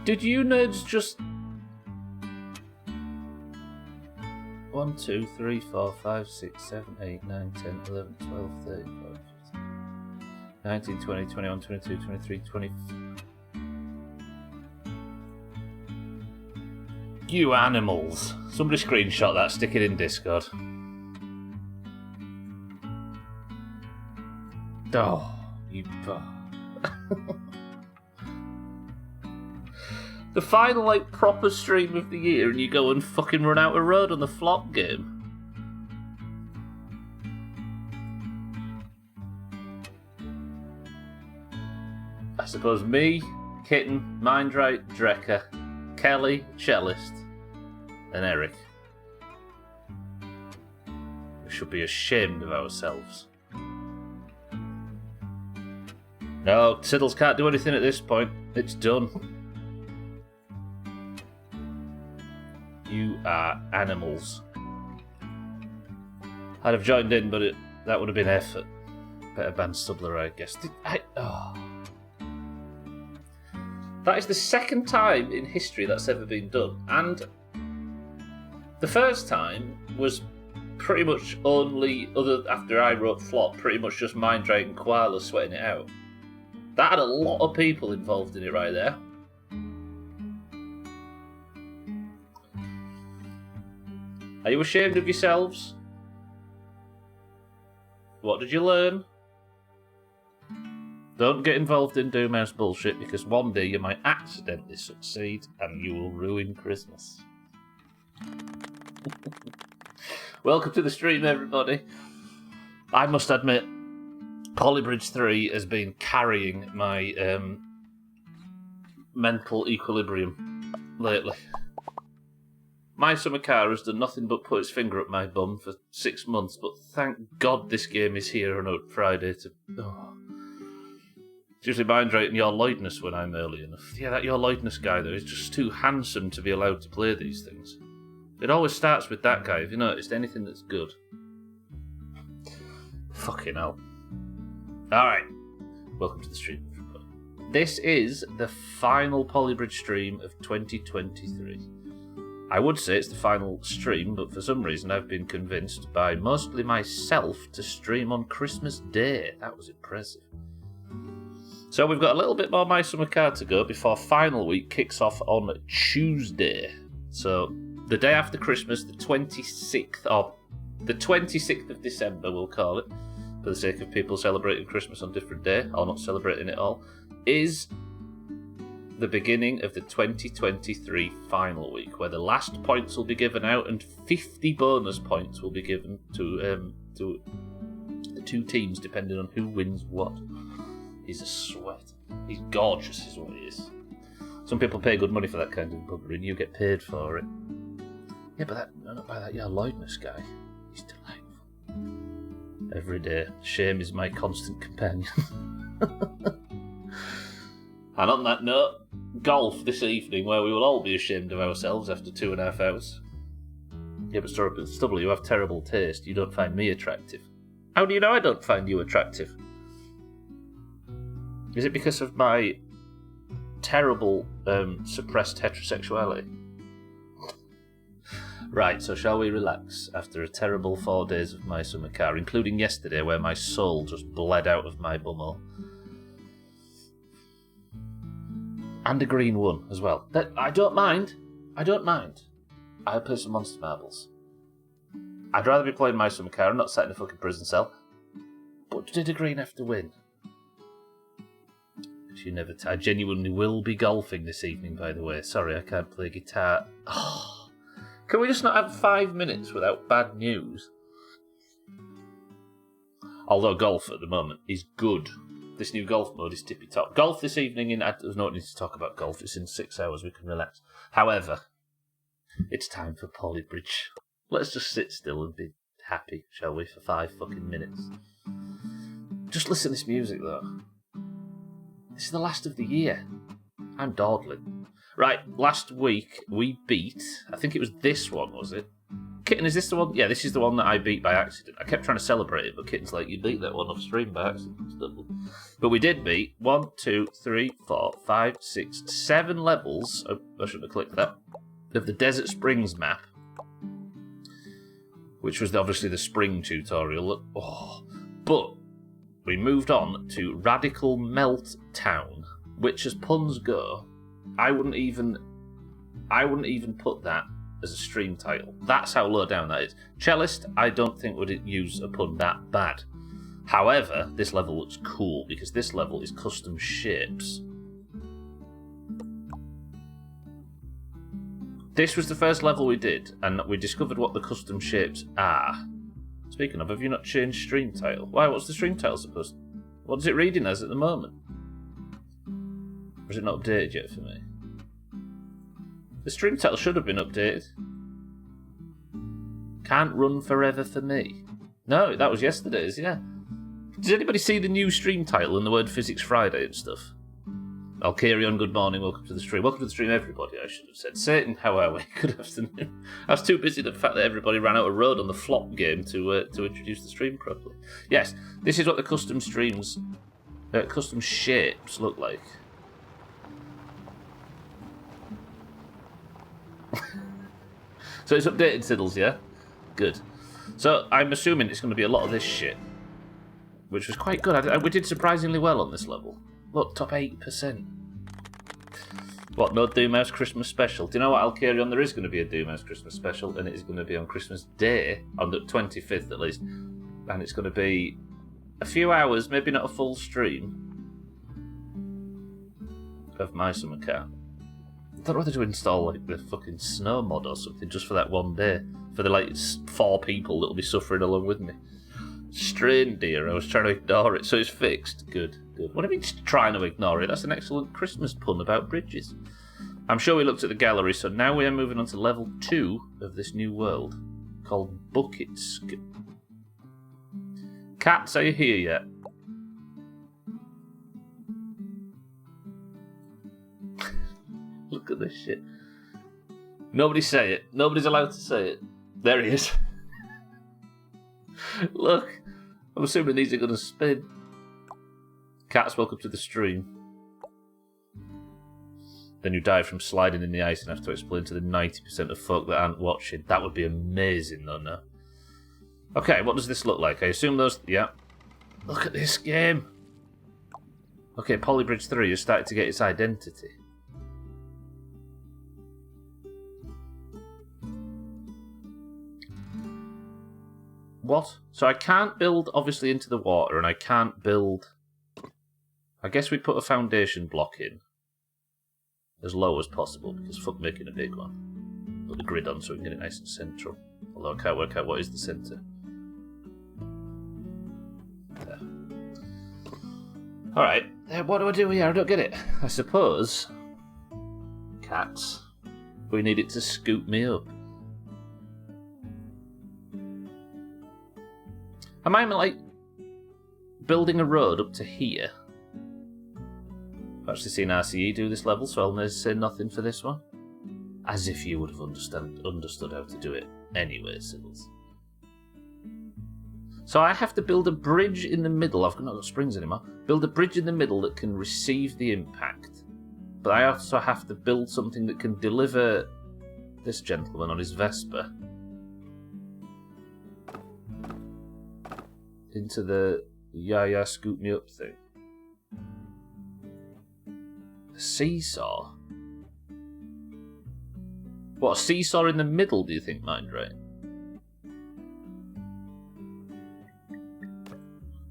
Did you nerds just 1, 2, 3, 4, 5, 6, 7, 8, 9, 10, 11, 12, 13, 19, 20, 21, 22, 23, 20. You animals. Somebody screenshot that, stick it in Discord. Oh, you... The final, proper stream of the year and you go and fucking run out a road on the flop game. I suppose me, Kitten, Mindright, Drecker, Kelly, Cellist, and Eric. We should be ashamed of ourselves. No, Siddles can't do anything at this point. It's done. You are animals. I'd have joined in, but that would have been effort. Better ban Subler, I guess. That is the second time in history that's ever been done. And the first time was pretty much only, after I wrote Flop, pretty much just Minddrake and Koala sweating it out. That had a lot of people involved in it right there. Are you ashamed of yourselves? What did you learn? Don't get involved in Doomhaus bullshit, because one day you might accidentally succeed and you will ruin Christmas. Welcome to the stream, everybody. I must admit, Polybridge 3 has been carrying my mental equilibrium lately. My summer car has done nothing but put its finger up my bum for 6 months, but thank God this game is here on a Friday to... Oh. It's usually Minddrake and Your Lloydness when I'm early enough. Yeah, that Your Lloydness guy, though, is just too handsome to be allowed to play these things. It always starts with that guy, have you noticed? Anything that's good. Fucking hell. Alright. Welcome to the stream, everybody. This is the final Polybridge stream of 2023. I would say it's the final stream, but for some reason I've been convinced by mostly myself to stream on Christmas Day. That was impressive. So we've got a little bit more My Summer Car to go before final week kicks off on Tuesday. So the day after Christmas, the 26th of December, we'll call it, for the sake of people celebrating Christmas on different day, or not celebrating it all, is the beginning of the 2023 final week, where the last points will be given out and 50 bonus points will be given to the two teams, depending on who wins what. He's a sweat. He's gorgeous, is what he is. Some people pay good money for that kind of buggery, and you get paid for it. Yeah, but not by that Your Lloydness guy. He's delightful. Every day, shame is my constant companion. And on that note, golf this evening, where we will all be ashamed of ourselves after 2.5 hours. Yeah, but Stubble, you have terrible taste. You don't find me attractive. How do you know I don't find you attractive? Is it because of my terrible suppressed heterosexuality? Right, so shall we relax after a terrible 4 days of My Summer Car, including yesterday where my soul just bled out of my bumhole. And a green one as well. I don't mind. I'll play some Monster Marbles. I'd rather be playing My Summer Car and not sat in a fucking prison cell. But did a green have to win? I genuinely will be golfing this evening, by the way. Sorry, I can't play guitar. Oh, can we just not have 5 minutes without bad news? Although golf at the moment is good. This new golf mode is tippy top. Golf this evening there's no need to talk about golf. It's in 6 hours. We can relax. However, it's time for Polybridge. Let's just sit still and be happy, shall we, for 5 fucking minutes. Just listen to this music, though. This is the last of the year. I'm dawdling. Right, last week we beat, I think it was this one, was it? Kitten, is this the one? Yeah, this is the one that I beat by accident. I kept trying to celebrate it, but Kitten's like, you beat that one off stream by accident. But we did beat 1, 2, 3, 4, 5, 6, 7 levels. Oh, I shouldn't have clicked that. Of the Desert Springs map, which was obviously the spring tutorial. Oh, but we moved on to Radical Melt Town, which, as puns go, I wouldn't even put that as a stream title. That's how low down that is. Cellist, I don't think would use a pun that bad. However, this level looks cool because this level is custom shapes. This was the first level we did, and we discovered what the custom shapes are. Speaking of, have you not changed stream title? Why, what's the stream title supposed to... What is it reading as at the moment? Or is it not updated yet for me? The stream title should have been updated. Can't run forever for me. No, that was yesterday's, yeah. Did anybody see the new stream title and the word Physics Friday and stuff? I'll carry on, good morning, welcome to the stream. Welcome to the stream, everybody, I should have said. Satan, how are we? Good afternoon. I was too busy with the fact that everybody ran out of road on the flop game to introduce the stream properly. Yes, this is what the custom streams, custom shapes look like. So it's updated, Siddles, yeah? Good. So I'm assuming it's going to be a lot of this shit, which was quite good. We did surprisingly well on this level. Look, top 8%. What, no Doomhaus Christmas special? Do you know what, Alcarion? There is going to be a Doomhaus Christmas special, and it is going to be on Christmas Day, on the 25th at least. And it's going to be a few hours, maybe not a full stream, of my summer car. I don't know whether to install like the fucking snow mod or something just for that one day. For the like 4 people that'll be suffering along with me. Strain, dear. I was trying to ignore it, so it's fixed. Good, good. What do you mean trying to ignore it? That's an excellent Christmas pun about bridges. I'm sure we looked at the gallery, so now we are moving on to level 2 of this new world, called Buckets. Cats, are you here yet? Look at this shit. Nobody say it. Nobody's allowed to say it. There he is. Look. I'm assuming these are going to spin. Cats, welcome to the stream. Then you die from sliding in the ice and have to explain to the 90% of folk that aren't watching. That would be amazing, though, no? Okay, what does this look like? I assume those... Yeah. Look at this game. Okay, Polybridge 3 has started to get its identity. What? So I can't build, obviously, into the water, and I can't build... I guess we put a foundation block in as low as possible, because fuck making a big one. Put the grid on so we can get it nice and central. Although I can't work out what is the centre. There. Alright, what do I do here? I don't get it. I suppose... Cats. We need it to scoop me up. Am I, like, building a road up to here? I've actually seen RCE do this level, so I'll say nothing for this one. As if you would have understood how to do it anyway, Siddles. So I have to build a bridge in the middle. I've not got springs anymore. Build a bridge in the middle that can receive the impact. But I also have to build something that can deliver this gentleman on his Vespa into the yeah scoop me up thing. A seesaw? What, a seesaw in the middle, do you think, Mind Right?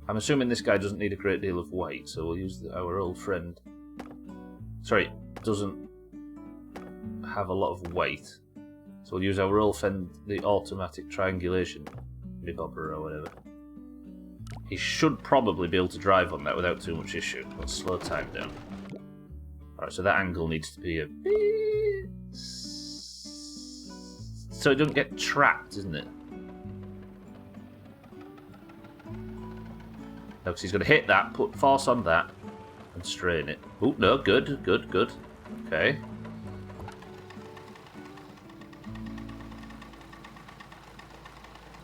I'm assuming this guy doesn't need a great deal of weight, so we'll use our old friend. Sorry, doesn't have a lot of weight. So we'll use our old friend, the automatic triangulation bobber or whatever. He should probably be able to drive on that without too much issue. Let's slow time down. Alright, so that angle needs to be a bit... So it doesn't get trapped, isn't it? No, because he's going to hit that, put force on that, and strain it. Oh, no, good, good, good. Okay.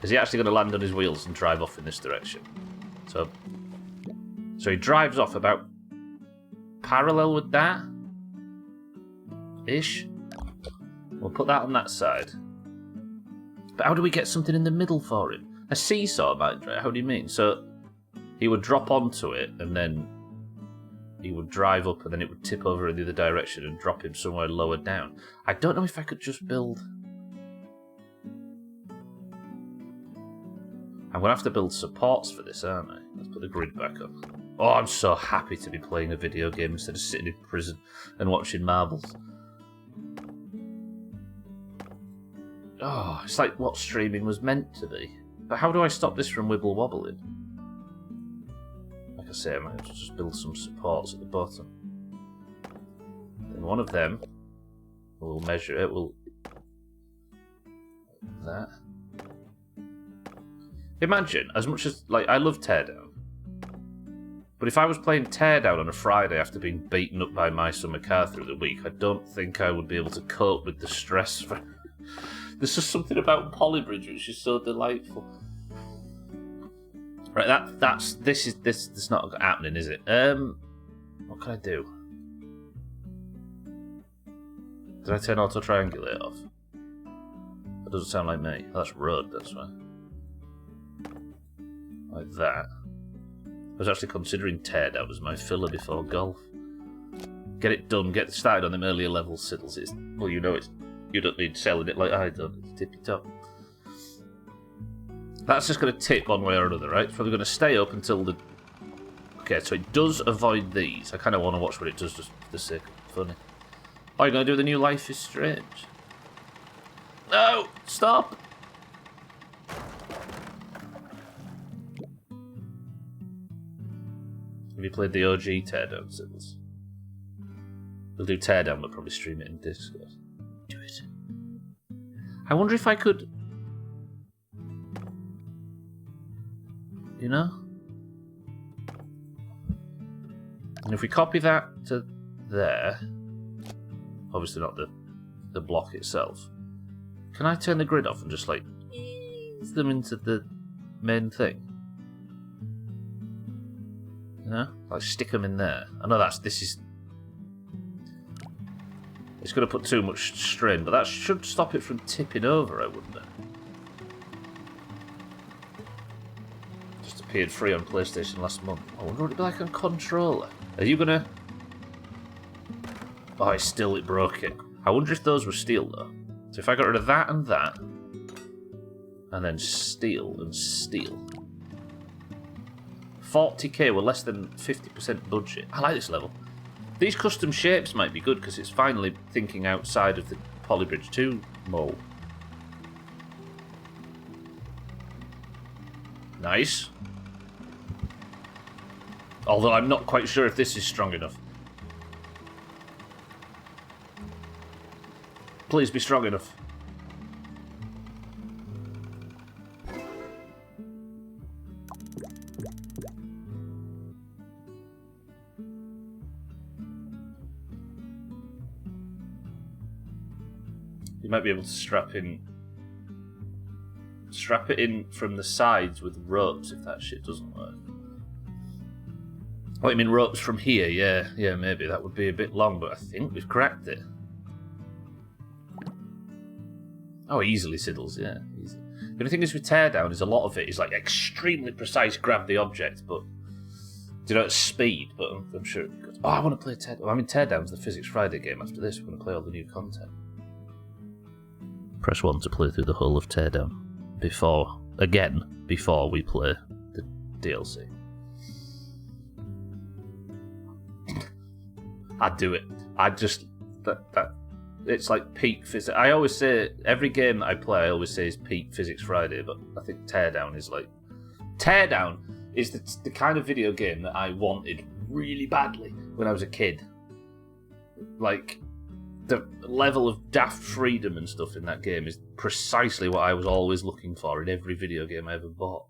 Is he actually going to land on his wheels and drive off in this direction? So he drives off about parallel with that? Ish. We'll put that on that side. But how do we get something in the middle for him? A seesaw, mind you. How do you mean? So he would drop onto it and then he would drive up and then it would tip over in the other direction and drop him somewhere lower down. I don't know if I could just build... I'm going to have to build supports for this, aren't I? Let's put the grid back up. Oh, I'm so happy to be playing a video game instead of sitting in prison and watching marbles. Oh, it's like what streaming was meant to be. But how do I stop this from wibble wobbling? Like I say, I might have to just build some supports at the bottom. And one of them, we'll measure it, we'll... that. Imagine, as much as, like, I love Teardown. But if I was playing Teardown on a Friday after being beaten up by My Summer Car through the week, I don't think I would be able to cope with the stress. There's just something about Polybridge which is so delightful. Right, this is not happening, is it? What can I do? Did I turn auto triangulate off? That doesn't sound like me. Oh, that's road, that's right. Like that. I was actually considering Teardown as my filler before golf. Get it done, get started on them earlier level siddles. Well, you know you don't need selling it like I done. It's tippy top. That's just going to tip one way or another, right? It's probably going to stay up until the... Okay, so it does avoid these. I kind of want to watch what it does just for the sake of funny. Oh, you're going to do the new Life is Strange? No! Stop! Have you played the OG Teardown siddles? We'll do Teardown, but probably stream it in Discord. Do it. I wonder if I could... You know? And if we copy that to there... Obviously not the block itself. Can I turn the grid off and just, like, ease them into the main thing? You know? Like, stick them in there. I know this is... It's going to put too much strain, but that should stop it from tipping over, wouldn't it? Just appeared free on PlayStation last month. I wonder what it'd be like on controller. Are you going to... Oh, it broke it. I wonder if those were steel, though. So if I got rid of that and that, and then steel and steel... 40k were less than 50% budget. I like this level. These custom shapes might be good because it's finally thinking outside of the Polybridge 2 mold. Nice. Although I'm not quite sure if this is strong enough. Please be strong enough. You might be able to strap it in from the sides with ropes if that shit doesn't work. Oh, you mean ropes from here? Yeah, maybe. That would be a bit long, but I think we've cracked it. Oh, easily siddles, yeah. Easy. The only thing is with Teardown is a lot of it is like extremely precise, grab the object, but you know, at speed, but I'm sure it'd be good. Oh, I want to play Teardown. I mean, Teardown's the Physics Friday game after this. We're going to play all the new content. Press 1 to play through the whole of Teardown. Before we play the DLC. I'd do it. It's like peak physics. I always say, every game that I play, I always say is peak Physics Friday, but I think Teardown is like... Teardown is the kind of video game that I wanted really badly when I was a kid. Like, the level of daft freedom and stuff in that game is precisely what I was always looking for in every video game I ever bought.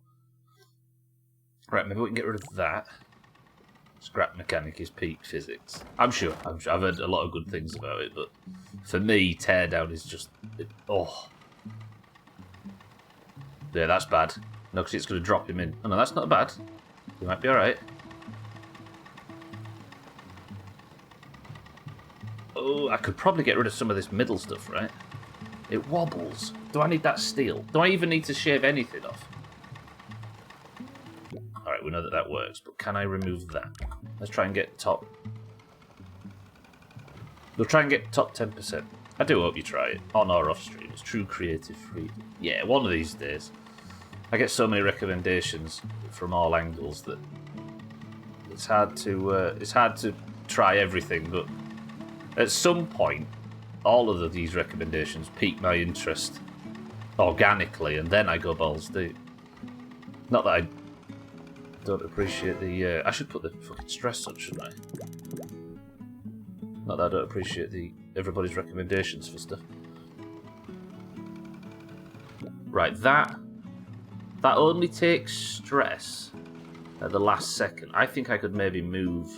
Right, maybe we can get rid of that. Scrap mechanic is peak physics. I'm sure. I've heard a lot of good things about it, but for me, Teardown is just... Yeah, that's bad. No, because it's going to drop him in. Oh, no, that's not bad. He might be alright. Oh, I could probably get rid of some of this middle stuff, right? It wobbles. Do I need that steel? Do I even need to shave anything off? Alright, we know that works, but can I remove that? Let's try and get top... We'll try and get top 10%. I do hope you try it. On or off stream. It's true creative freedom. Yeah, one of these days. I get so many recommendations from all angles that it's hard to try everything, but at some point all of these recommendations pique my interest organically, and then I go balls deep. Not that I don't appreciate the... I should put the fucking stress on, shouldn't I? Not that I don't appreciate everybody's recommendations for stuff. Right, that only takes stress at the last second. I think I could maybe move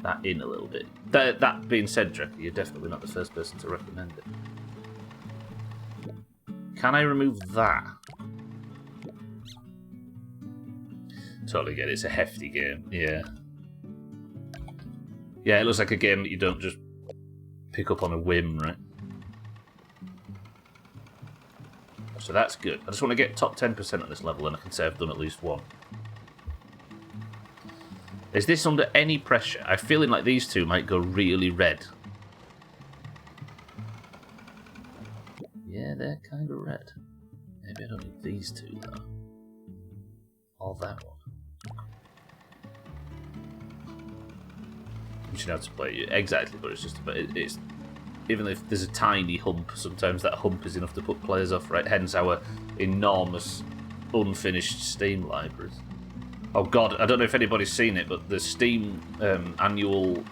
that in a little bit. That being said, Drecker, you're definitely not the first person to recommend it. Can I remove that? Totally get it. It's a hefty game. Yeah. Yeah, it looks like a game that you don't just pick up on a whim, right? So that's good. I just want to get top 10% on this level, and I can say I've done at least one. Is this under any pressure? I'm feeling like these two might go really red. Yeah, they're kind of red. Maybe I don't need these two, though. Or that one. You should know how to play it. Exactly, but it's just about... It's even if there's a tiny hump, sometimes that hump is enough to put players off, right? Hence our enormous, unfinished Steam libraries. Oh god, I don't know if anybody's seen it, but the Steam annual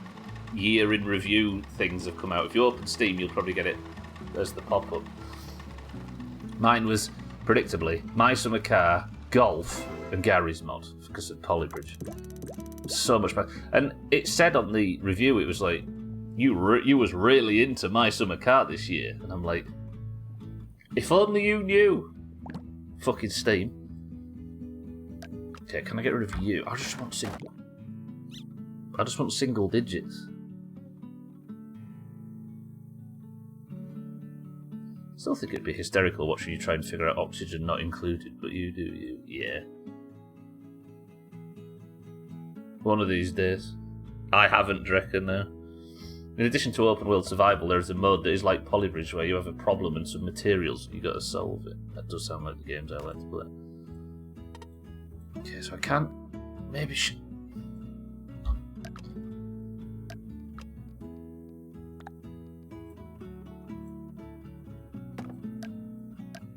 year in review things have come out. If you open Steam, you'll probably get it as the pop-up. Mine was, predictably, My Summer Car, Golf, and Gary's Mod, because of Polybridge. So much fun. And it said on the review, it was like, you was really into My Summer Car this year. And I'm like, if only you knew. Fucking Steam. Okay, can I get rid of you? I just want single digits. Still think it'd be hysterical watching you try and figure out oxygen not included, but you do, you. Yeah. One of these days. I haven't, Drecker, no. In addition to open world survival, there is a mode that is like Polybridge, where you have a problem and some materials and you got to solve it. That does sound like the games I like to play. Okay, so I can't... Maybe...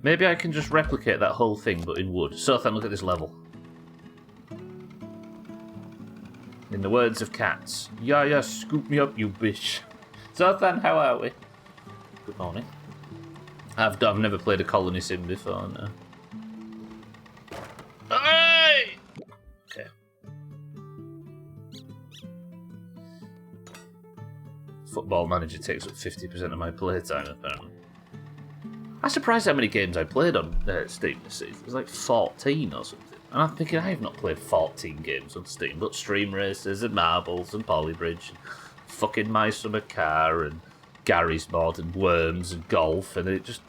Maybe I can just replicate that whole thing, but in wood. Sothan, look at this level. In the words of cats, yeah, scoop me up, you bitch. Sothan, how are we? Good morning. I've never played a colony sim before, no. Hey! Okay. Football Manager takes up 50% of my playtime, apparently. I'm surprised how many games I played on Steam this season. It was like 14 or something. And I'm thinking I have not played 14 games on Steam, but Stream Racers and Marbles and Polybridge and fucking My Summer Car and Gary's Mod and Worms and Golf, and it just...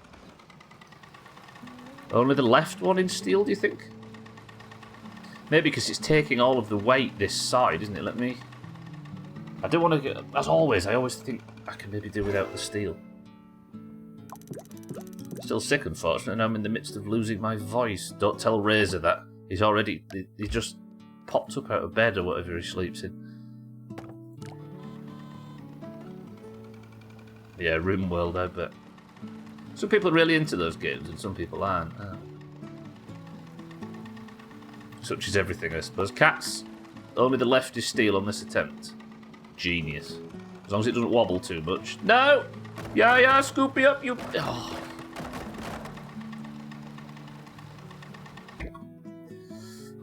Only the left one in Steel, do you think? Maybe because it's taking all of the weight this side, isn't it? Let me... I don't want to get... As always, I always think I can maybe do without the steel. Still sick, unfortunately, and I'm in the midst of losing my voice. Don't tell Razor that. He's already... He just popped up out of bed or whatever he sleeps in. Yeah, RimWorld, I bet. Some people are really into those games and some people aren't. Such is everything, I suppose. Cats, only the left is steel on this attempt. Genius. As long as it doesn't wobble too much. No! Yeah, scoop me up, you... Oh.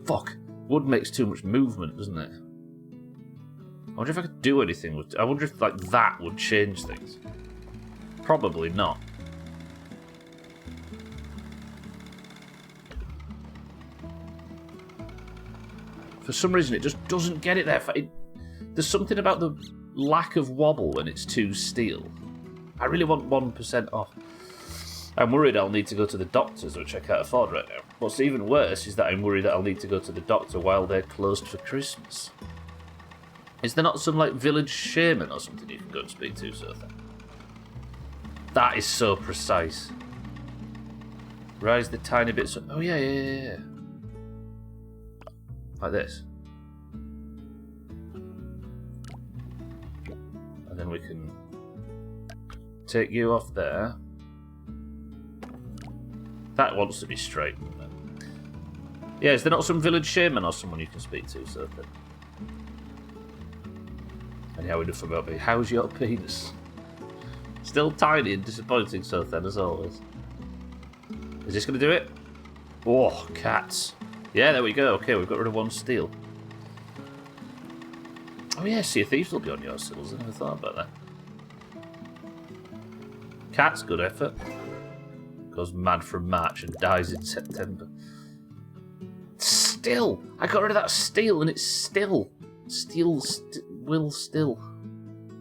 Fuck. Wood makes too much movement, doesn't it? I wonder if I could do anything with... I wonder if, like, that would change things. Probably not. For some reason, it just doesn't get it there. There's something about the lack of wobble when it's 2 steel. I really want 1% off. I'm worried I'll need to go to the doctors, which I can't afford right now. What's even worse is that I'm worried that I'll need to go to the doctor while they're closed for Christmas. Is there not some, like, village shaman or something you can go and speak to, Sotha? That is so precise. Rise the tiny bits. Oh, yeah. Like this. And then we can take you off there. That wants to be straight. Yeah, is there not some village shaman or someone you can speak to, Sotha? Anyhow, enough about me. How's your penis? Still tiny and disappointing, Sotha, as always. Is this going to do it? Oh, cats. Yeah, there we go. Okay, we've got rid of 1 steel. Oh yeah, Sea of Thieves will be on your sills. I never thought about that. Cats, good effort. Goes mad from March and dies in September. Still! I got rid of that steel and it's still. Will still.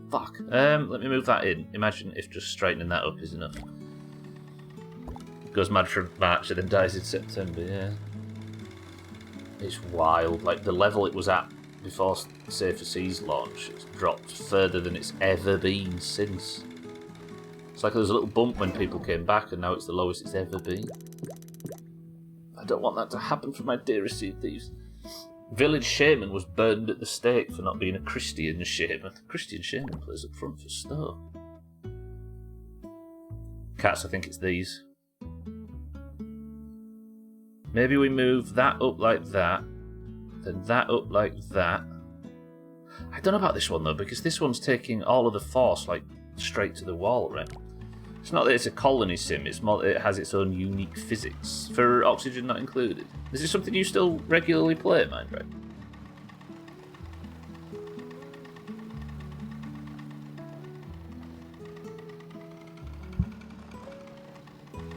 Fuck. Let me move that in. Imagine if just straightening that up is enough. Goes mad from March and then dies in September, yeah. It's wild. Like, the level it was at before Safer Seas launch, it's dropped further than it's ever been since. It's like there was a little bump when people came back, and now it's the lowest it's ever been. I don't want that to happen for my dearest Sea of Thieves. Village Shaman was burned at the stake for not being a Christian Shaman. Christian Shaman plays up front for Stoke. Cats, I think it's these. Maybe we move that up like that, then that up like that. I don't know about this one though, because this one's taking all of the force like straight to the wall, right? It's not that it's a colony sim, it's more that it has its own unique physics. For oxygen not included. Is this something you still regularly play, Mindray?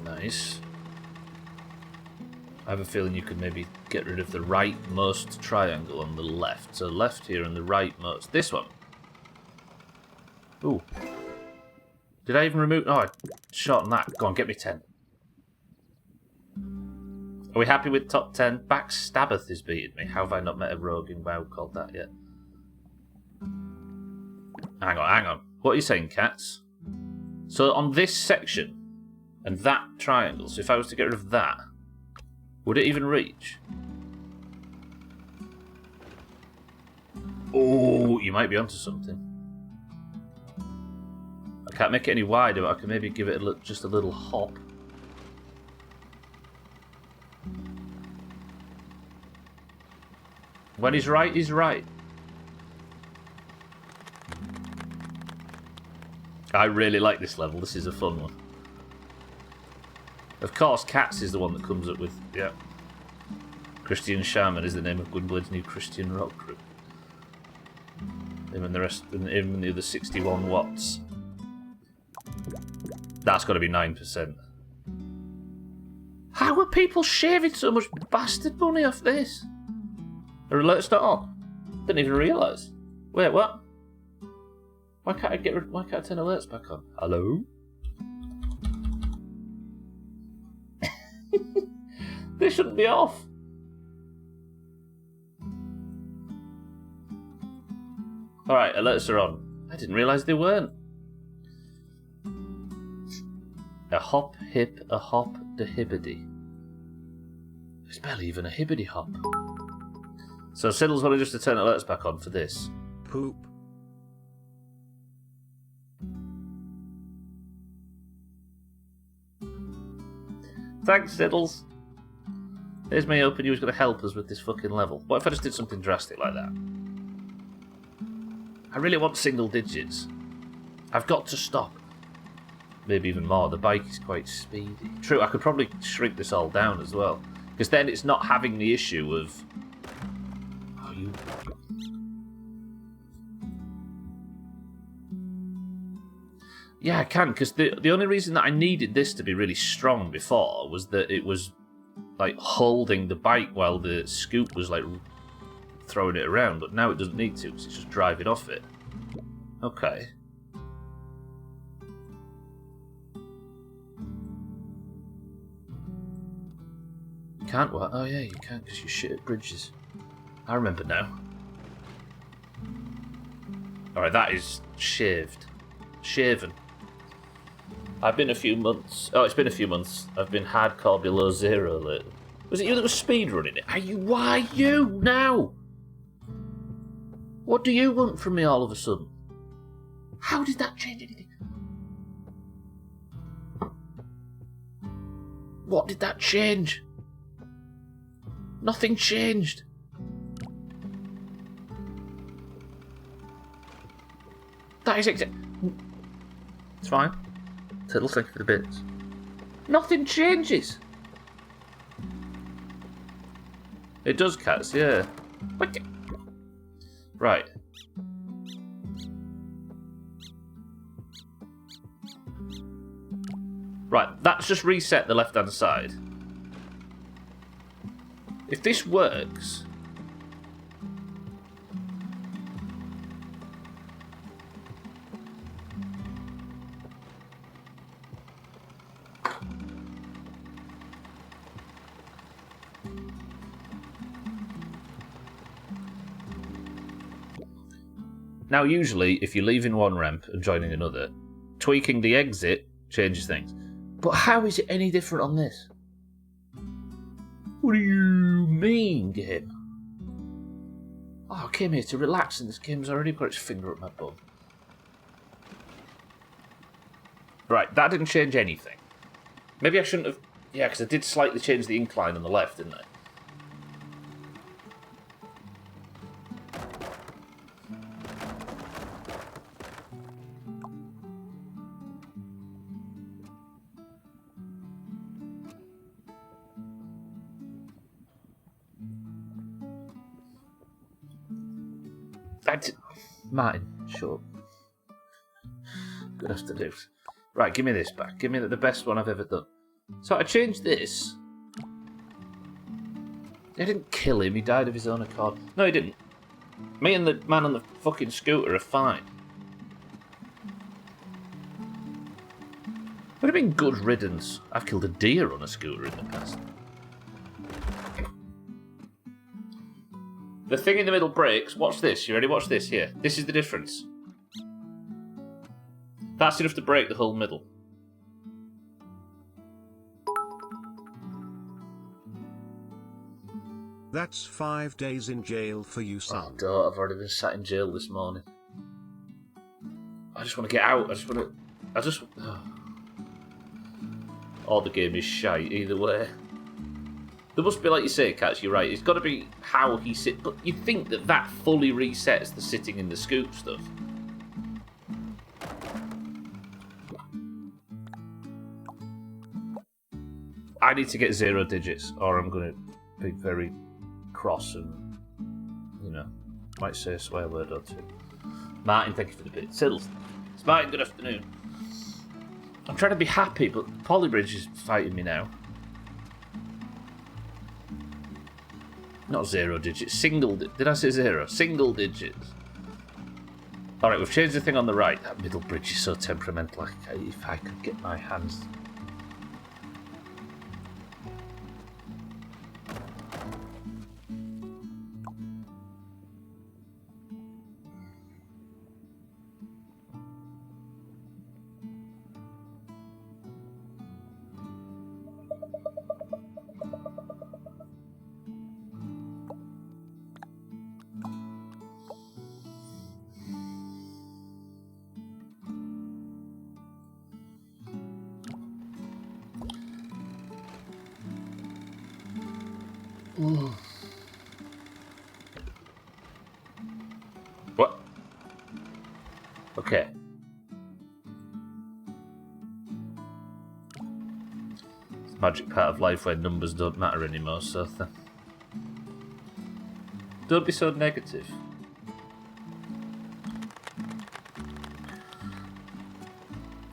Nice. I have a feeling you could maybe get rid of the rightmost triangle on the left. So left here and the rightmost. This one. Ooh. Did I even remove... Oh, I shortened that. Go on, get me 10. Are we happy with top 10? Backstabbath is beating me. How have I not met a rogue in WoW called that yet? Hang on. What are you saying, cats? So on this section and that triangle, so if I was to get rid of that, would it even reach? Oh, you might be onto something. I can't make it any wider, but I can maybe give it just a little hop. When he's right, he's right. I really like this level. This is a fun one. Of course, Cats is the one that comes up with, yeah. Christian Shaman is the name of Gwynblade's new Christian rock group. Him and the rest, him and the other 61 watts. That's got to be 9%. How are people shaving so much bastard money off this? Are alerts not on? Didn't even realise. Wait, what? Why can't I turn alerts back on? Hello? They shouldn't be off. Alright, alerts are on. I didn't realise they weren't. A hop, hip, a hop, the hibbity. There's barely even a hibbity hop. So Siddles wanted just to turn alerts back on for this. Poop. Thanks, Siddles. Here's me hoping you was going to help us with this fucking level. What if I just did something drastic like that? I really want single digits. I've got to stop. Maybe even more. The bike is quite speedy. True, I could probably shrink this all down as well. Because then it's not having the issue of... Oh, you... Yeah, I can, because the only reason that I needed this to be really strong before was that it was, like, holding the bike while the scoop was, like, throwing it around, but now it doesn't need to because it's just driving off it. Okay. You can't what? Oh yeah, you can't because you're shit at bridges. I remember now. Alright, that is shaved. Shaven. I've been a few months. Oh, it's been a few months. I've been hardcore below zero lately. Was it you that was speedrunning it? Are you? Why you now? What do you want from me all of a sudden? How did that change anything? What did that change? Nothing changed. That is exact. It's fine. Tiddle, thank you for the bits. Nothing changes. It does, cats, yeah. What? Right. Right, that's just reset the left-hand side. If this works... Now, usually, if you're leaving one ramp and joining another, tweaking the exit changes things. But how is it any different on this? What do you mean, game? Oh, I came here to relax and this game's already got its finger up my bum. Right, that didn't change anything. Maybe I shouldn't have... Yeah, because I did slightly change the incline on the left, didn't I? Martin, shut up. Good afternoon. Right, give me this back. Give me the best one I've ever done. So I changed this. I didn't kill him, he died of his own accord. No, he didn't. Me and the man on the fucking scooter are fine. Would have been good riddance. I've killed a deer on a scooter in the past. The thing in the middle breaks. Watch this. You ready? Watch this here. This is the difference. That's enough to break the whole middle. That's 5 days in jail for you, son. Oh, don't. I've already been sat in jail this morning. I just want to get out. Oh, the game is shite either way. There must be, like you say, Cats, you're right. It's got to be how he sits. But you'd think that that fully resets the sitting in the scoop stuff. I need to get 0 digits, or I'm going to be very cross and, you know, might say a swear word or two. Martin, thank you for the bit. Siddles. It's Martin, good afternoon. I'm trying to be happy, but Polybridge is fighting me now. Not 0 digits, did I say 0? Single digits. Alright, we've changed the thing on the right. That middle bridge is so temperamental. If I could get my hands... What? Okay. It's the magic part of life where numbers don't matter anymore, so don't be so negative.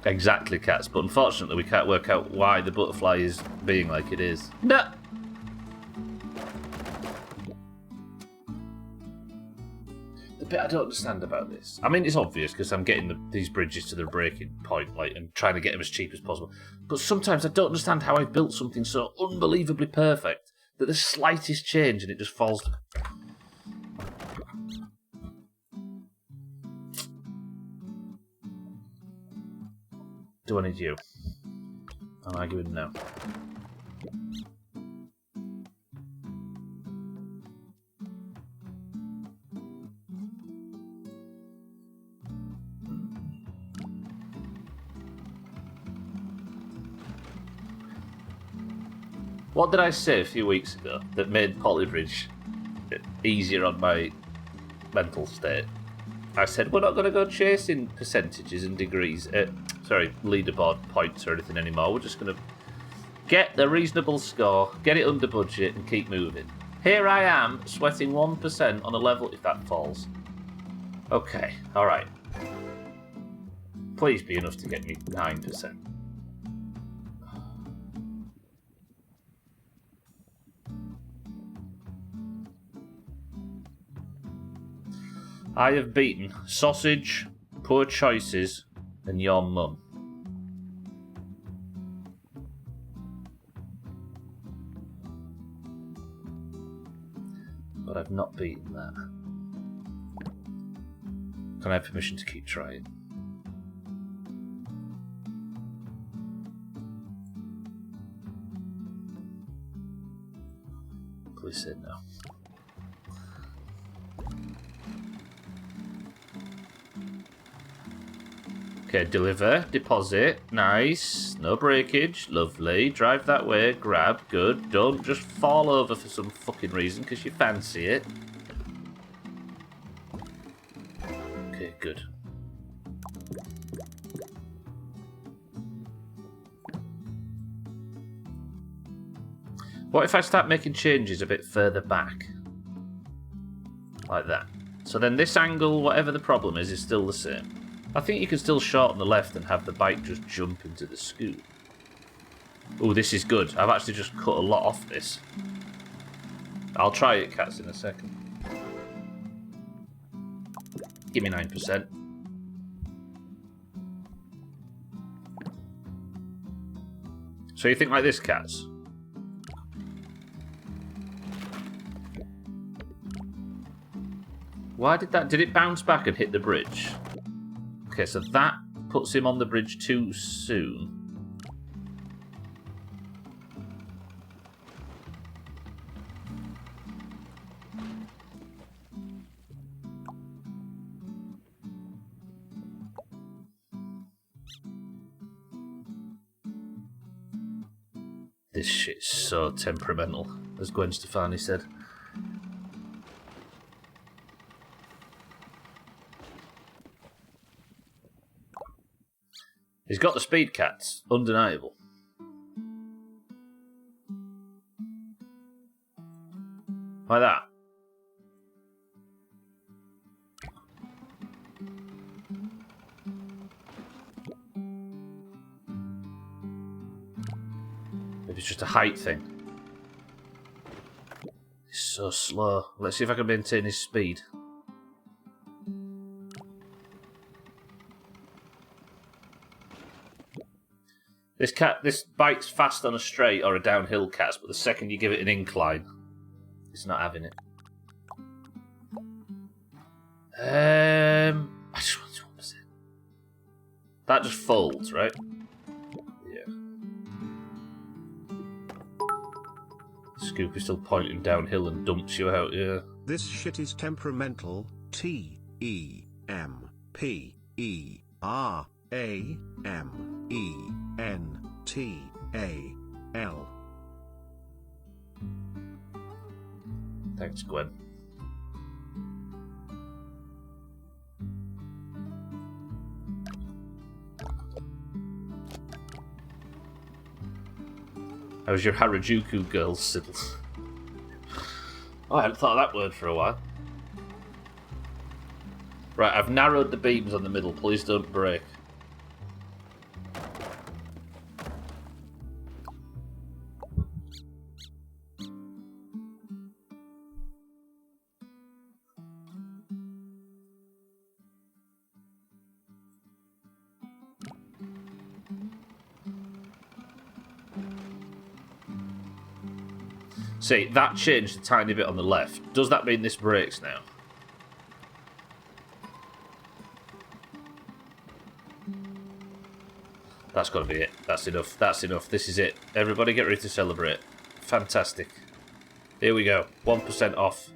Exactly, Cats, but unfortunately we can't work out why the butterfly is being like it is. No! bit I don't understand about this. I mean, it's obvious because I'm getting these bridges to their breaking point, like, and trying to get them as cheap as possible. But sometimes I don't understand how I've built something so unbelievably perfect that the slightest change and it just falls to... Do I need you? I'm arguing no. What did I say a few weeks ago that made Polybridge easier on my mental state? I said we're not going to go chasing percentages and degrees, leaderboard points or anything anymore. We're just going to get the reasonable score, get it under budget, and keep moving. Here I am, sweating 1% on a level if that falls. Okay, alright. Please be enough to get me 9%. I have beaten Sausage, Poor Choices, and your mum. But I've not beaten that. Can I have permission to keep trying? Please say no. Okay, deliver, deposit, nice, no breakage, lovely, drive that way, grab, good, don't just fall over for some fucking reason because you fancy it. Okay, good. What if I start making changes a bit further back? Like that. So then this angle, whatever the problem is still the same. I think you can still shorten the left and have the bike just jump into the scoot. Oh, this is good. I've actually just cut a lot off this. I'll try it, cats, in a second. Give me 9%. So you think like this, cats? Why did that... Did it bounce back and hit the bridge? Okay, so that puts him on the bridge too soon. This shit's so temperamental, as Gwen Stefani said. He's got the speed, cats. Undeniable. Like that. Maybe it's just a height thing. He's so slow. Let's see if I can maintain his speed. This bike's fast on a straight or a downhill, cats, but the second you give it an incline, it's not having it. I just want 1%. That just folds, right? Yeah. Scoop is still pointing downhill and dumps you out, yeah. This shit is temperamental. TEMPERAMENTAL. Thanks, Gwen. How's your Harajuku girls, Sybil? Oh, I hadn't thought of that word for a while. Right, I've narrowed the beams on the middle. Please don't break. See, that changed a tiny bit on the left. Does that mean this breaks now? That's got to be it. That's enough. That's enough. This is it. Everybody get ready to celebrate. Fantastic. Here we go. 1% off.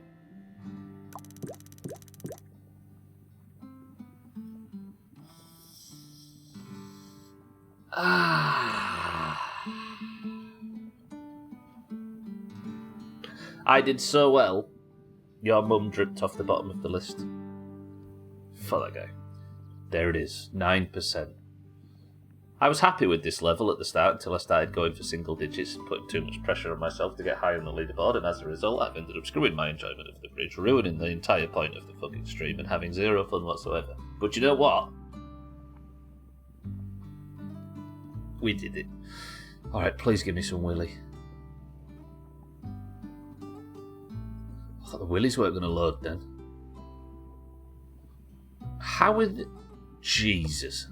I did so well. Your mum dripped off the bottom of the list. For that guy. There it is. 9%. I was happy with this level at the start until I started going for single digits and putting too much pressure on myself to get high on the leaderboard, and as a result I've ended up screwing my enjoyment of the bridge, ruining the entire point of the fucking stream and having zero fun whatsoever. But you know what? We did it. Alright, please give me some Willy. I thought the Willies weren't going to load then. How would... Jesus.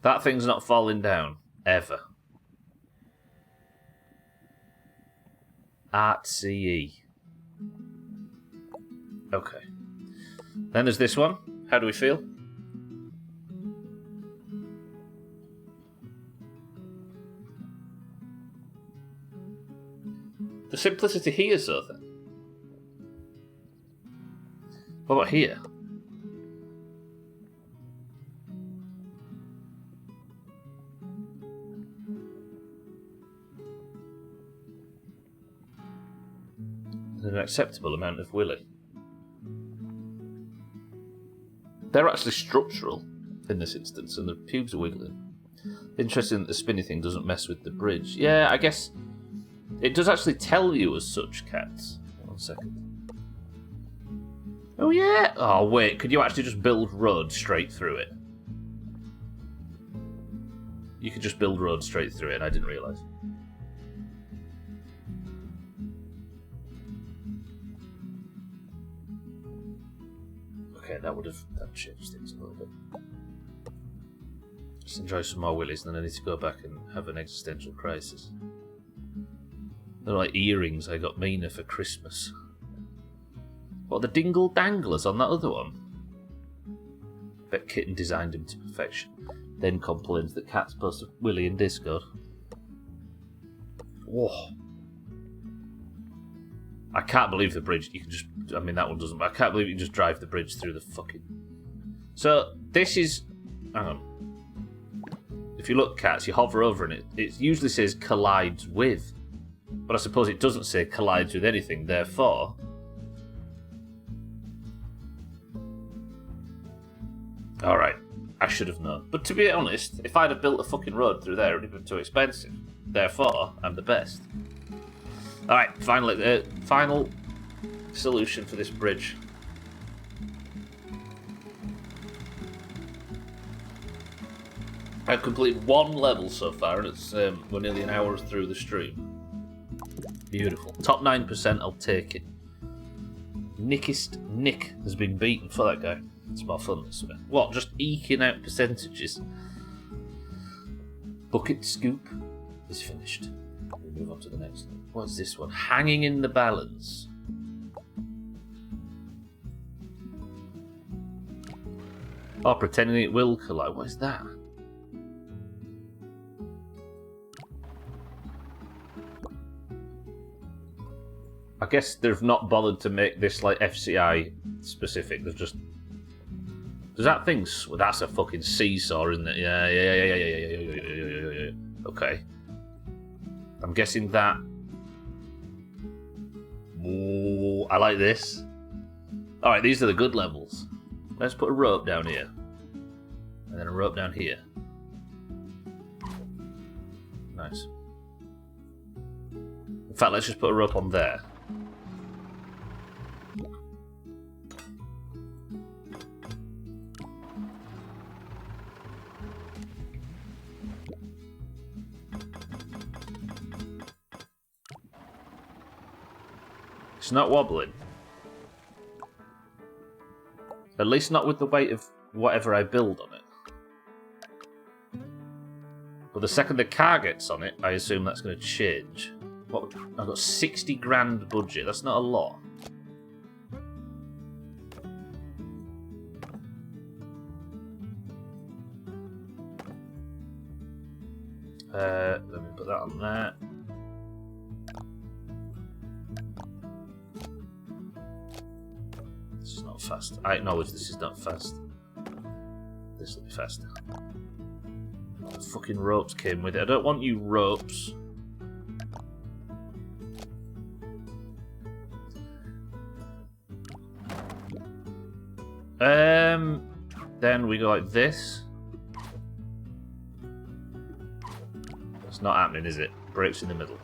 That thing's not falling down. Ever. Art CE. Okay. Then there's this one. How do we feel? The simplicity here, so then. What about here? There's an acceptable amount of Willy. They're actually structural in this instance, and the pubes are wiggling. Interesting that the spinny thing doesn't mess with the bridge. Yeah, I guess it does actually tell you as such, cats. 1 second. Oh yeah! Oh wait, could you actually just build road straight through it? You could just build road straight through it, and I didn't realise. Okay, that changed things a little bit. Just enjoy some more Willies, and then I need to go back and have an existential crisis. They're like earrings I got Mina for Christmas. What, the dingle danglers on that other one? Bet Kitten designed him to perfection. Then complains that Cat's posted Willy in Discord. Whoa. I can't believe the bridge. You can just... I mean, that one doesn't... But I can't believe you can just drive the bridge through the fucking... So, this is... Hang on. If you look, Cats, you hover over and it usually says collides with. But I suppose it doesn't say collides with anything, therefore... Alright, I should have known. But to be honest, if I'd have built a fucking road through there, it would have been too expensive. Therefore, I'm the best. Alright, final solution for this bridge. I've completed one level so far, and it's we're nearly an hour through the stream. Beautiful. Top 9%, I'll take it. Nickest Nick has been beaten for that guy. It's more fun this way. What, just eking out percentages? Bucket scoop is finished. We'll move on to the next one. What's this one? Hanging in the balance. Oh, pretending it will collide. What is that? I guess they've not bothered to make this like FCI specific. They've just... Does that thing... That's a fucking seesaw, isn't it? Yeah. Okay. I'm guessing that... Ooh, I like this. Alright, these are the good levels. Let's put a rope down here. And then a rope down here. Nice. In fact, let's just put a rope on there. It's not wobbling. At least not with the weight of whatever I build on it. But the second the car gets on it, I assume that's going to change. What? I've got 60 grand budget. That's not a lot. Let me put that on there. This is not fast. I acknowledge this is not fast. This will be faster. The fucking ropes came with it. I don't want you ropes. Then we go like this. That's not happening, is it? Brakes in the middle.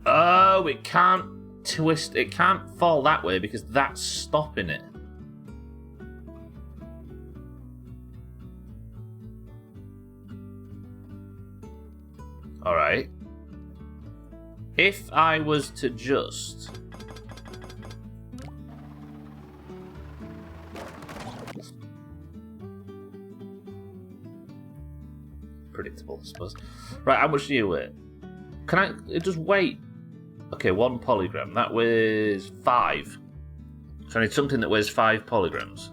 Oh, it can't twist. It can't fall that way because that's stopping it. Alright. If I was to just... predictable, I suppose. Right, how much do you weigh? Can I... it just weight? Okay, 1 polygram. That weighs 5. So I need something that weighs 5 polygrams.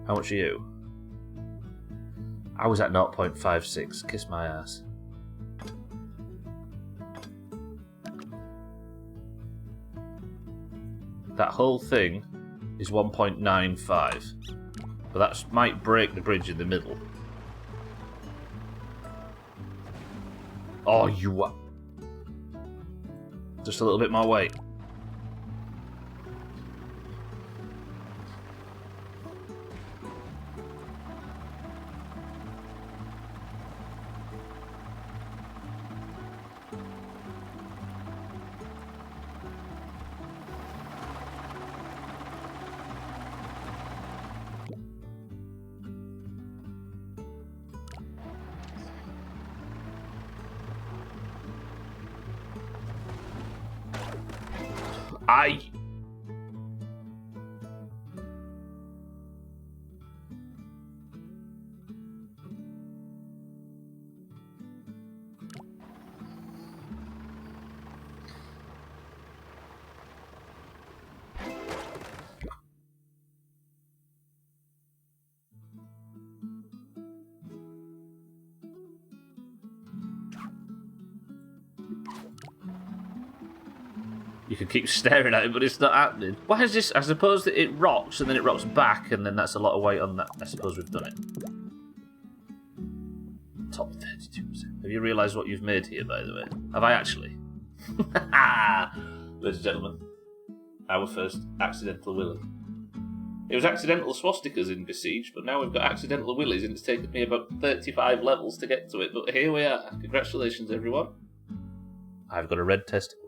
How much are you? I was at 0.56. Kiss my ass. That whole thing is 1.95. But that might break the bridge in the middle. Oh, you are... just a little bit more weight. You can keep staring at it, but it's not happening. Why is this? I suppose that it rocks, and then it rocks back, and then that's a lot of weight on that. I suppose we've done it. Top 32%. Have you realised what you've made here, by the way? Have I actually? Ladies and gentlemen, our first accidental willy. It was accidental swastikas in Besiege, but now we've got accidental willies, and it's taken me about 35 levels to get to it, but here we are. Congratulations, everyone. I've got a red testicle.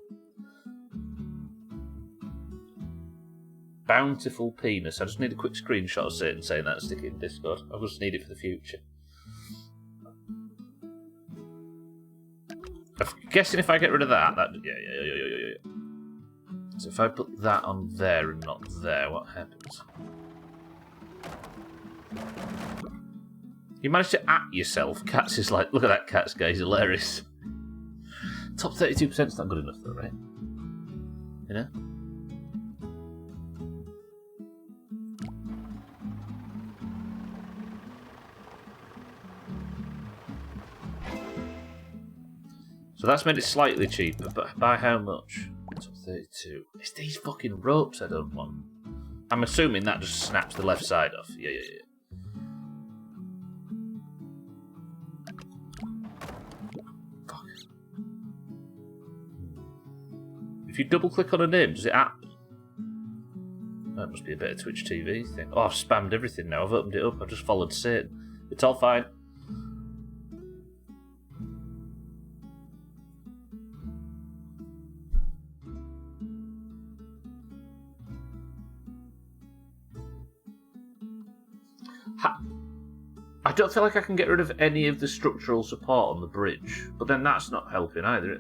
Bountiful penis. I just need a quick screenshot of Satan saying that and stick it in Discord. I just need it for the future. I'm guessing if I get rid of that, yeah. So if I put that on there and not there, what happens? You managed to at yourself. Cats is like, look at that Cats guy, he's hilarious. Top 32% is not good enough though, right? You know? So that's made it slightly cheaper, but by how much? Top 32. It's these fucking ropes I don't want. I'm assuming that just snaps the left side off. Yeah. Fuck. If you double click on a name, does it happen? That must be a better Twitch TV thing. Oh, I've spammed everything now. I've opened it up. I've just followed Satan. It's all fine. I don't feel like I can get rid of any of the structural support on the bridge, but then that's not helping either.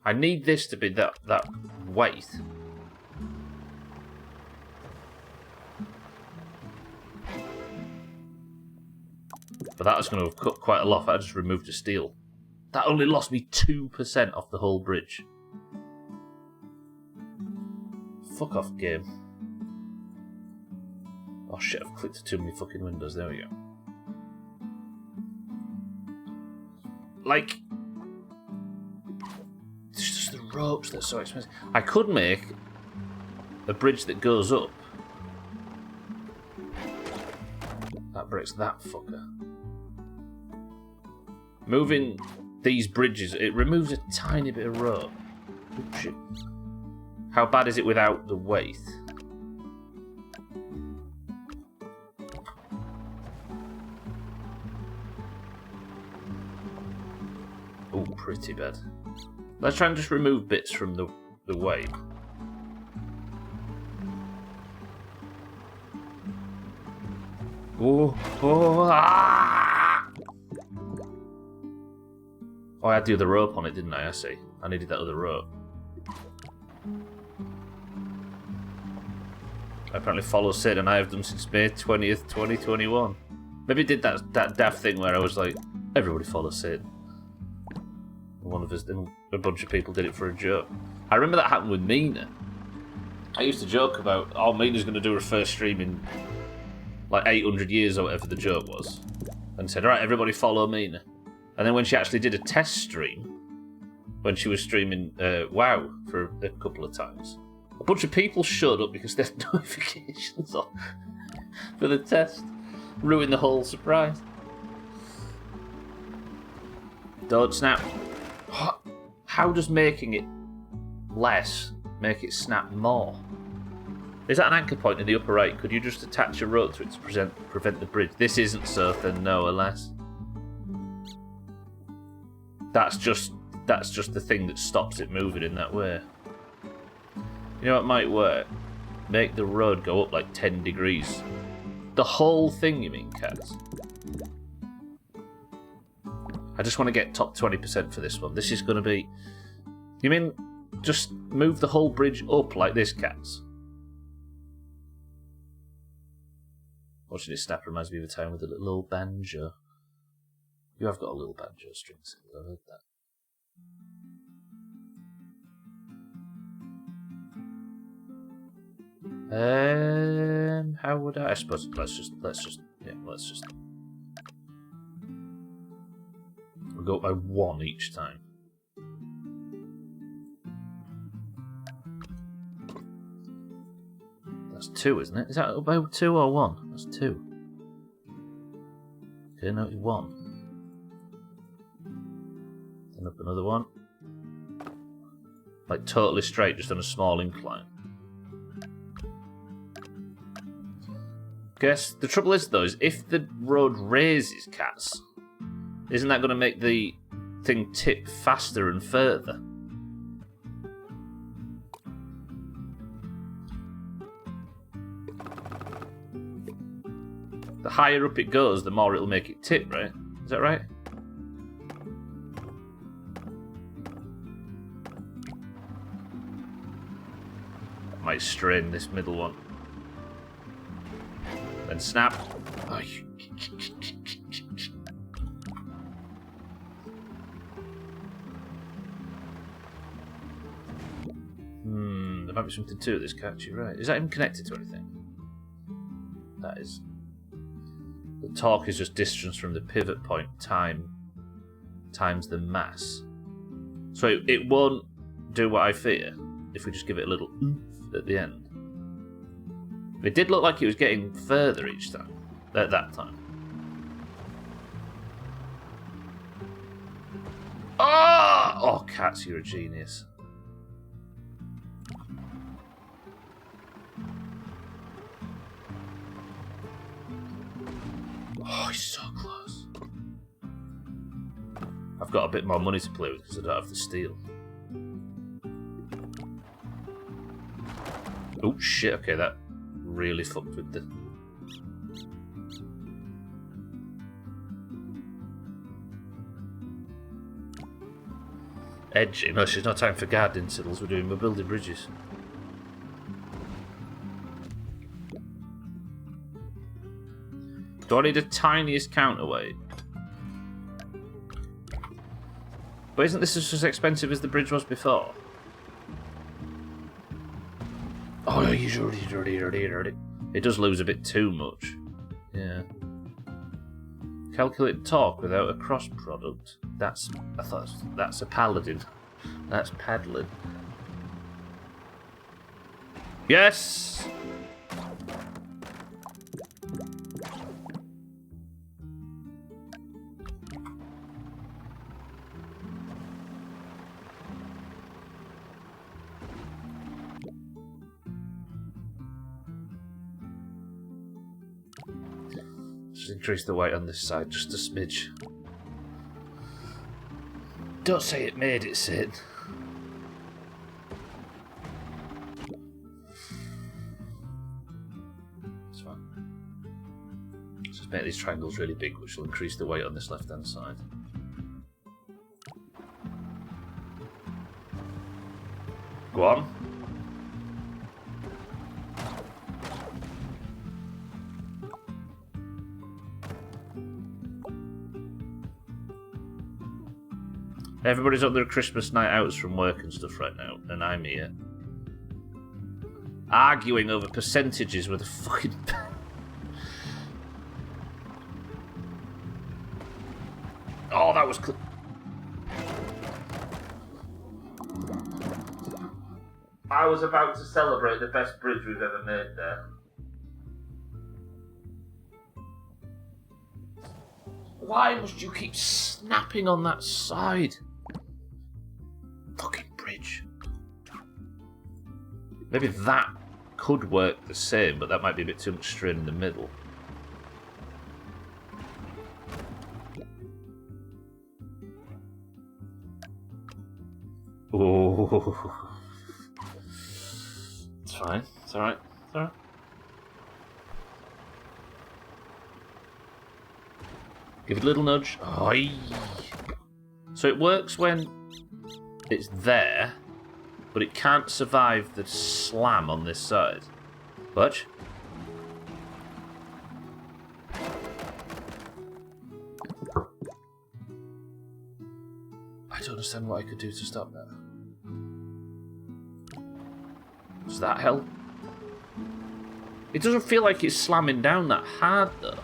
I need this to be that weight. But that was going to have cut quite a lot if I just removed the steel. That only lost me 2% off the whole bridge. Fuck off, game. Oh shit, I've clicked too many fucking windows. There we go. Like, it's just the ropes that are so expensive. I could make a bridge that goes up. That breaks that fucker. Moving these bridges, it removes a tiny bit of rope. Oh, shit. How bad is it without the weight? Oh, pretty bad. Let's try and just remove bits from the weight. Oh, Oh, I had the other rope on it, didn't I? I see. I needed that other rope. I apparently follow Sid, and I have done since May 20th, 2021. Maybe it did that daft thing where I was like, everybody follows Sid. One of us, a bunch of people did it for a joke. I remember that happened with Mina. I used to joke about, oh, Mina's going to do her first stream in like 800 years or whatever the joke was. And said, alright, everybody follow Mina. And then when she actually did a test stream, when she was streaming WoW for a couple of times, a bunch of people showed up because there's notifications on for the test. Ruined the whole surprise. Don't snap. How does making it less make it snap more? Is that an anchor point in the upper right? Could you just attach a rope to it to prevent the bridge? This isn't so, then no, alas. That's just the thing that stops it moving in that way. You know what might work? Make the road go up like 10 degrees. The whole thing, you mean, Cats? I just want to get top 20% for this one. This is going to be... You mean just move the whole bridge up like this, Cats? Watching it snap reminds me of a time with a little banjo. You have got a little banjo string, I've heard that. How would I suppose let's just we'll go by 1 each time. That's 2, isn't it? Is that about 2 or 1? That's 2. Okay, no, it's 1. Then up another one. Like totally straight, just on a small incline. Guess the trouble is though, is if the road raises, Cats, isn't that going to make the thing tip faster and further? The higher up it goes, the more it'll make it tip, right? Is that right? That might strain this middle one. Then snap. Oh, there might be something to this catch, you're right. Is that even connected to anything? That is. The torque is just distance from the pivot point times the mass. So it won't do what I fear if we just give it a little oomph at the end. It did look like it was getting further each time, at that time. Oh, Cats, you're a genius. Oh, he's so close. I've got a bit more money to play with because I don't have the steel. Oh, shit, okay, that really fucked with the... Edgy. No, there's no time for gardening siddles, we're building bridges. Do I need a tiniest counterweight? But isn't this just as expensive as the bridge was before? Oh, it does lose a bit too much. Yeah. Calculate torque without a cross product. That's a paladin. That's paddling. Yes! Just increase the weight on this side just a smidge. Don't say it made it, Sid. It's fine. Just make these triangles really big, which will increase the weight on this left-hand side. Go on. Everybody's on their Christmas night outs from work and stuff right now, and I'm here. Arguing over percentages with a fucking... Oh, that was... I was about to celebrate the best bridge we've ever made there. Why must you keep snapping on that side? Fucking bridge. Maybe that could work the same, but that might be a bit too much strain in the middle. Oh. It's fine. It's alright. It's alright. Give it a little nudge. Oy. So it works when it's there, but it can't survive the slam on this side. Watch. I don't understand what I could do to stop that. Does that help? It doesn't feel like it's slamming down that hard, though.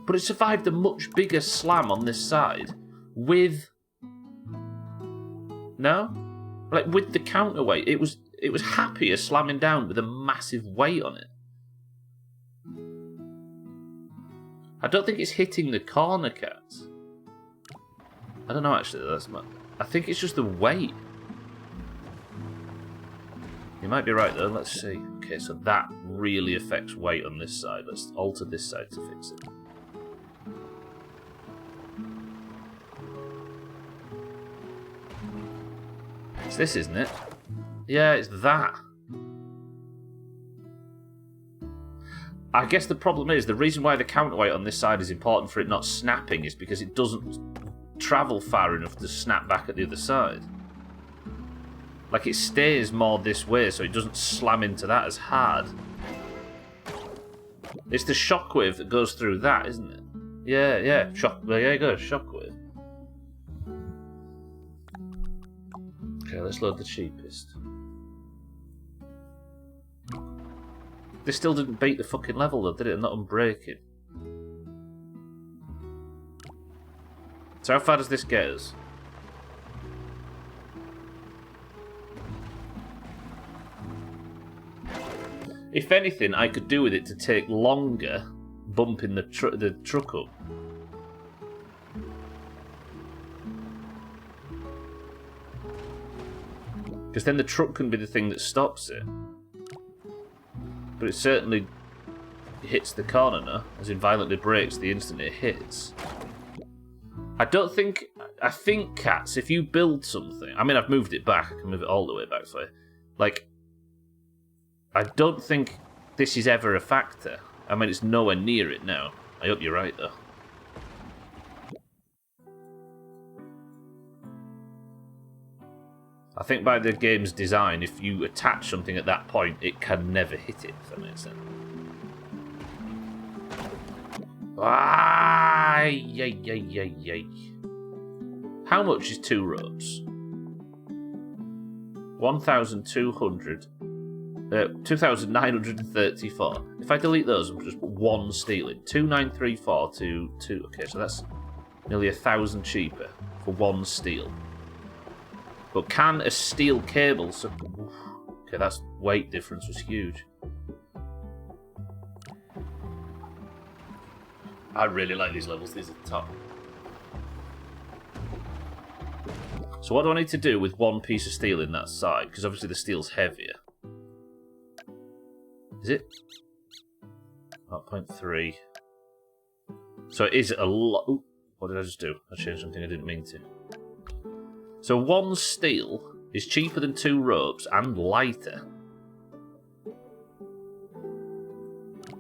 But it survived a much bigger slam on this side with... No? Like, with the counterweight. It was happier slamming down with a massive weight on it. I don't think it's hitting the corner cats. I don't know, actually. I think it's just the weight. You might be right, though. Let's see. Okay, so that really affects weight on this side. Let's alter this side to fix it. It's this, isn't it? Yeah, it's that. I guess the problem is, the reason why the counterweight on this side is important for it not snapping is because it doesn't travel far enough to snap back at the other side. Like, it stays more this way, so it doesn't slam into that as hard. It's the shockwave that goes through that, isn't it? Yeah, yeah. There you go, shockwave. Okay, let's load the cheapest. This still didn't beat the fucking level, though, did it? Not unbreaking. So how far does this get us? If anything, I could do with it to take longer bumping the truck up. Because then the truck can be the thing that stops it. But it certainly hits the corner now, as in violently brakes the instant it hits. I think, Cats, if you build something... I mean, I've moved it back. I can move it all the way back for you. Like, I don't think this is ever a factor. I mean, it's nowhere near it now. I hope you're right, though. I think by the game's design, if you attach something at that point, it can never hit it, if that makes sense. Ah, yay. How much is 2 ropes? 1,200. 2,934. If I delete those and just put 1 steel in, 2,934 to 2. Okay, so that's nearly 1,000 cheaper for 1 steel. But can a steel cable? Okay, that's weight difference was huge. I really like these levels. These are top. So what do I need to do with 1 piece of steel in that side? Because obviously the steel's heavier. Is it? 0.3. So it is a lot. Ooh, what did I just do? I changed something I didn't mean to. So 1 steel is cheaper than 2 ropes and lighter.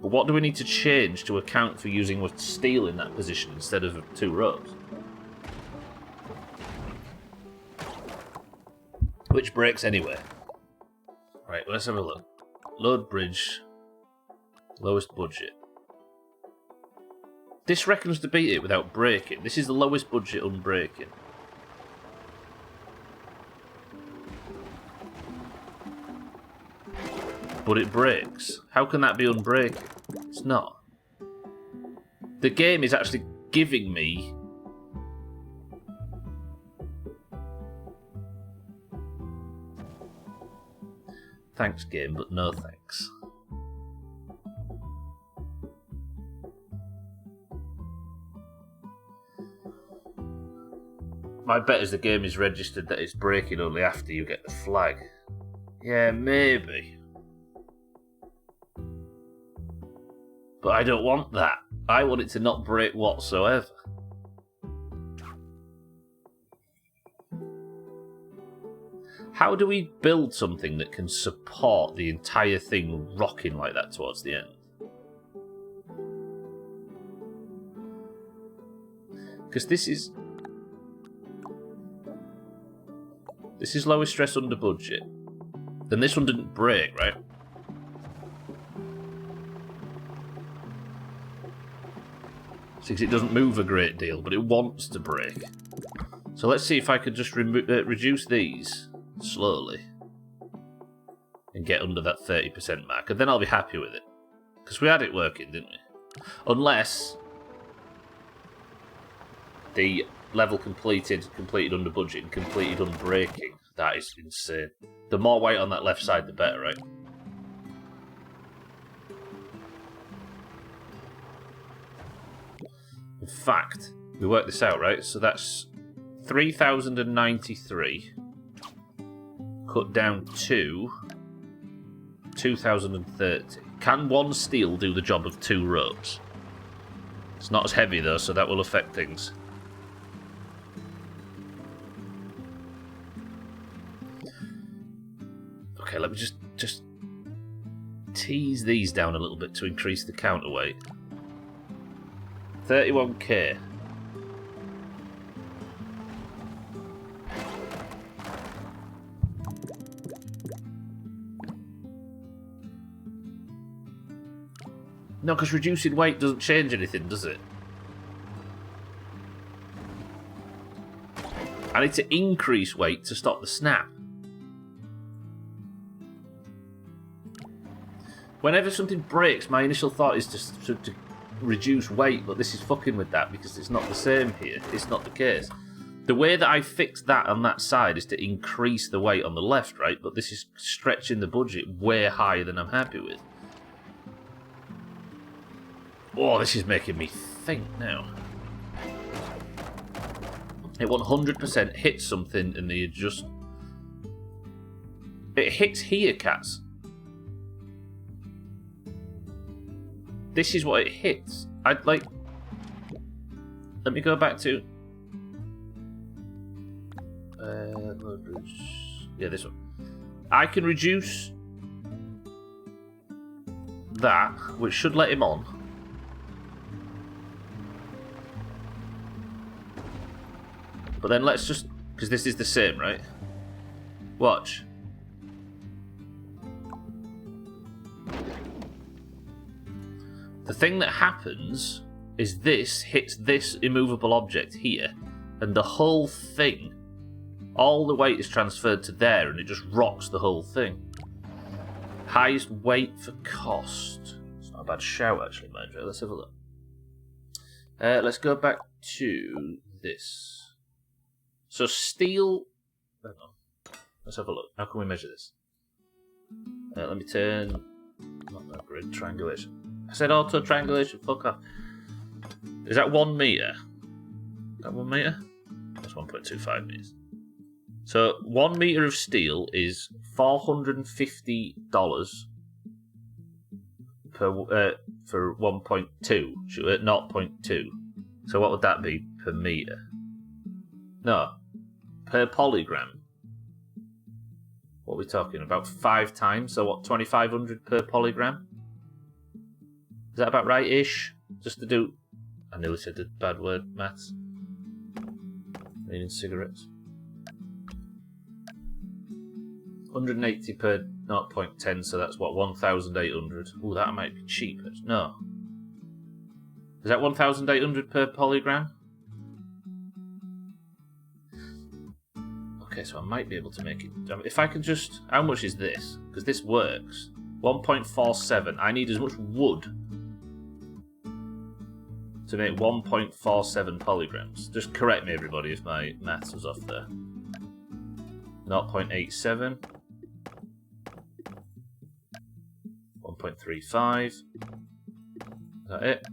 But what do we need to change to account for using with steel in that position instead of 2 ropes? Which breaks anyway. Right, well, let's have a look. Load bridge. Lowest budget. This reckons to beat it without breaking. This is the lowest budget unbreaking. But it breaks. How can that be unbreaking? It's not. The game is actually giving me... Thanks, game, but no thanks. My bet is the game is registered that it's breaking only after you get the flag. Yeah, maybe. But I don't want that. I want it to not break whatsoever. How do we build something that can support the entire thing rocking like that towards the end? Because this is lowest stress under budget. Then this one didn't break, right? Because it doesn't move a great deal, but it wants to break. So let's see if I could just reduce these slowly and get under that 30% mark, and then I'll be happy with it. Because we had it working, didn't we? Unless the level completed under budget and completed unbreaking. That is insane. The more weight on that left side, the better, right? In fact, we worked this out, right? So that's 3,093 cut down to 2,030. Can 1 steel do the job of 2 ropes? It's not as heavy though, so that will affect things. Okay, let me just tease these down a little bit to increase the counterweight. 31k. No, because reducing weight doesn't change anything, does it? I need to increase weight to stop the snap. Whenever something breaks, my initial thought is to reduce weight, but this is fucking with that because it's not the same here. It's not the case. The way that I fixed that on that side is to increase the weight on the left, right? But this is stretching the budget way higher than I'm happy with. Oh, this is making me think now. It 100% hits something and they adjust. It hits here, cats. This is what it hits. I'd like... Let me go back to... yeah, this one. I can reduce that, which should let him on. But then let's just... Because this is the same, right? Watch. The thing that happens is this hits this immovable object here, and the whole thing, all the weight is transferred to there, and it just rocks the whole thing. Highest weight for cost. It's not a bad shout, actually, mind you. Let's have a look. Let's go back to this. So steel... Hang on. Let's have a look. How can we measure this? Let me turn... Not that grid. Triangulation. I said auto triangulation. Fuck off. Is that 1 metre? Is that 1 metre? That's 1.25 metres. So 1 metre of steel is $450 per for 1.2, 0.2. So what would that be per metre? No, per polygram. What are we talking about? 5 times. So what? 2,500 per polygram. Is that about right-ish? Just to do. I nearly said the bad word. Maths. Meaning cigarettes. 180 per 0.10, so that's what, 1,800. Ooh, that might be cheap. No. Is that 1,800 per polygram? Okay, so I might be able to make it... If I can just... How much is this? Because this works. 1.47. I need as much wood to make 1.47 polygrams. Just correct me, everybody, if my maths was off there. 0.87. 1.35. Is that it?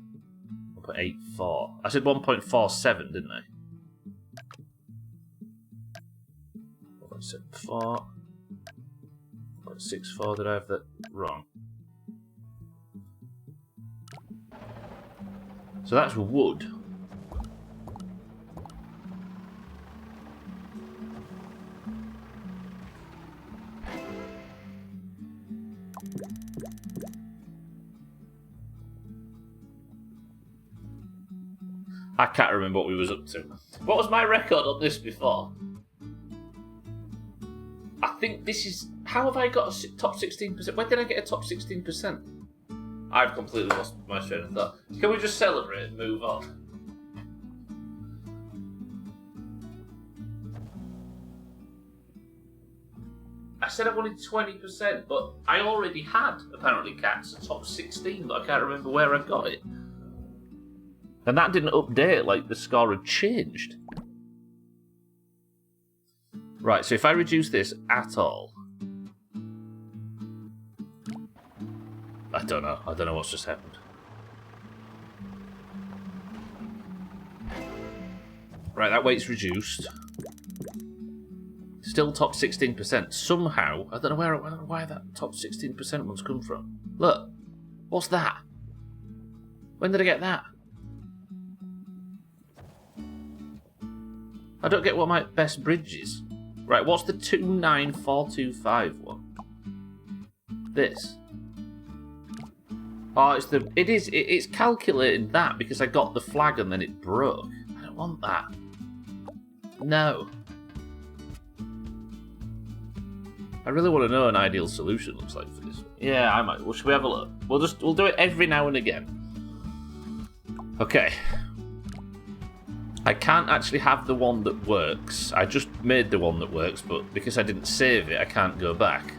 1.84. I said 1.47, didn't I? 1.74. 1.64. Did I have that wrong? So that's wood. I can't remember what we was up to. What was my record on this before? I think this is... How have I got a top 16%? When did I get a top 16%? I've completely lost my train of thought. Can we just celebrate and move on? I said I wanted 20%, but I already had, apparently, cats a top 16, but I can't remember where I got it. And that didn't update, like the score had changed. Right, so if I reduce this at all... I don't know what's just happened. Right, that weight's reduced. Still top 16%. Somehow, I don't know why that top 16% one's come from. Look, what's that? When did I get that? I don't get what my best bridge is. Right, what's the 29425 one? This. Oh, it's calculating that because I got the flag and then it broke. I don't want that. No. I really want to know an ideal solution looks like for this. Yeah, I might. Well, should we have a look? We'll do it every now and again. Okay. I can't actually have the one that works. I just made the one that works, but because I didn't save it, I can't go back.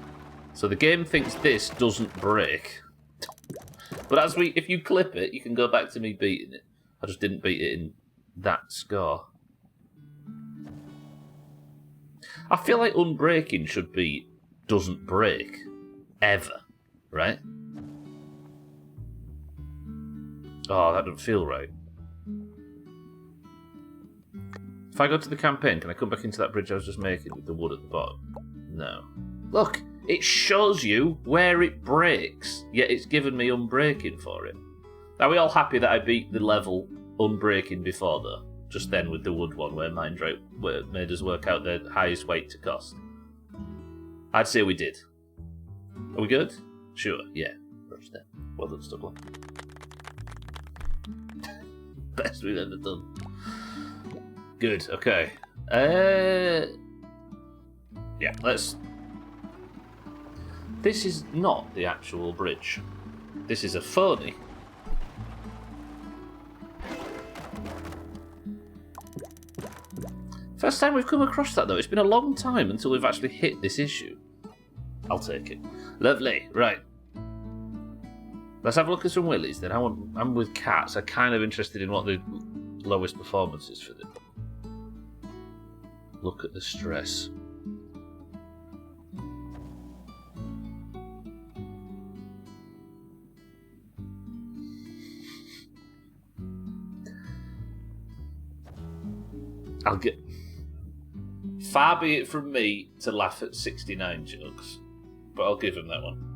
So the game thinks this doesn't break. But if you clip it, you can go back to me beating it. I just didn't beat it in that score. I feel like unbreaking should be doesn't break. Ever. Right? Oh, that doesn't feel right. If I go to the campaign, can I come back into that bridge I was just making with the wood at the bottom? No. Look, it shows you where it breaks, yet it's given me unbreaking for it. Are we all happy that I beat the level unbreaking before, though? Just then with the wood one, where Minddrake made us work out the highest weight to cost. I'd say we did. Are we good? Sure, yeah. Roger that. Well done, Stubble. Best we've ever done. Good, okay. Yeah, let's... This is not the actual bridge. This is a phony. First time we've come across that, though. It's been a long time until we've actually hit this issue. I'll take it. Lovely. Right. Let's have a look at some willies, then. I'm with cats. I'm kind of interested in what the lowest performance is for them. Look at the stress. I'll get... Far be it from me to laugh at 69 jokes, but I'll give him that one.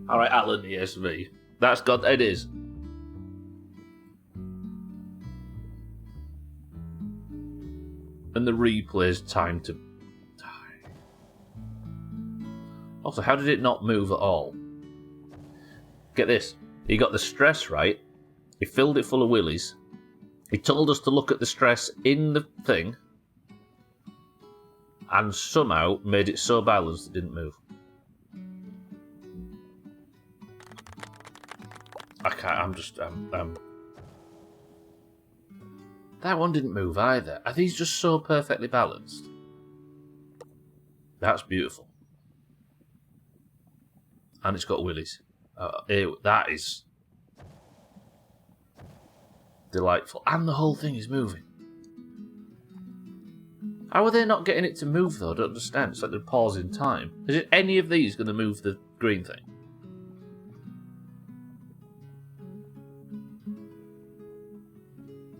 Alright, Alan, yes, me. That's got... It is. And the replay's time to die. Also, how did it not move at all? Get this. He got the stress right. He filled it full of willies. He told us to look at the stress in the thing. And somehow made it so balanced it didn't move. I can't, That one didn't move either. Are these just so perfectly balanced? That's beautiful. And it's got willies. That is delightful. And the whole thing is moving. How are they not getting it to move, though? I don't understand. It's like they're pausing time. Is it any of these going to move the green thing?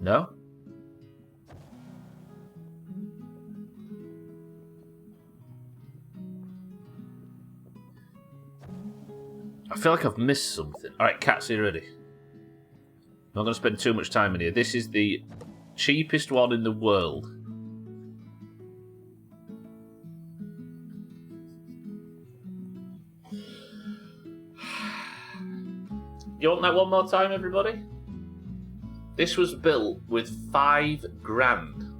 No? I feel like I've missed something. Alright, cats, are you ready? I'm not going to spend too much time in here. This is the cheapest one in the world. You want that one more time, everybody? This was built with $5,000.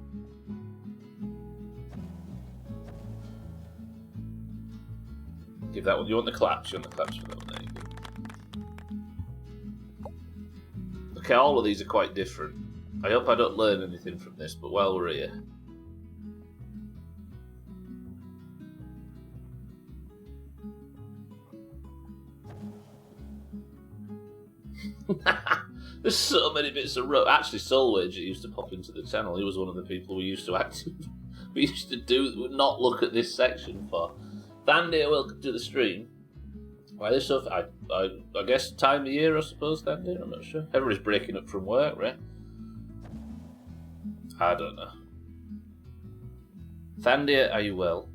Give that one. You want the claps? You want the claps for that one? There you go. Okay, all of these are quite different. I hope I don't learn anything from this, but while we're here. There's so many bits of rope. Actually, Soulwager used to pop into the channel. He was one of the people we used to do not look at this section for. Thandir, welcome to the stream. Why this stuff? I guess time of year, I suppose. Thandir, I'm not sure. Everybody's breaking up from work, right? I don't know. Thandir, are you well?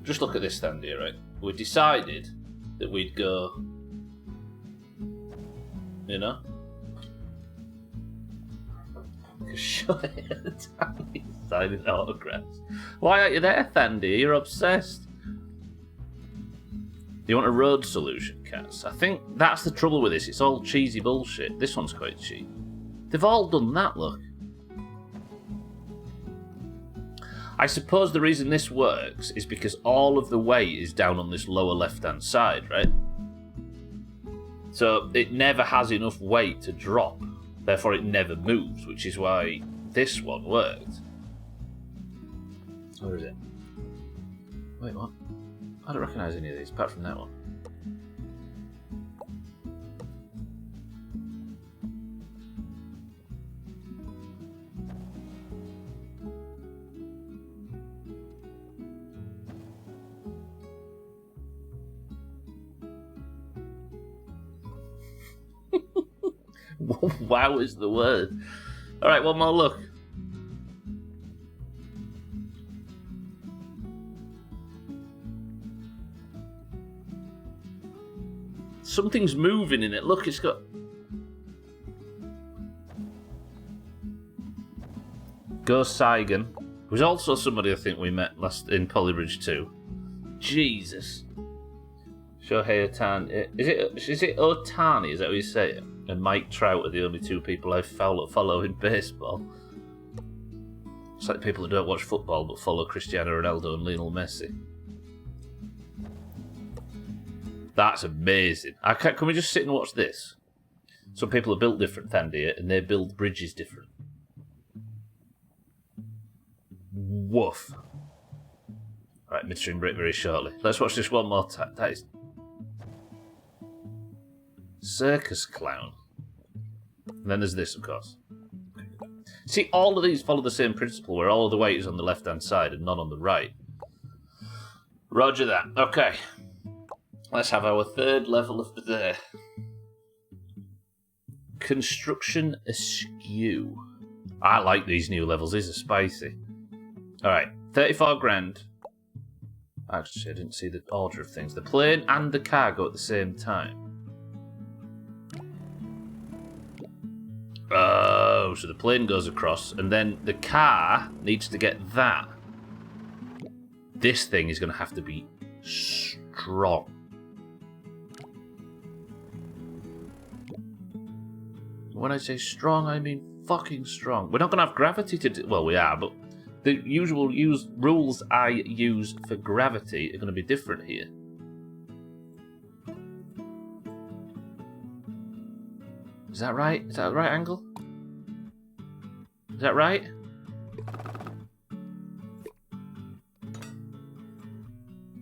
Just look at this, Thandir, right? We decided that we'd go, you know? Signing autographs. Why aren't you there, Thandir? You're obsessed. You want a road solution, cats? I think that's the trouble with this. It's all cheesy bullshit. This one's quite cheap. They've all done that, look. I suppose the reason this works is because all of the weight is down on this lower left-hand side, right? So it never has enough weight to drop. Therefore, it never moves, which is why this one worked. Where is it? Wait, what? I don't recognise any of these, apart from that one. Wow is the word. Alright, one more look. Something's moving in it. Look, it's got... Ghost Saigon, who's also somebody I think we met last in Polybridge 2. Jesus. Shohei Otani. Is it Otani? Is that what you say it? And Mike Trout are the only two people I follow in baseball. It's like people that don't watch football but follow Cristiano Ronaldo and Lionel Messi. That's amazing. Can we just sit and watch this? Some people are built different, Thandia, and they build bridges different. Woof. Right, midstream break very shortly. Let's watch this one more time. That is... Circus Clown. And then there's this, of course. See, all of these follow the same principle, where all of the weight is on the left-hand side and none on the right. Roger that. Okay. Let's have our third level of the day. Construction Askew. I like these new levels. These are spicy. Alright, 34 grand. Actually, I didn't see the order of things. The plane and the car go at the same time. Oh, so the plane goes across, and then the car needs to get that. This thing is going to have to be strong. When I say strong, I mean fucking strong. We're not going to have gravity to do... Well, we are, but the usual rules I use for gravity are going to be different here. Is that right? Is that the right angle? Is that right?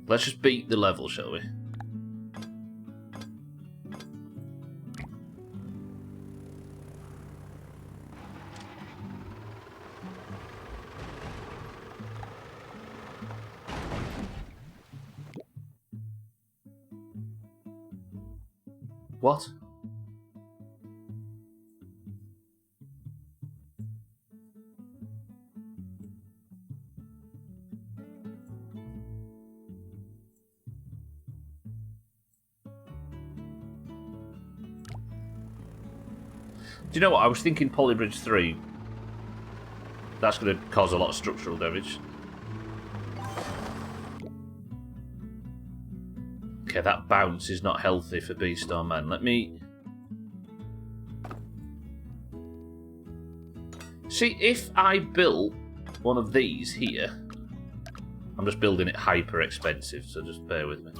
Let's just beat the level, shall we? What? Do you know what? I was thinking Polybridge 3. That's going to cause a lot of structural damage. Okay, that bounce is not healthy for Beast or Man. Let me... See, if I built one of these here... I'm just building it hyper expensive, so just bear with me.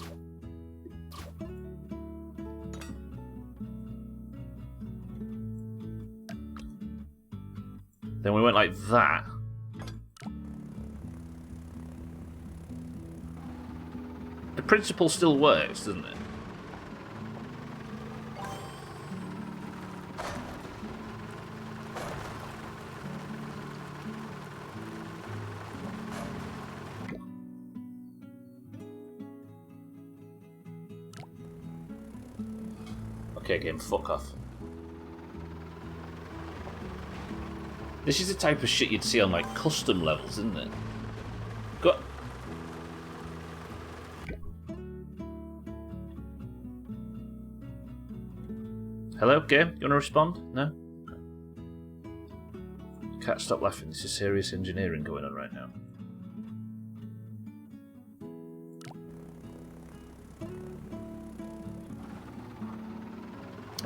Then we went like that. The principle still works, doesn't it? Okay, game, fuck off. This is the type of shit you'd see on, like, custom levels, isn't it? Go... Hello, game? You want to respond? No? Can't stop laughing. This is serious engineering going on right now.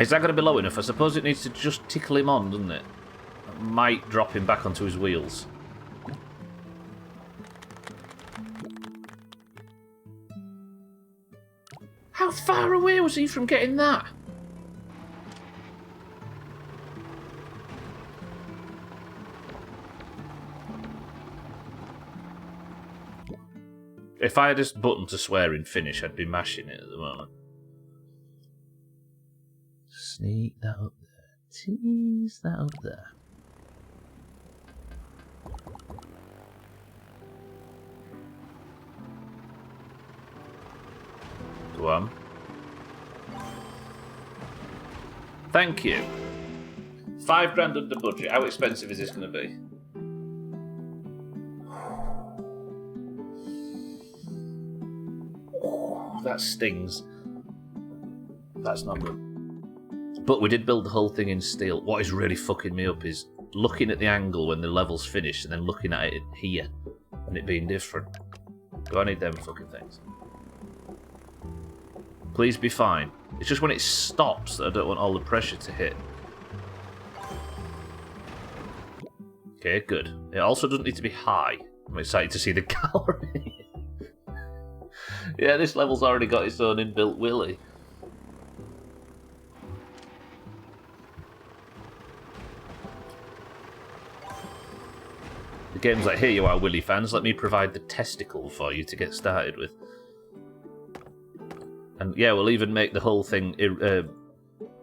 Is that going to be low enough? I suppose it needs to just tickle him on, doesn't it? Might drop him back onto his wheels. How far away was he from getting that? If I had this button to swear in Finnish, I'd be mashing it at the moment. Sneak that up there. Tease that up there. Go on. Thank you. £5 grand under budget. How expensive is this going to be? That stings. That's not good. But we did build the whole thing in steel. What is really fucking me up is looking at the angle when the level's finished and then looking at it here and it being different. Do I need them fucking things? Please be fine. It's just when it stops that I don't want all the pressure to hit. Okay, good. It also doesn't need to be high. I'm excited to see the gallery. Yeah, this level's already got its own inbuilt willy. The game's like, here you are, Willy fans, let me provide the testicle for you to get started with. And yeah, we'll even make the whole thing...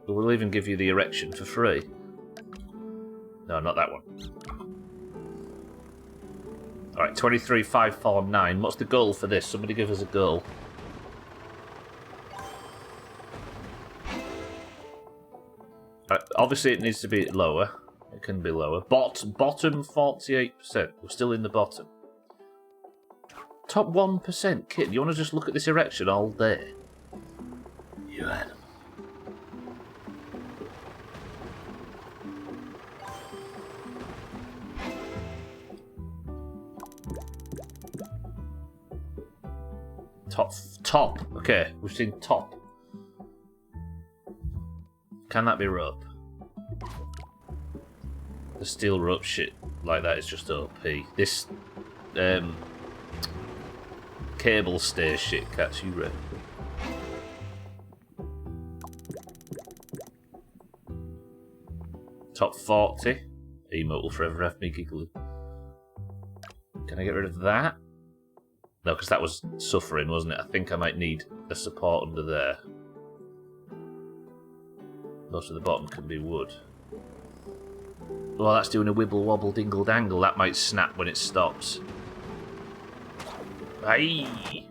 we'll even give you the erection for free. No, not that one. Alright, 23,549. What's the goal for this? Somebody give us a goal. Obviously it needs to be lower. It can be lower. Bottom 48%. We're still in the bottom. Top 1%. Kid, you want to just look at this erection all day? You animal. Top. Okay, we've seen top. Can that be rope? The steel rope shit like that is just OP. This cable stay shit catch you red. Top 40. Emote will forever have me giggling. Can I get rid of that? No, because that was suffering, wasn't it? I think I might need a support under there. Most of the bottom can be wood. Well, that's doing a wibble wobble dingle dangle. That might snap when it stops. Aye.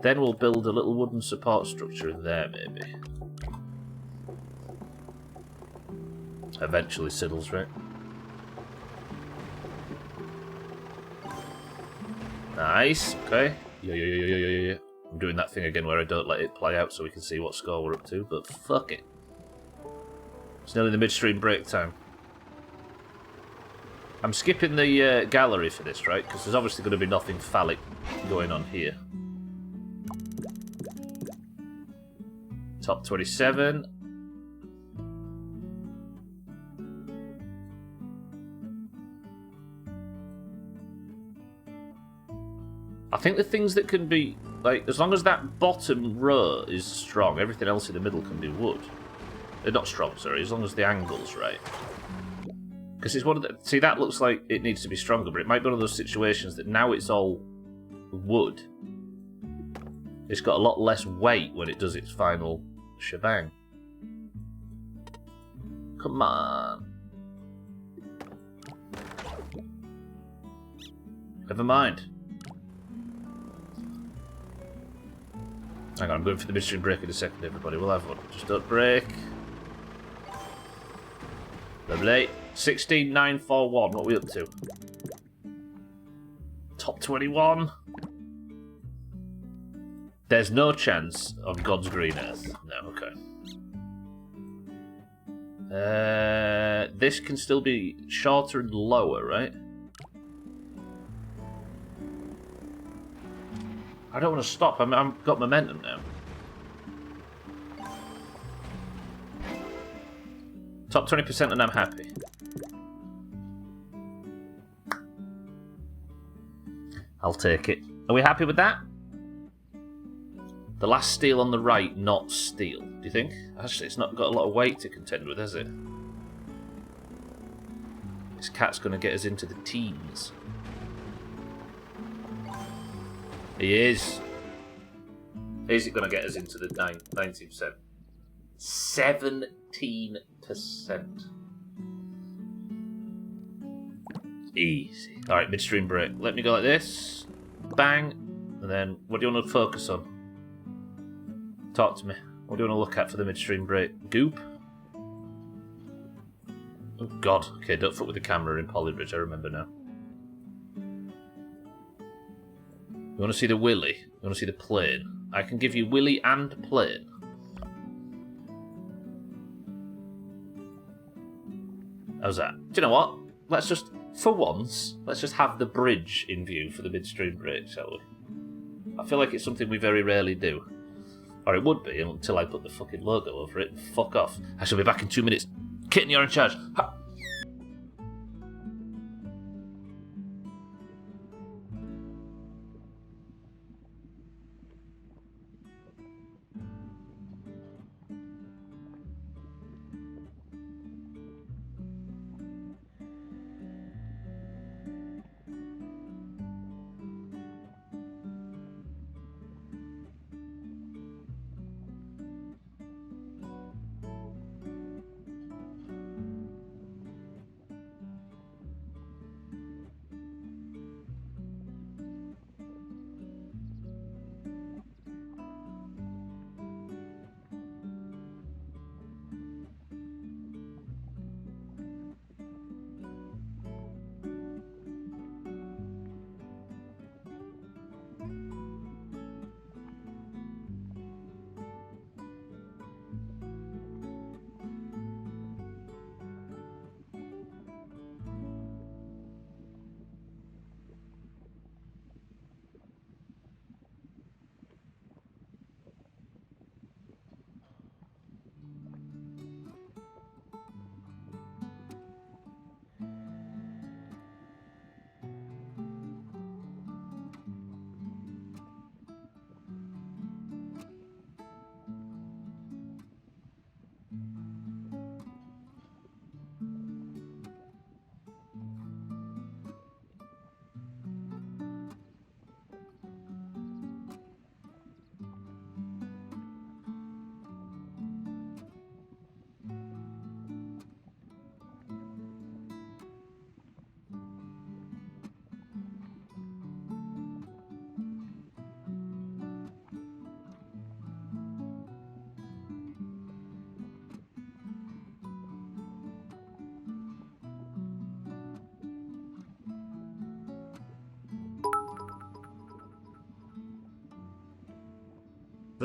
Then we'll build a little wooden support structure in there, maybe. Eventually, Siddle's right. Nice. Okay. Yeah. I'm doing that thing again where I don't let it play out so we can see what score we're up to, but fuck it. It's nearly the midstream break time. I'm skipping the gallery for this, right? Because there's obviously going to be nothing phallic going on here. Top 27. I think the things that can be, like, as long as that bottom row is strong, everything else in the middle can be wood. Not strong, sorry, as long as the angle's right. Because it's one of the... See, that looks like it needs to be stronger, but it might be one of those situations that now it's all wood. It's got a lot less weight when it does its final shebang. Come on. Never mind. Hang on, I'm going for the midstream break in a second, everybody. We'll have one. Just don't break. Lovely. 16,941. What are we up to? Top 21. There's no chance on God's green earth. No, okay. This can still be shorter and lower, right? I don't want to stop. I've got momentum now. Top 20% and I'm happy. I'll take it. Are we happy with that? The last steel on the right, not steel. Do you think? Actually, it's not got a lot of weight to contend with, has it? This cat's going to get us into the teens. He is. Is it going to get us into the 19%? 17%. Easy. Alright, midstream break. Let me go like this. Bang. And then, what do you want to focus on? Talk to me. What do you want to look at for the midstream break? Goop? Oh, God. Okay, don't fuck with the camera in Polybridge, I remember now. You want to see the willy? You want to see the plane? I can give you willy and plane. How's that? Do you know what? Let's just, for once, let's just have the bridge in view for the midstream break, shall we? I feel like it's something we very rarely do. Or it would be until I put the fucking logo over it. Fuck off. I shall be back in 2 minutes. Kitten, you're in charge. Ha!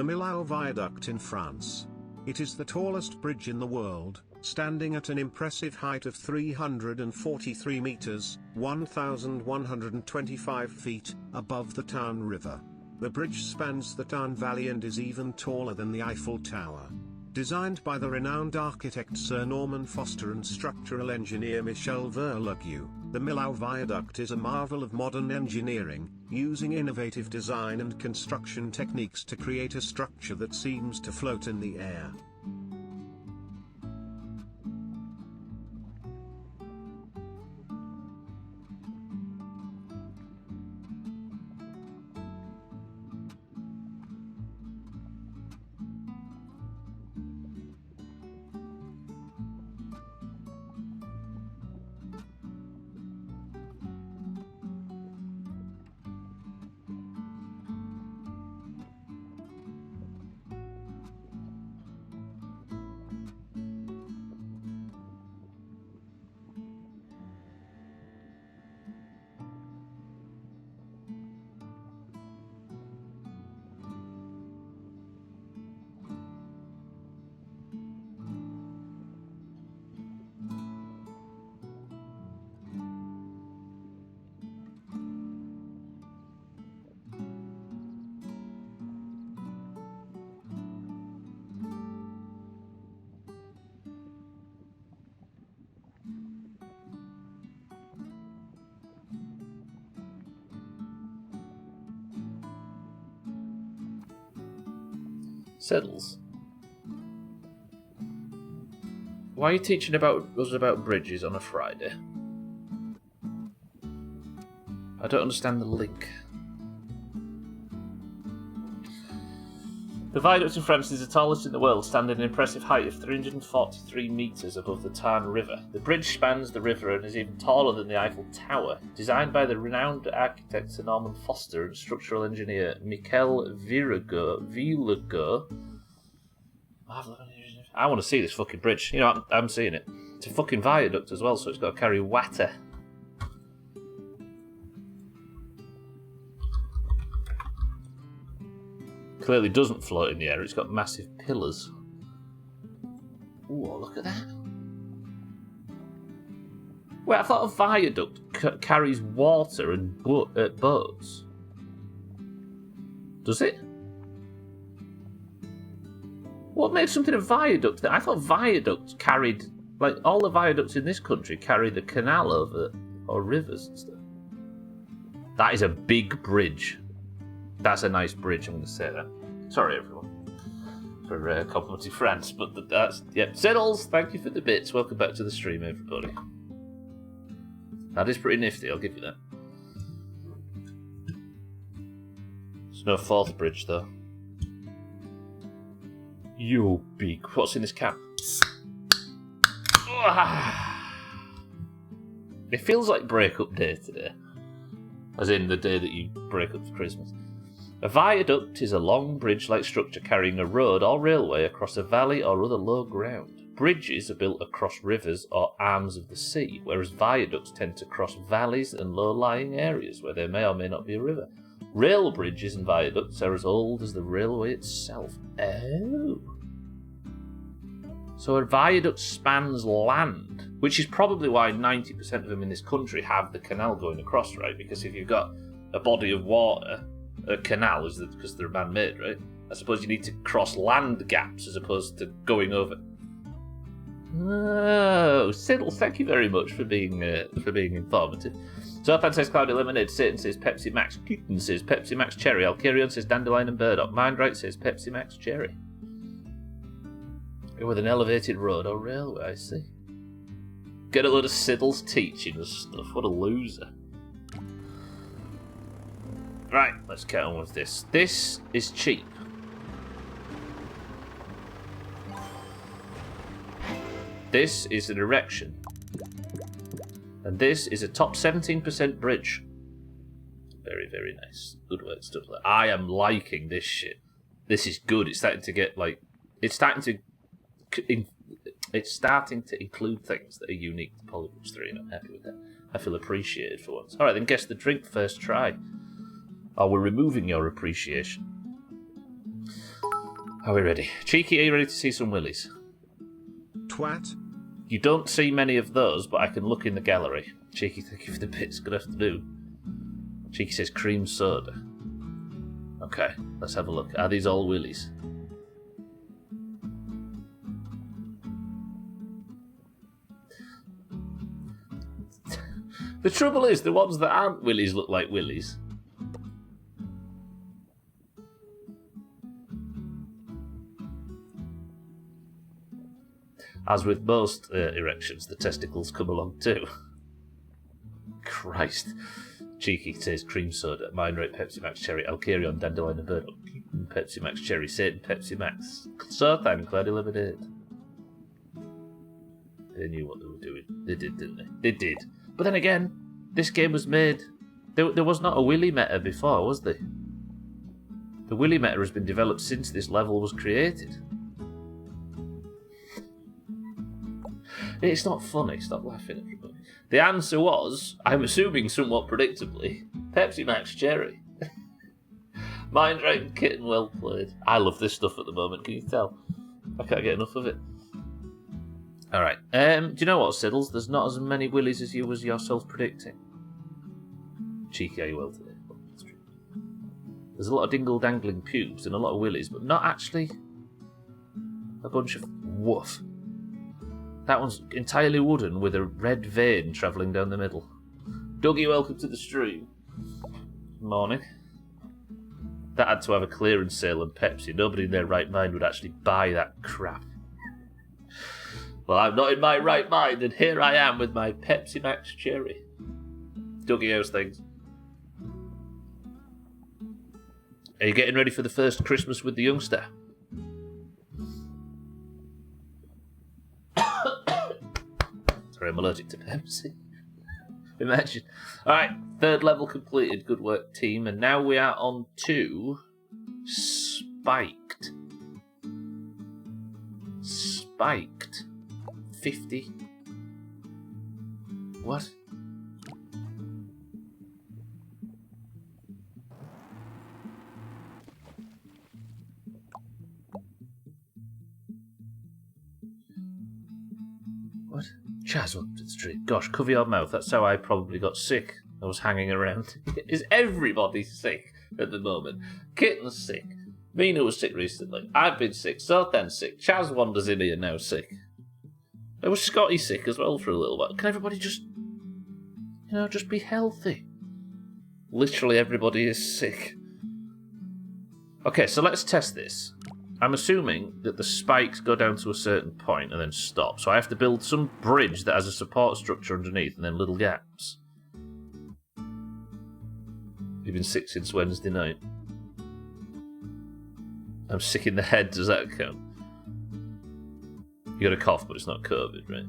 the Millau Viaduct in France. It is the tallest bridge in the world, standing at an impressive height of 343 meters, 1,125 feet, above the Tarn River. The bridge spans the Tarn Valley and is even taller than the Eiffel Tower. Designed by the renowned architect Sir Norman Foster and structural engineer Michel Verlegue, the Millau Viaduct is a marvel of modern engineering, using innovative design and construction techniques to create a structure that seems to float in the air. Settles. Why are you teaching us about bridges on a Friday? I don't understand the link. The viaduct in France is the tallest in the world, standing at an impressive height of 343 metres above the Tarn River. The bridge spans the river and is even taller than the Eiffel Tower. Designed by the renowned architect Sir Norman Foster and structural engineer Michel Verlegue. I want to see this fucking bridge. You know, I'm seeing it. It's a fucking viaduct as well, so it's got to carry water. Clearly doesn't float in the air. It's got massive pillars. Ooh, look at that. Wait, I thought a viaduct carries water and boats. Does it? What makes something a viaduct? I thought viaducts carried... Like, all the viaducts in this country carry the canal over, or rivers and stuff. That is a big bridge. That's a nice bridge, I'm going to say that. Sorry, everyone, for complimenting France, but that's... Yep, Siddles, thank you for the bits. Welcome back to the stream, everybody. That is pretty nifty, I'll give you that. There's no fourth bridge, though. You big... What's in this cap? It feels like break-up day today. As in the day that you break up for Christmas. A viaduct is a long bridge-like structure carrying a road or railway across a valley or other low ground. Bridges are built across rivers or arms of the sea, whereas viaducts tend to cross valleys and low-lying areas where there may or may not be a river. Rail bridges and viaducts are as old as the railway itself. Oh. So a viaduct spans land, which is probably why 90% of them in this country have the canal going across, right? Because if you've got a body of water, a canal is because they're man-made, right? I suppose you need to cross land gaps as opposed to going over. Oh, Siddle, thank you very much for being informative. Zoltan says Cloudy Lemonade, Satan says Pepsi Max, Keaton says Pepsi Max Cherry, Alkirion says Dandelion and Burdock, Mindright says Pepsi Max Cherry. With an elevated road or railway, I see. Get a load of Siddles teaching us stuff, what a loser. Right, let's get on with this. This is cheap. This is an erection. And this is a top 17% bridge. Very, very nice. Good work, stuff like that. I am liking this shit. This is good. It's starting to get, like... It's starting to include things that are unique to Polybridge 3, and I'm happy with that. I feel appreciated for once. Alright, then guess the drink first try. Oh, we're removing your appreciation. Are we ready? Cheeky, are you ready to see some willies? Twat. You don't see many of those, but I can look in the gallery. Cheeky, thank you for the bits. Good afternoon. Cheeky says cream soda. Okay, let's have a look. Are these all willies? The trouble is, the ones that aren't willies look like willies. As with most erections, the testicles come along too. Christ. Cheeky says cream soda. Mine rate Pepsi Max Cherry. Alcarion, Dandelion and Burdock. Pepsi Max Cherry. Satan, Pepsi Max. Sothan, Cloudy Lemonade. They knew what they were doing. They did, didn't they? They did. But then again, this game was made... There was not a willy meta before, was there? The willy meta has been developed since this level was created. It's not funny. Stop laughing, everybody. The answer was, I'm assuming somewhat predictably, Pepsi Max Cherry. Mind right, kitten, well played. I love this stuff at the moment, can you tell? I can't get enough of it. Alright, do you know what, Siddles? There's not as many willies as you was yourself predicting. Cheeky, are you well today? There's a lot of dingle-dangling pubes and a lot of willies, but not actually a bunch of woof. That one's entirely wooden with a red vein travelling down the middle. Dougie, welcome to the stream. Morning. That had to have a clearance sale on Pepsi. Nobody in their right mind would actually buy that crap. Well, I'm not in my right mind, and here I am with my Pepsi Max Cherry. Dougie, how's things? Are you getting ready for the first Christmas with the youngster? Sorry, I'm allergic to Pepsi. Imagine. Alright, third level completed. Good work, team. And now we are on to Spiked. Spiked. 50. What? What? Chaz, welcome to the street. Gosh, cover your mouth. That's how I probably got sick. I was hanging around. Is everybody sick at the moment? Kitten's sick. Mina was sick recently. I've been sick. Sothan's sick. Chaz wanders in here now sick. I was Scotty sick as well for a little while. Can everybody just, just be healthy? Literally everybody is sick. Okay, so let's test this. I'm assuming that the spikes go down to a certain point and then stop. So I have to build some bridge that has a support structure underneath and then little gaps. You've been sick since Wednesday night. I'm sick in the head, does that count? You got a cough, but it's not COVID, right?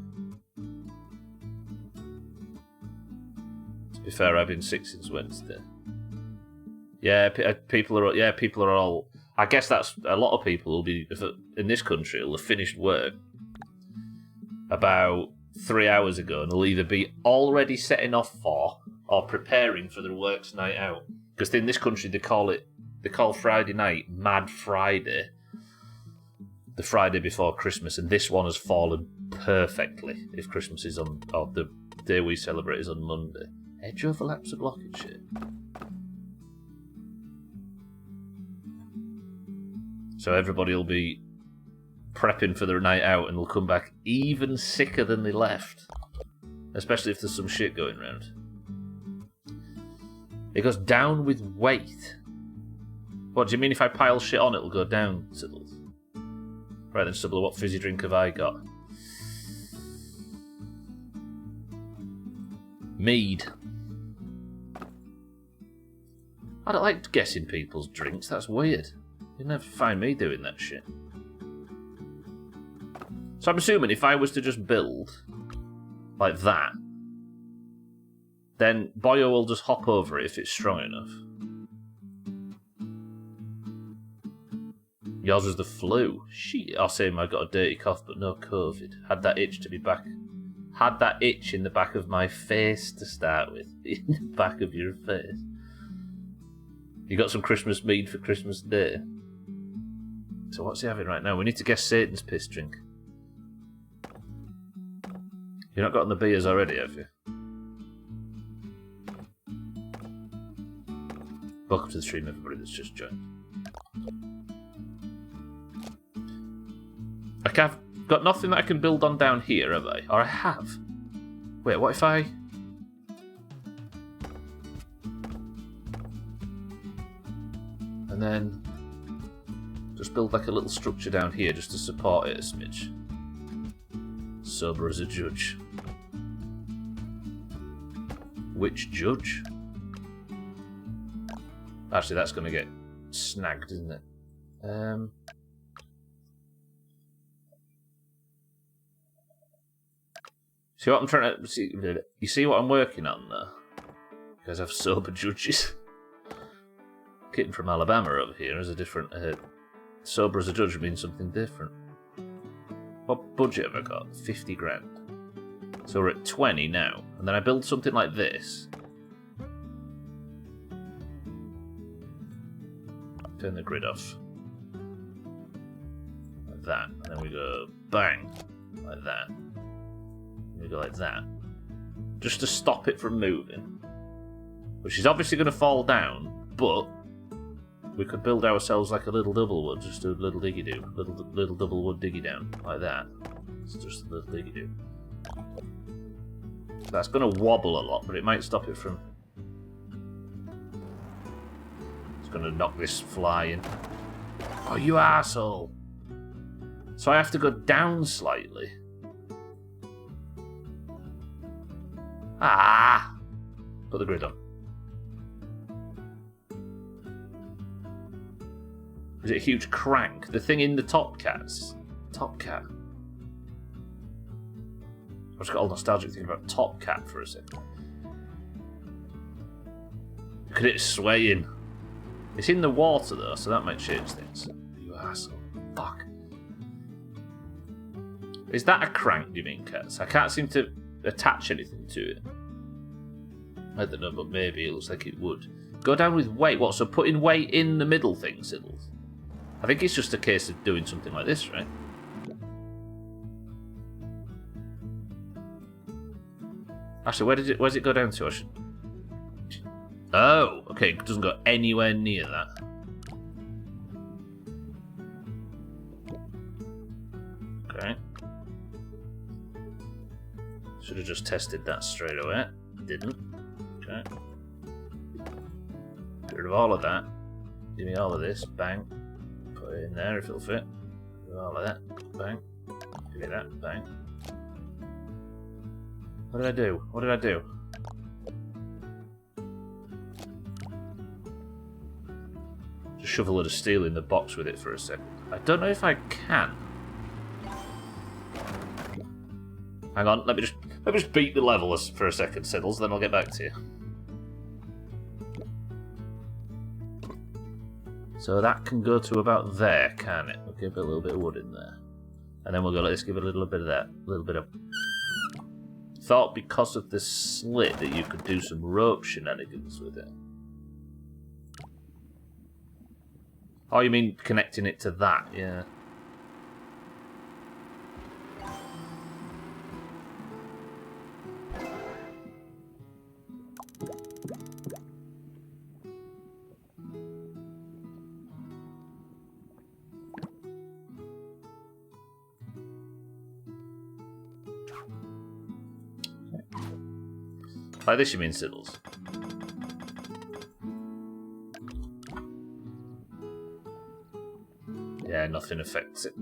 To be fair, I've been sick since Wednesday. Yeah, people are all... I guess that's a lot of people will be in this country will have finished work about 3 hours ago and will either be already setting off for or preparing for their work's night out. Because in this country they call Friday night Mad Friday, the Friday before Christmas, and this one has fallen perfectly if Christmas is on, or the day we celebrate is on Monday. Edge overlaps a blockage here. So everybody will be prepping for their night out and they'll come back even sicker than they left. Especially if there's some shit going around. It goes down with weight. What, do you mean if I pile shit on it'll go down, Siddles? Right then, Sybil, what fizzy drink have I got? Mead. I don't like guessing people's drinks, that's weird. You'd never find me doing that shit. So I'm assuming if I was to just build like that, then Boyo will just hop over it if it's strong enough. Yours was the flu. Shit, I'll say I got a dirty cough but no COVID. Had that itch to be back. Had that itch in the back of my face to start with. In the back of your face. You got some Christmas mead for Christmas Day? So what's he having right now? We need to guess Satan's piss drink. You've not gotten the beers already, have you? Welcome to the stream, everybody that's just joined. I've got nothing that I can build on down here, have I? Or I have. Wait, what if I... And then... just build like a little structure down here just to support it a smidge. Sober as a judge. Which judge? Actually, that's going to get snagged, isn't it? See what I'm trying to see? You see what I'm working on there? You guys have sober judges. Kitten from Alabama over here is a different. Sober as a judge means something different. What budget have I got? 50 grand. So we're at 20 now. And then I build something like this. Turn the grid off. Like that. And then we go bang. Like that. And we go like that. Just to stop it from moving. Which is obviously going to fall down, but we could build ourselves like a little double wood. Just do a little diggy do. Little double wood diggy down. Like that. It's just a little diggy do. That's going to wobble a lot, but it might stop it from... It's going to knock this flying. Oh, you arsehole! So I have to go down slightly. Ah! Put the grid on. Is it a huge crank? The thing in the Top Cats? Top Cat. I just got all nostalgic thinking about Top Cat for a second. Look at it swaying. It's in the water though, so that might change things. You asshole. Fuck. Is that a crank, do you mean, Cats? I can't seem to attach anything to it. I don't know, but maybe it looks like it would. Go down with weight. What, so putting weight in the middle thing, Siddles? I think it's just a case of doing something like this, right? Actually, where does it go down to? Oh, okay, it doesn't go anywhere near that. Okay. Should have just tested that straight away. Didn't. Okay. Get rid of all of that. Give me all of this. Bang. Put it in there if it'll fit. Give me all of that. Bang. Give me that. Bang. What did I do? What did I do? Just shove a load of steel in the box with it for a second. I don't know if I can. Hang on, let me just beat the level for a second, Siddles, then I'll get back to you. So that can go to about there, can it? We'll give it a little bit of wood in there. And then we'll go, let's give it a little bit of that. A little bit of... Thought because of the slit that you could do some rope shenanigans with it. Oh, you mean connecting it to that, yeah. Like this you mean, Siddles? Yeah, nothing affects it.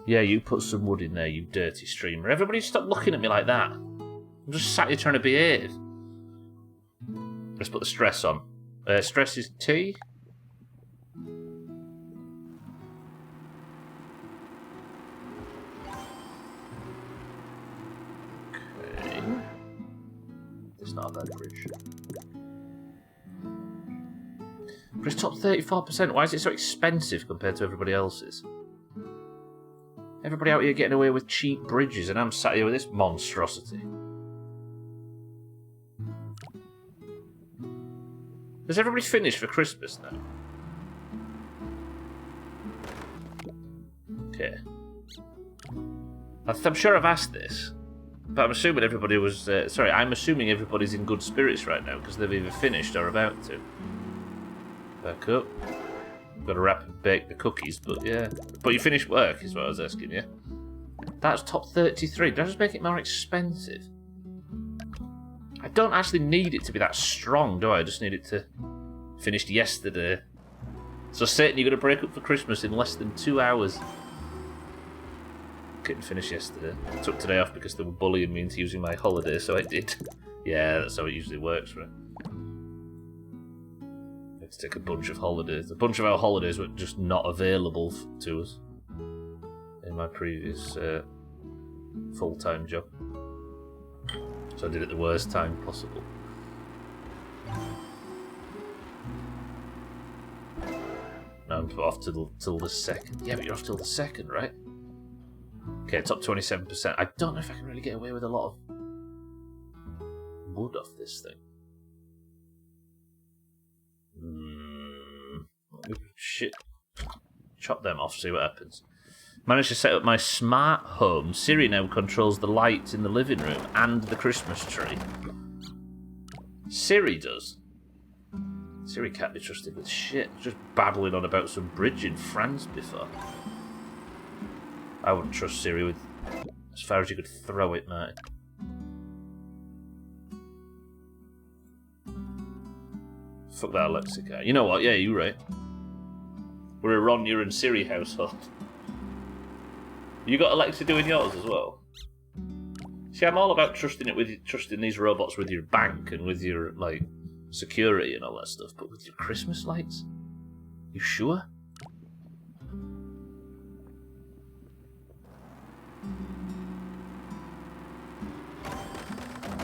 Yeah, you put some wood in there, you dirty streamer. Everybody stop looking at me like that. I'm just sat here trying to behave. Let's put the stress on. Stress is T. It's not a bad bridge. But it's top 34%. Why is it so expensive compared to everybody else's? Everybody out here getting away with cheap bridges, and I'm sat here with this monstrosity. Has everybody finished for Christmas now? Okay. I'm sure I've asked this, but I'm assuming everybody was... I'm assuming everybody's in good spirits right now, because they've either finished or about to. Back up. Got to wrap and bake the cookies, but yeah. But you finished work, is what I was asking, yeah? That's top 33. Did I just make it more expensive? I don't actually need it to be that strong, do I? I just need it to... Finished yesterday. So Satan, you're going to break up for Christmas in less than 2 hours. Couldn't finish yesterday. I took today off because they were bullying me into using my holiday, so I did. Yeah, that's how it usually works, right? I had to take a bunch of holidays. A bunch of our holidays were just not available to us in my previous full-time job. So I did it the worst time possible. Now I'm off till the 2nd. Yeah, but you're off till the 2nd, right? Okay, top 27%. I don't know if I can really get away with a lot of wood off this thing. Shit. Chop them off, see what happens. Managed to set up my smart home. Siri now controls the lights in the living room and the Christmas tree. Siri does. Siri can't be trusted with shit. Just babbling on about some bridge in France before. I wouldn't trust Siri with as far as you could throw it, mate. Fuck that Alexa guy. You know what? Yeah, you're right. We're a Ronya and Siri household. You got Alexa doing yours as well? See, I'm all about trusting these robots with your bank and with your like security and all that stuff, but with your Christmas lights? You sure?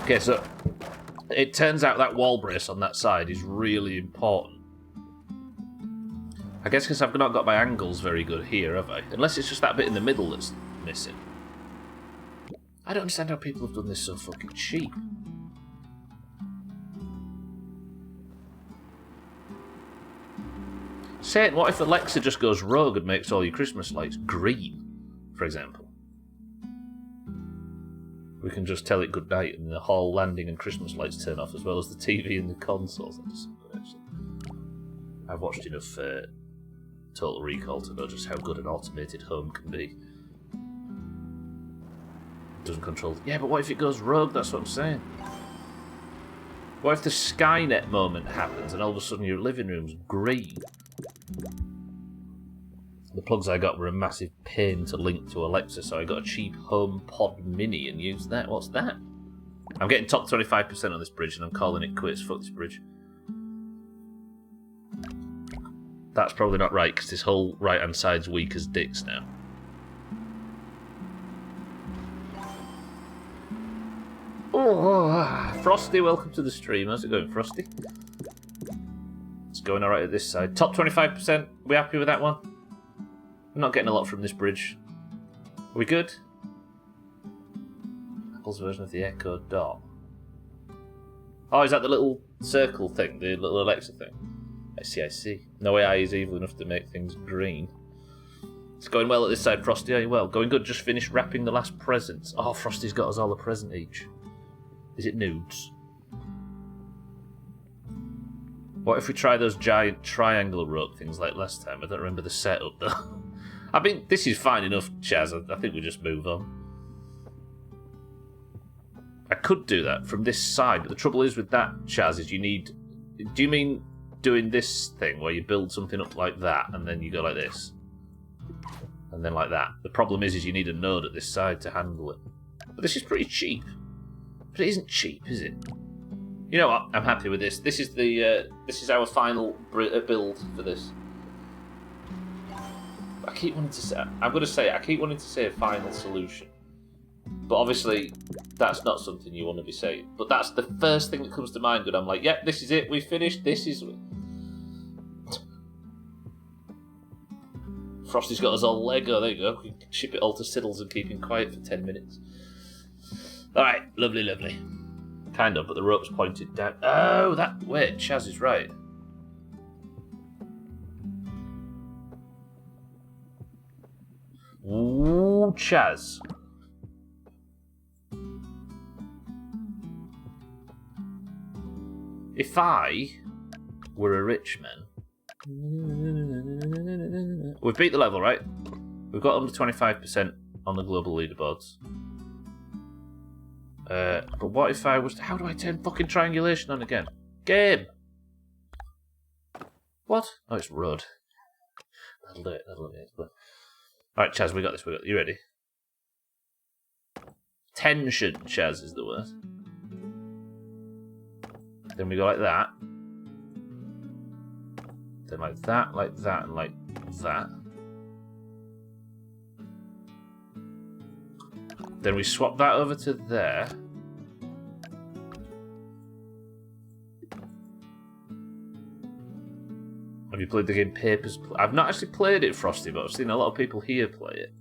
Okay, so it turns out that wall brace on that side is really important. I guess because I've not got my angles very good here, have I? Unless it's just that bit in the middle that's missing. I don't understand how people have done this so fucking cheap. Satan, what if Alexa just goes rogue and makes all your Christmas lights green, for example? We can just tell it good night and the hall landing and Christmas lights turn off as well as the TV and the consoles. I've watched enough Total Recall to know just how good an automated home can be. It doesn't control... Yeah, but what if it goes rogue? That's what I'm saying. What if the Skynet moment happens and all of a sudden your living room's green? The plugs I got were a massive pain to link to Alexa, so I got a cheap HomePod Mini and used that. What's that? I'm getting top 25% on this bridge and I'm calling it quits. Fuck this bridge. That's probably not right because this whole right-hand side's weak as dicks now. Oh, Frosty, welcome to the stream. How's it going, Frosty? It's going alright at this side. Top 25%. We happy with that one? I'm not getting a lot from this bridge. Are we good? Apple's version of the Echo Dot. Oh, is that the little circle thing? The little Alexa thing? I see. No AI is evil enough to make things green. It's going well at this side, Frosty. Are you well? Going good. Just finished wrapping the last presents. Oh, Frosty's got us all a present each. Is it nudes? What if we try those giant triangle rope things like last time? I don't remember the setup, though. I mean, this is fine enough, Chaz. I think we just move on. I could do that from this side, but the trouble is with that, Chaz, is you need... Do you mean doing this thing where you build something up like that and then you go like this? And then like that. The problem is you need a node at this side to handle it. But this is pretty cheap. But it isn't cheap, is it? You know what? I'm happy with this. This is the this is our final build for this. I keep wanting to say... I'm going to say it. I keep wanting to say a final solution. But obviously, that's not something you want to be saying. But that's the first thing that comes to mind when I'm like, yeah, this is it. We finished. This is... Frosty's got us all Lego. There you go. We can ship it all to Siddles and keep him quiet for 10 minutes. Alright. Lovely. Kind of, but the rope's pointed down. Oh, that... Wait, Chaz is right. Ooh, Chaz. If I were a rich man... We've beat the level, right? We've got under 25% on the global leaderboards. But what if I was... How do I turn fucking triangulation on again? Game! What? Oh, it's road. That'll do it. Alright, Chaz, we got this. You ready? Tension, Chaz, is the word. Then we go like that. Then like that, and like that. Then we swap that over to there. Have you played the game Papers? I've not actually played it, Frosty, but I've seen a lot of people here play it.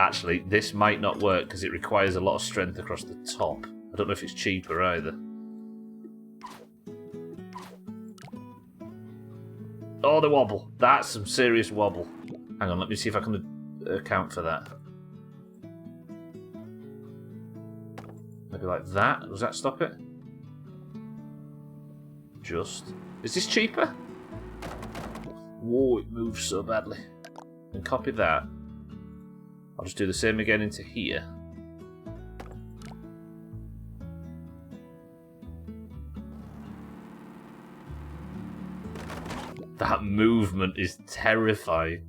Actually, this might not work because it requires a lot of strength across the top. I don't know if it's cheaper either. Oh, the wobble. That's some serious wobble. Hang on, let me see if I can account for that. Maybe like that. Does that stop it? Just. Is this cheaper? Whoa, it moves so badly. And copy that. I'll just do the same again into here. That movement is terrifying.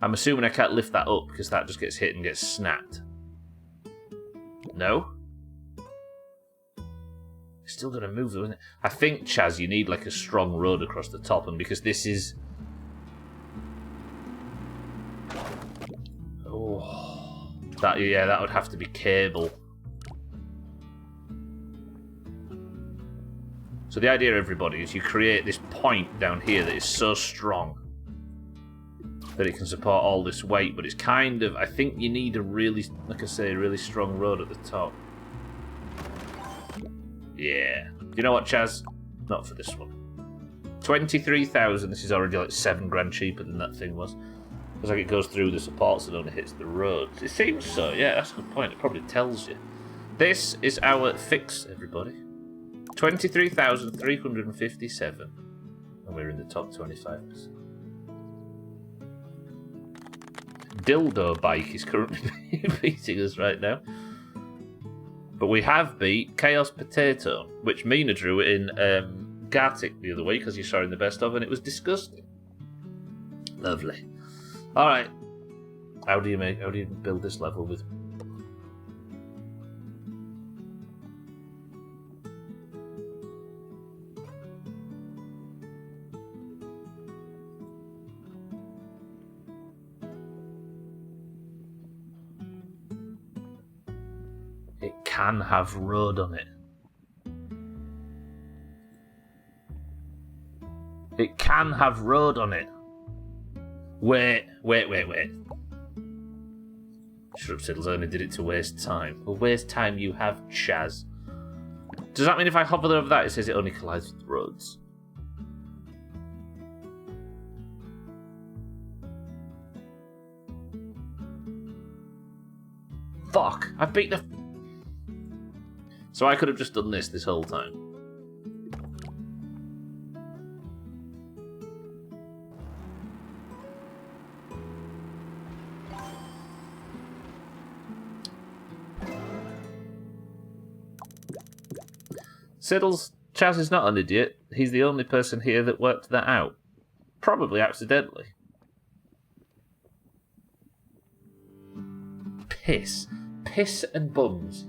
I'm assuming I can't lift that up because that just gets hit and gets snapped. No? It's still going to move though, isn't it? I think, Chaz, you need like a strong road across the top, and because this is... Oh, that would have to be cable. So the idea, everybody, is you create this point down here that is so strong that it can support all this weight, but it's kind of... I think you need a really, like I say, a really strong road at the top. Yeah. You know what, Chaz? Not for this one. 23,000. This is already like $7,000 cheaper than that thing was. It's like it goes through the supports and only hits the roads. It seems so. Yeah, that's a good point. It probably tells you. This is our fix, everybody. 23,357. And we're in the top 25%. Dildo Bike is currently beating us right now. But we have beat Chaos Potato, which Mina drew in Gartic the other week, as you saw in the best of, and it was disgusting. Lovely. Alright. How do you build this level with... It can have road on it. It can have road on it. Wait. Shrub Siddles only did it to waste time. Well, waste time you have, Chaz. Does that mean if I hover over that, it says it only collides with roads? Fuck! I beat the... So I could have just done this whole time. Siddles, Chaz is not an idiot. He's the only person here that worked that out. Probably accidentally. Piss. Piss and bums.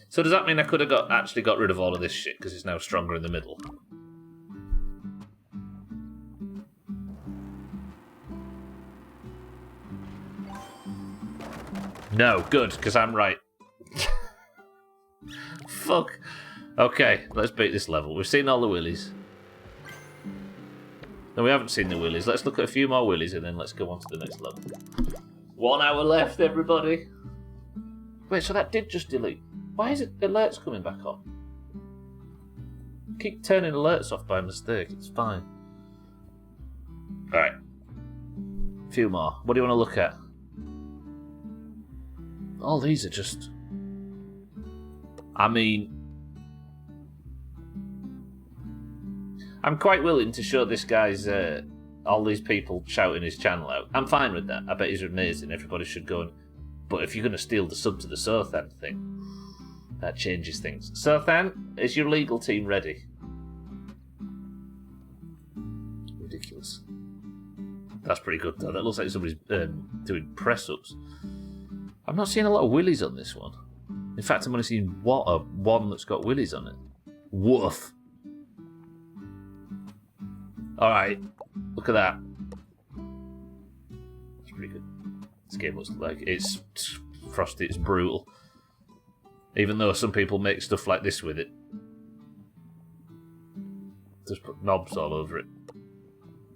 So does that mean I could have actually got rid of all of this shit because it's now stronger in the middle? No, good, because I'm right. Fuck. Okay, let's beat this level. We've seen all the willies. No, we haven't seen the willies. Let's look at a few more willies and then let's go on to the next level. 1 hour left, everybody. Wait, so that did just delete. Why is it alerts coming back on? keep turning alerts off by mistake. It's fine. Alright. A few more. What do you want to look at? All these are just... I mean... I'm quite willing to show this guy's... all these people shouting his channel out. I'm fine with that. I bet he's amazing. Everybody should go and... But if you're going to steal the sub to the Sothan thing, that changes things. Sothan, is your legal team ready? Ridiculous. That's pretty good, though. That looks like somebody's doing press-ups. I'm not seeing a lot of willies on this one. In fact, I'm only seeing one that's got willies on it. Woof. Alright, look at that. It's pretty good. This game looks like it's frosty, it's brutal. Even though some people make stuff like this with it. Just put knobs all over it.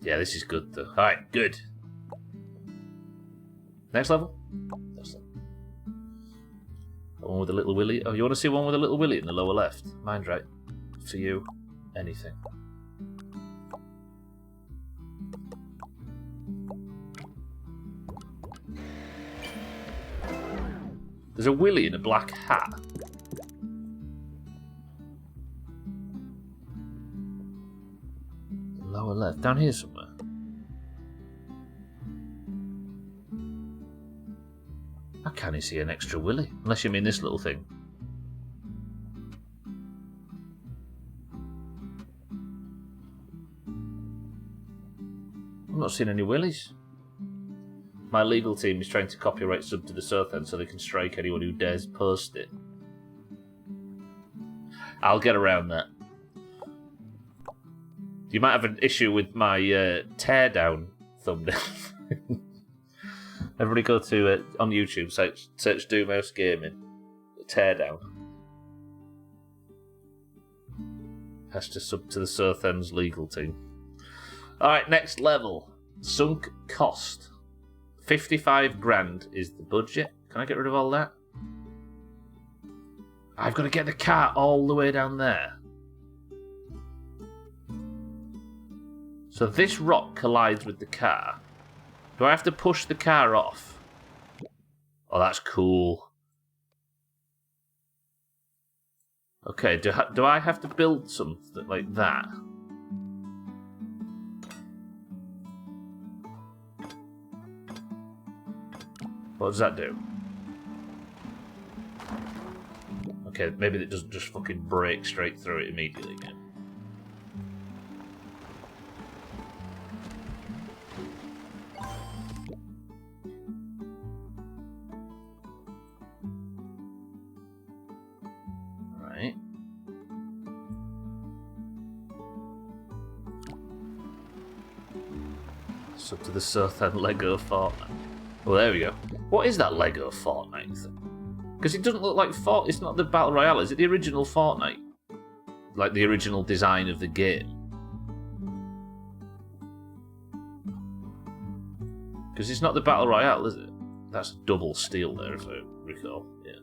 Yeah, this is good though. Alright, good. Next level? Next level. One with a little willy. Oh, you want to see one with a little willy in the lower left? Mind right. For you, anything. There's a willy in a black hat. Lower left. Down here somewhere. I can't see an extra willy. Unless you mean this little thing. I'm not seeing any willies. My legal team is trying to copyright sub to the Sothan so they can strike anyone who dares post it. I'll get around that. You might have an issue with my teardown thumbnail. Everybody go to on YouTube, search Doomhaus Gaming. Teardown. Has to sub to the Sothan's legal team. Alright, next level. Sunk cost. 55 grand is the budget. Can I get rid of all that? I've got to get the car all the way down there. So this rock collides with the car. Do I have to push the car off? Oh, that's cool. Okay, do I have to build something like that? What does that do? Okay, maybe it doesn't just fucking break straight through it immediately again. Right. Sub to the Sothan Lego Fortnite. Well, there we go. What is that Lego Fortnite thing? Because it doesn't look like Fortnite. It's not the Battle Royale. Is it the original Fortnite? Like the original design of the game? Because it's not the Battle Royale, is it? That's double steel there, if I recall. Yeah.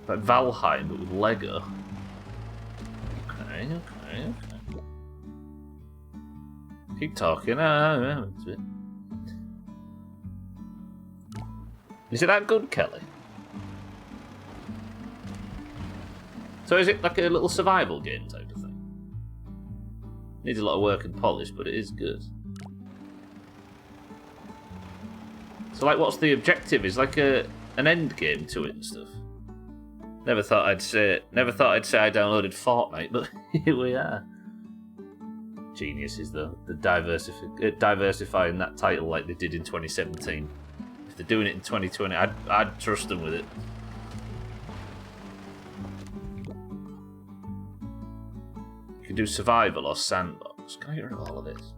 Like Valheim, but with Lego. Okay. Keep talking. Is it that good, Kelly? So is it like a little survival game type of thing? Needs a lot of work and polish, but it is good. So, like, what's the objective? Is like an end game to it and stuff. Never thought I'd say I downloaded Fortnite, but here we are. Geniuses, though. The diversifying that title like they did in 2017. If they're doing it in 2020, I'd trust them with it. You can do survival or sandbox. Can I get rid of all of this?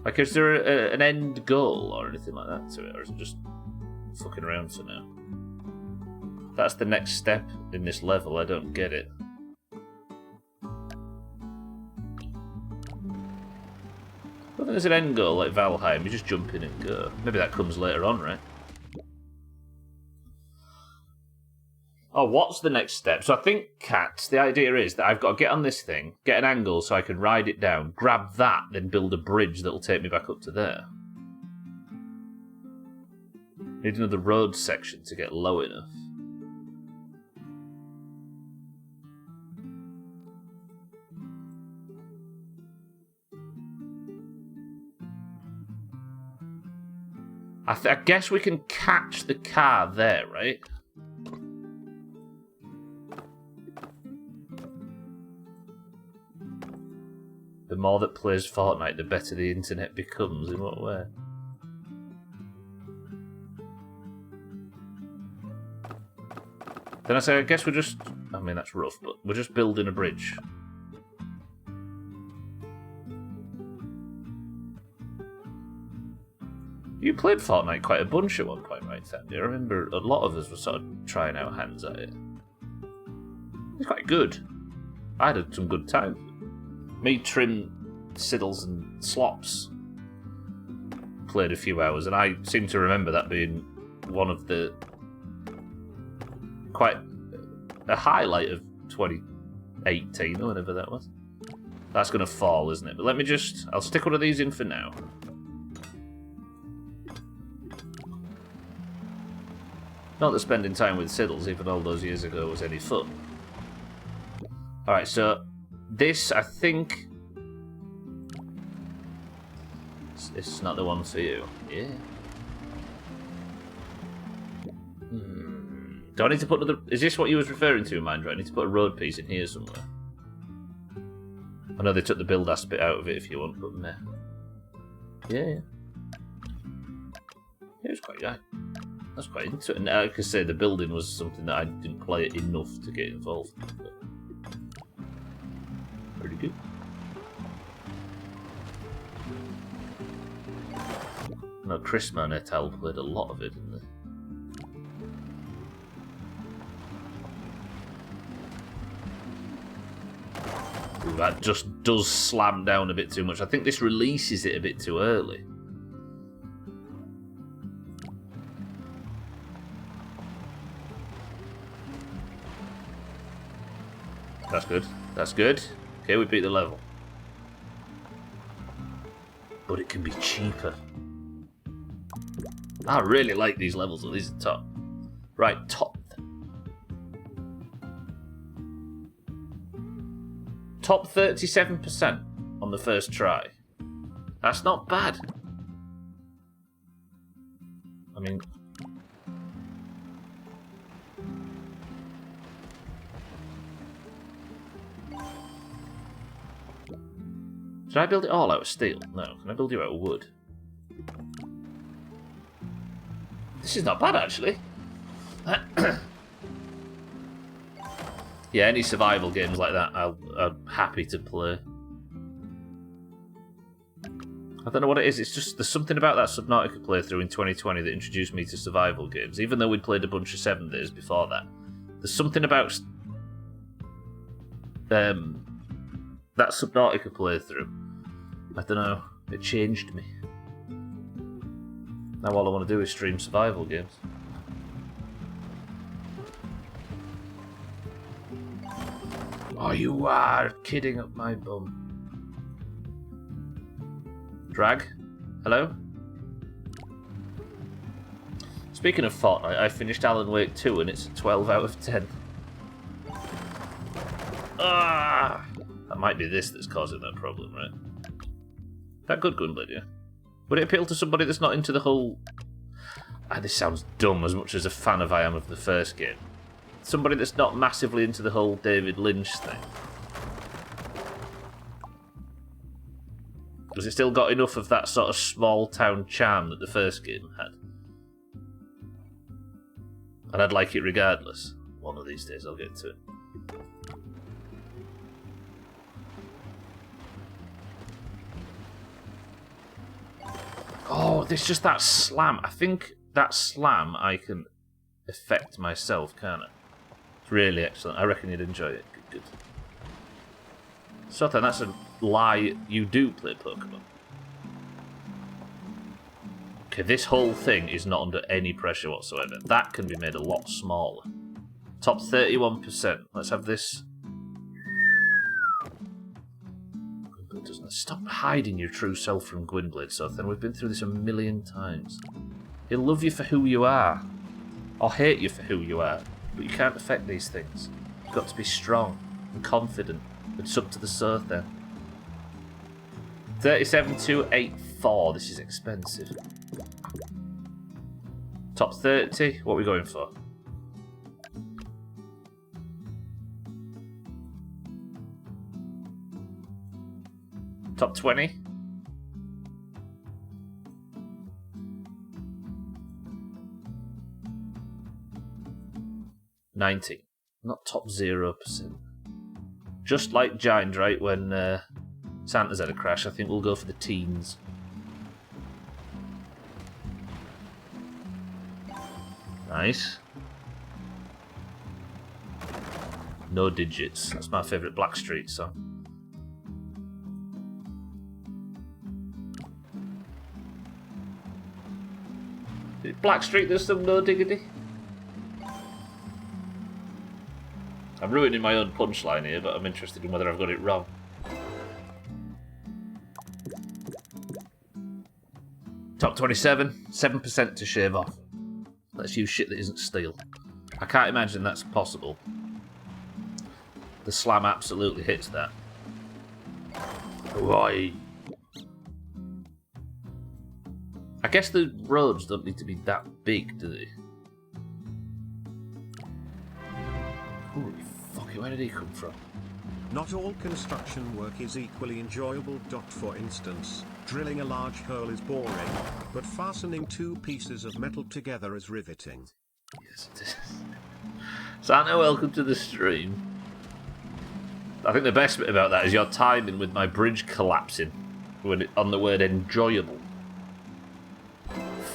Like, is there an end goal or anything like that to it, or is it just fucking around for now? That's the next step in this level. I don't get it. think there's an end goal like Valheim. You just jump in and go. Maybe that comes later on, right? Oh, what's the next step? So I think, cats, the idea is that I've got to get on this thing, get an angle so I can ride it down, grab that, then build a bridge that'll take me back up to there. Need another road section to get low enough. I guess we can catch the car there, right? The more that plays Fortnite, the better the internet becomes. In what way? Then I say, I guess we're just... I mean, that's rough, but we're just building a bridge. You played Fortnite quite a bunch at one point, right, Sandy? I remember a lot of us were sort of trying our hands at it. It's quite good. I had some good times. Me, Trim, Siddles, and Slops played a few hours, and I seem to remember that being one of the quite a highlight of 2018 or whatever that was. That's going to fall, isn't it? But let me just... I'll stick one of these in for now. Not that spending time with Siddles, even all those years ago, was any fun. Alright, so this, I think... This is not the one for you. Yeah. Do I need to put another... Is this what you was referring to, Mind? I need to put a road piece in here somewhere. I know they took the build aspect out of it if you want, but meh. Yeah. It was quite good. That's quite interesting. I could say the building was something that I didn't play enough to get involved in. But pretty good. No, Chris Manetal played a lot of it, didn't they? Ooh, that just does slam down a bit too much. I think this releases it a bit too early. That's good. That's good. Okay, we beat the level. But it can be cheaper. I really like these levels, though. These are top. Right, top. Top 37% on the first try. That's not bad. I mean... Should I build it all out of steel? No. Can I build you out of wood? This is not bad, actually. Yeah, any survival games like that, I'm happy to play. I don't know what it is. It's just there's something about that Subnautica playthrough in 2020 that introduced me to survival games. Even though we'd played a bunch of 7 Days before that, there's something about that Subnautica playthrough. I don't know. It changed me. Now all I want to do is stream survival games. Oh, you are kidding up my bum. Drag? Hello? Speaking of Fortnite, I finished Alan Wake 2 and it's a 12 out of 10. Ah! That might be this that's causing that problem, right? That good, Gunblade, yeah? Would it appeal to somebody that's not into the whole... this sounds dumb as much as a fan of I am of the first game. Somebody that's not massively into the whole David Lynch thing. Has it still got enough of that sort of small town charm that the first game had? And I'd like it regardless. One of these days I'll get to it. Oh, there's just that slam. I think that slam I can affect myself, can't I? It's really excellent. I reckon you'd enjoy it. Good. So then, that's a lie. You do play Pokemon. Okay, this whole thing is not under any pressure whatsoever. That can be made a lot smaller. Top 31%. Let's have this. Gwynblade doesn't. Stop hiding your true self from Gwynblade, Sothan. We've been through this a million times. He'll love you for who you are. Or hate you for who you are. But you can't affect these things. You've got to be strong and confident and sub to the Sothan. 37,284. This is expensive. Top 30. What are we going for? Top 20. $90. Not top 0%. Just like Giant, right? When Santa's had a crash, I think we'll go for the teens. Nice. No Digits. That's my favourite Blackstreet song. Blackstreet, there's some No Diggity. I'm ruining my own punchline here, but I'm interested in whether I've got it wrong. Top 27, 7% to shave off. Let's use shit that isn't steel. I can't imagine that's possible. The slam absolutely hits that. Why? I guess the roads don't need to be that big, do they? Holy fuck it, where did he come from? Not all construction work is equally enjoyable. For instance, drilling a large hole is boring, but fastening two pieces of metal together is riveting. Yes, it is. Santa, welcome to the stream. I think the best bit about that is your timing with my bridge collapsing on the word enjoyable.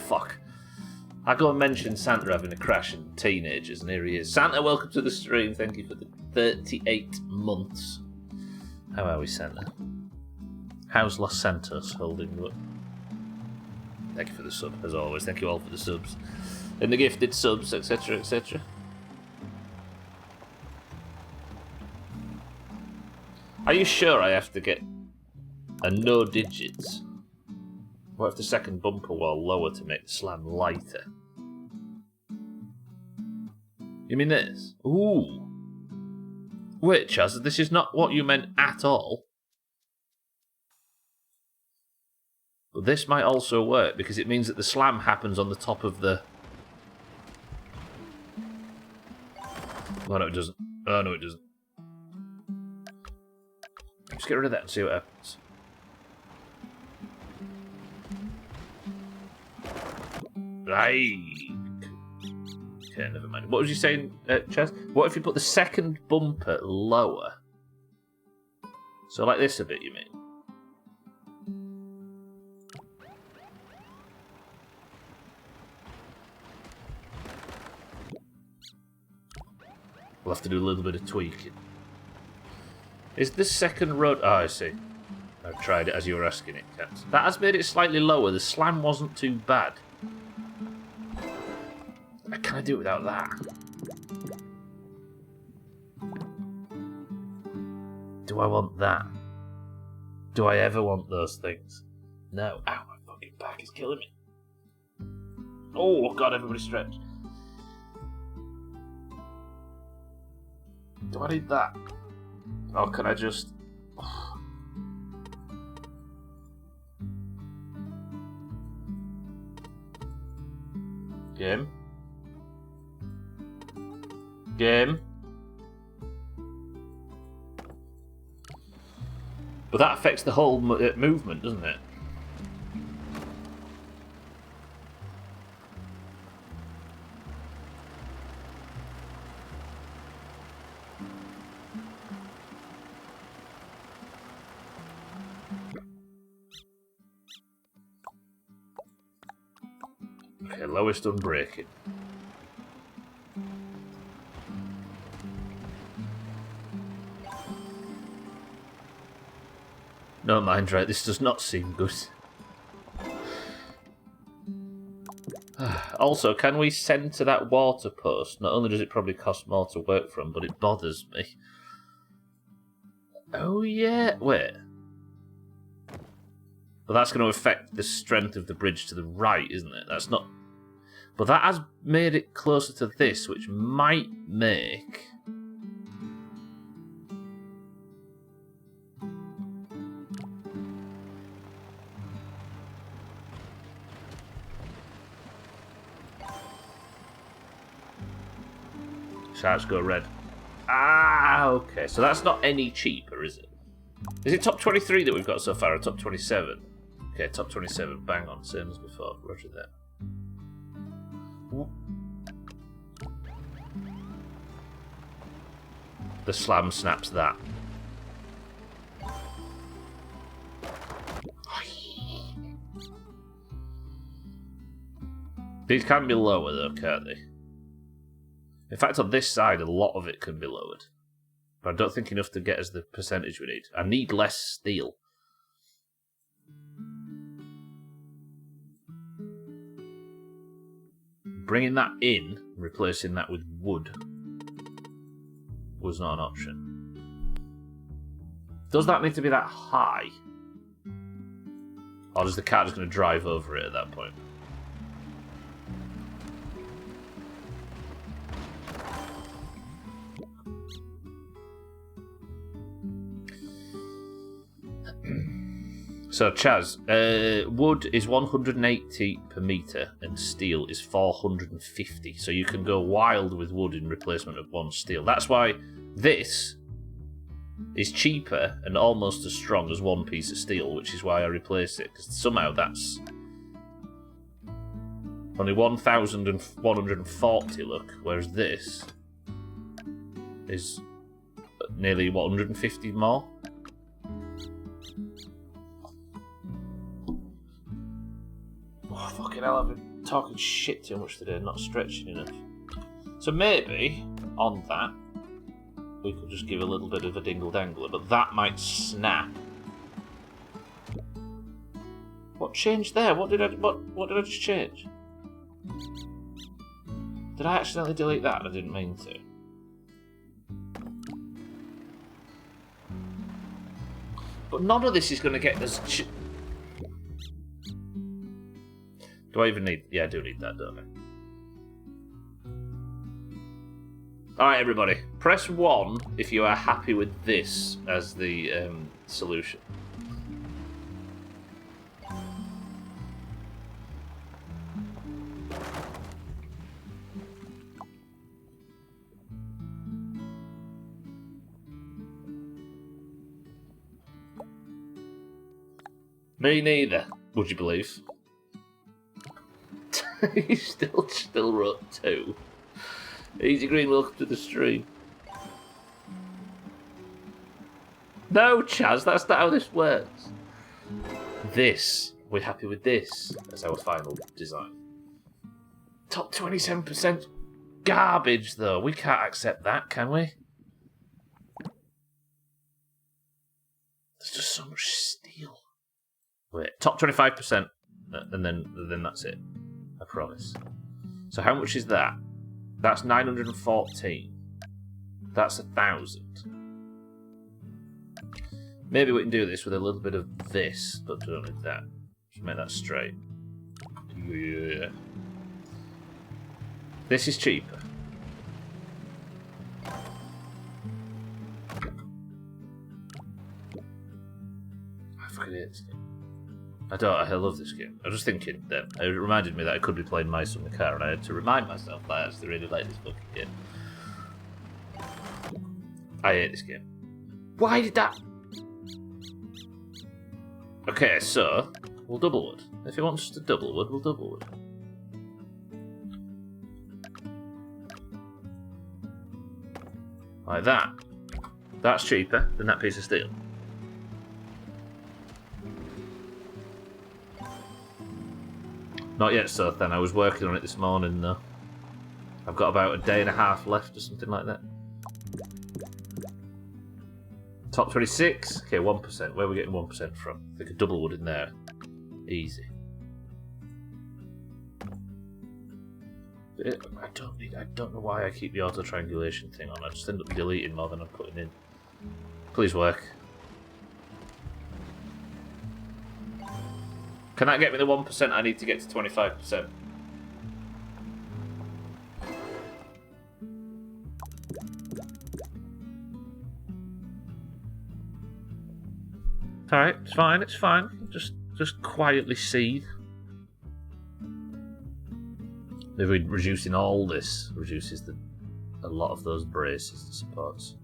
Fuck. I go and mention Santa having a crash in teenagers, and here he is. Santa, welcome to the stream. Thank you for the 38 months. How are we, Santa? How's Los Santos holding up? Thank you for the sub, as always. Thank you all for the subs. And the gifted subs, etc., etc. Are you sure I have to get a no digits? What if the second bumper wall lower to make the slam lighter? You mean this? Ooh. Wait, Chaz, this is not what you meant at all. But this might also work, because it means that the slam happens on the top of the... Oh, no, it doesn't. Oh, no, it doesn't. Just get rid of that and see what happens. Right. Okay, never mind. What was you saying, Chaz? What if you put the second bumper lower? So like this a bit, you mean? We'll have to do a little bit of tweaking. Is this second road... Oh, I see. I've tried it as you were asking it, Kat. That has made it slightly lower. The slam wasn't too bad. Can I do it without that? Do I want that? Do I ever want those things? No. Ow, my fucking back is killing me. Oh, God, everybody stretch. Do I need that? Or can I just... Game? Game? But that affects the whole movement, doesn't it? Okay, lowest unbreaking. No mind, right, this does not seem good. Also, can we centre that water post? Not only does it probably cost more to work from, but it bothers me. Oh, yeah. Wait. But that's going to affect the strength of the bridge to the right, isn't it? That's not... But that has made it closer to this, which might make... So let's go red. Ah, okay. So that's not any cheaper, is it? Is it top 23 that we've got so far, or top 27? Okay, top 27. Bang on. Same as before. Roger that. The slam snaps that. These can be lower though, can't they? In fact, on this side, a lot of it can be lowered. But I don't think enough to get us the percentage we need. I need less steel. Bringing that in, replacing that with wood, was not an option. Does that need to be that high? Or is the car just going to drive over it at that point? So, Chaz, wood is 180 per metre and steel is 450. So you can go wild with wood in replacement of one steel. That's why this is cheaper and almost as strong as one piece of steel, which is why I replace it. Because somehow that's only 1,140, look, whereas this is nearly 150 more. Oh, fucking hell, I've been talking shit too much today and not stretching enough. So maybe, on that, we could just give a little bit of a dingle-dangler, but that might snap. What changed there? What did I just change? Did I accidentally delete that? I didn't mean to. But none of this is going to get us... Do I even need... Yeah, I do need that, don't I? Alright, everybody. Press 1 if you are happy with this as the solution. Me neither, would you believe? He's still wrote 2. Easy Green, welcome to the stream. No, Chaz, that's not how this works. This, we're happy with this as our final design. Top 27% garbage, though. We can't accept that, can we? There's just so much steel. Wait, top 25%, and then that's it. I promise. So how much is that? That's 914. That's 1,000. Maybe we can do this with a little bit of this, but don't need that. Just make that straight. Yeah. This is cheaper. I fucking hate this game. I love this game. I was just thinking that it reminded me that I could be playing Mice on the car, and I had to remind myself that I actually really like this fucking game. I hate this game. Why did that... Okay, so we'll double wood. If he wants us to double wood, we'll double wood. Like that. That's cheaper than that piece of steel. Not yet, so then. I was working on it this morning, though. I've got about a day and a half left or something like that. Top 26? Okay, 1%. Where are we getting 1% from? I think a double wood in there. Easy. I don't know why I keep the auto triangulation thing on. I just end up deleting more than I'm putting in. Please work. Can that get me the 1% I need to get to 25%? Alright, it's fine, it's fine. Just quietly seed. Maybe reducing all this reduces a lot of those braces and supports.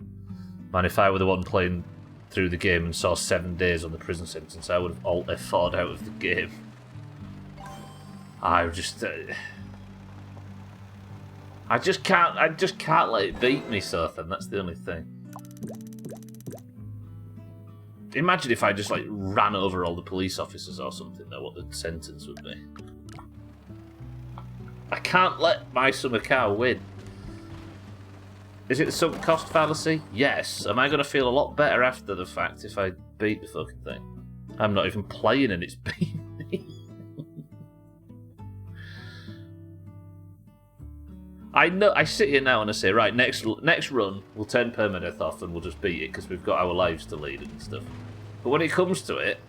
Man, if I were the one playing through the game and saw 7 days on the prison sentence, I would have alt F4'd out of the game. I just can't let it beat me, Sothan. That's the only thing. Imagine if I just like ran over all the police officers or something, though, what the sentence would be. I can't let my summer car win. Is it the sunk cost fallacy? Yes. Am I going to feel a lot better after the fact if I beat the fucking thing? I'm not even playing and it's beating me. I know. I sit here now and I say, right, next run, we'll turn permadeath off and we'll just beat it because we've got our lives to lead and stuff. But when it comes to it,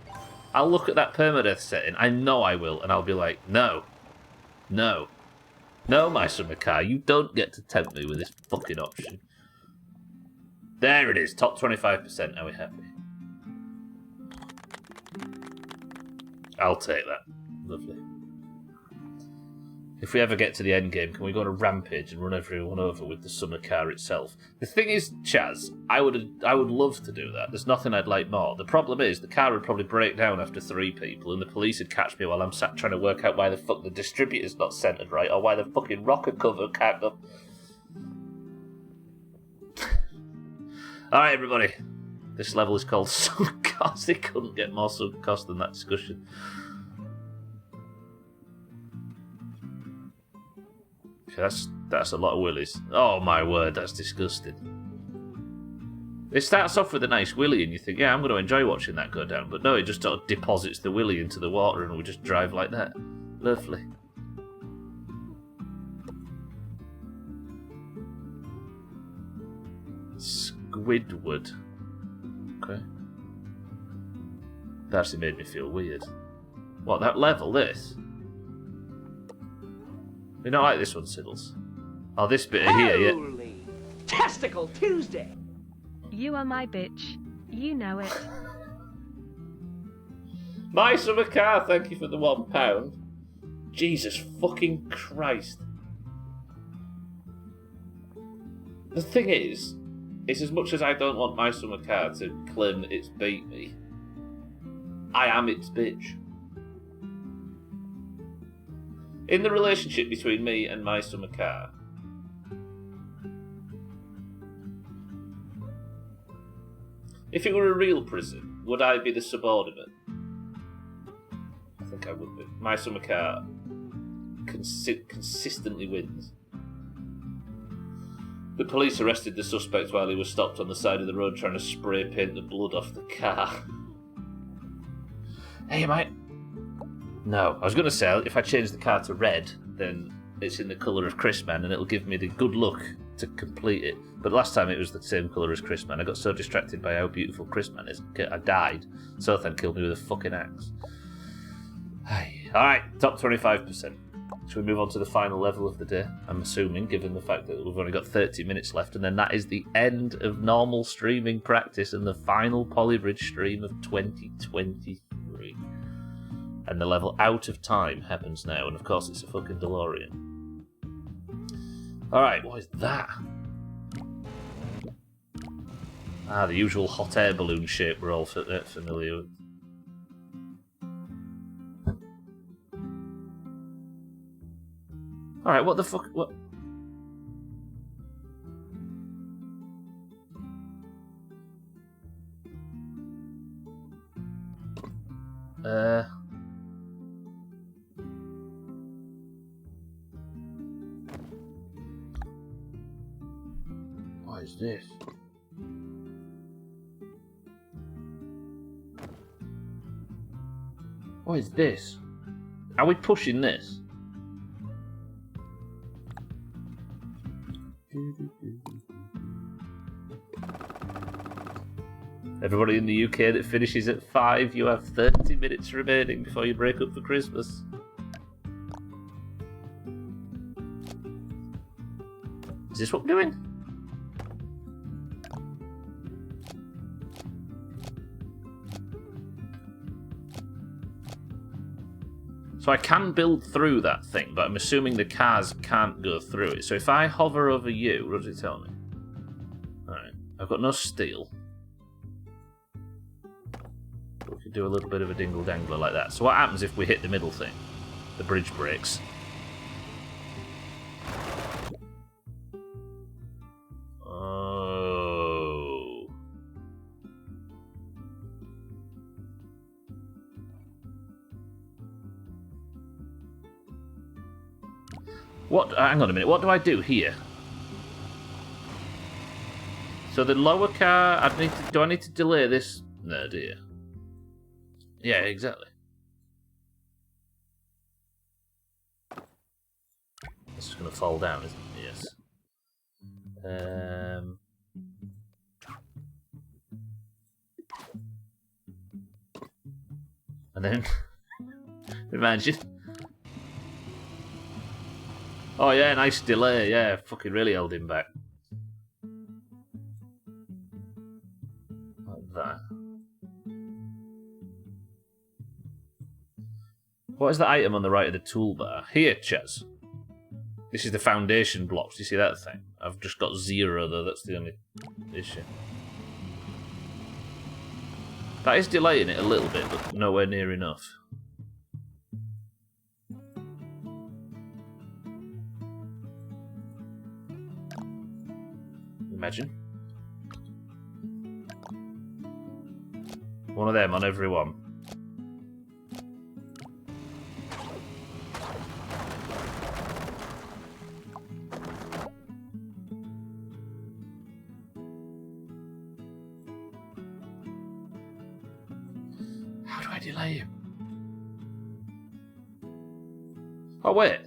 I'll look at that permadeath setting. I know I will, and I'll be like, no, my summer car, you don't get to tempt me with this fucking option. There it is, top 25%. Are we happy? I'll take that. Lovely. If we ever get to the end game, can we go on a rampage and run everyone over with the summer car itself? The thing is, Chaz, I would love to do that. There's nothing I'd like more. The problem is, the car would probably break down after 3 people, and the police would catch me while I'm sat trying to work out why the fuck the distributor's not centered right, or why the fucking rocker cover can't go. Alright, everybody. This level is called Sunk Cost. It couldn't get more sunk cost than that discussion. That's a lot of willies. Oh my word, that's disgusting. It starts off with a nice willy and you think, yeah, I'm going to enjoy watching that go down. But no, it just sort of deposits the willy into the water and we just drive like that. Lovely. Squidward. Okay. That actually made me feel weird. What, that level, this? You don't like this one, Siddles? Oh, this bit here, yeah. Holy Testicle Tuesday! You are my bitch. You know it. My summer car, thank you for the £1. Jesus fucking Christ. The thing is as much as I don't want my summer car to claim that it's beat me, I am its bitch. In the relationship between me and my summer car, if it were a real prison, would I be the subordinate? I think I would be. My summer car consistently wins. The police arrested the suspect while he was stopped on the side of the road trying to spray paint the blood off the car. Hey, mate. No, I was going to say, if I change the car to red, then it's in the colour of Chris Man and it'll give me the good luck to complete it. But last time it was the same colour as Chris Man. I got so distracted by how beautiful Chris Man is, I died. Sothan killed me with a fucking axe. Alright, top 25%. Shall we move on to the final level of the day? I'm assuming, given the fact that we've only got 30 minutes left, and then that is the end of normal streaming practice and the final Polybridge stream of 2023. And the level Out of Time happens now, and of course it's a fucking DeLorean. Alright, what is that? Ah, the usual hot air balloon shape we're all familiar with. Alright, what the fuck? What? What is this? What is this? Are we pushing this? Everybody in the UK that finishes at 5, you have 30 minutes remaining before you break up for Christmas. Is this what I'm doing? So I can build through that thing, but I'm assuming the cars can't go through it. So if I hover over you, what does it tell me? Alright, I've got no steel. We could do a little bit of a dingle-dangler like that. So what happens if we hit the middle thing? The bridge breaks. Oh. What? Hang on a minute. What do I do here? So the lower car, do I need to delay this? No, do you? Yeah, exactly. It's just going to fall down, isn't it? Yes. And then imagine. Oh yeah, nice delay. Yeah, fucking really held him back. Like that. What is the item on the right of the toolbar? Here, Chaz. This is the foundation blocks. Do you see that thing? I've just got 0 though, that's the only issue. That is delaying it a little bit, but nowhere near enough. Imagine. One of them on every one. How do I delay him? Oh, wait.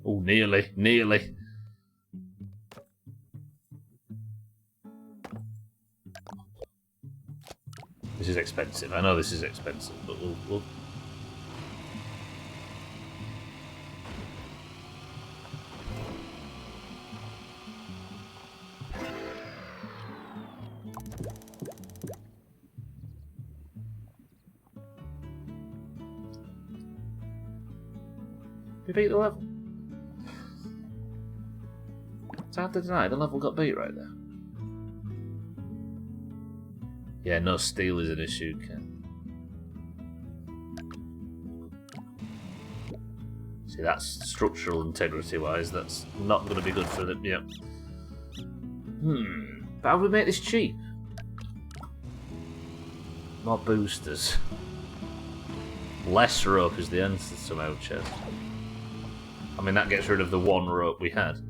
Oh, nearly, nearly. This is expensive. I know this is expensive, but we'll... We beat the level. It's hard to deny, the level got beat right there. Yeah, no steel is an issue, Ken. See, that's structural integrity-wise, that's not going to be good for them, yeah. But how do we make this cheap? More boosters. Less rope is the answer somehow, Chess. I mean, that gets rid of the one rope we had.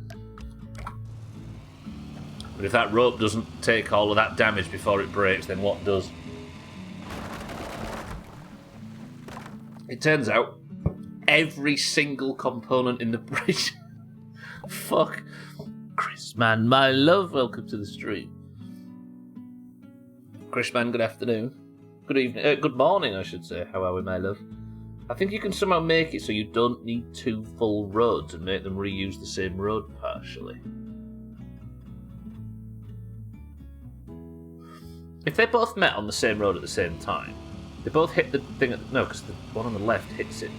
But if that rope doesn't take all of that damage before it breaks, then what does? It turns out, every single component in the bridge... Fuck. Chris, man, my love, welcome to the stream. Chris, man, good afternoon. Good evening, good morning, I should say. How are we, my love? I think you can somehow make it so you don't need 2 full roads and make them reuse the same road partially. If they both met on the same road at the same time, they both hit the thing at... No, because the one on the left hits it.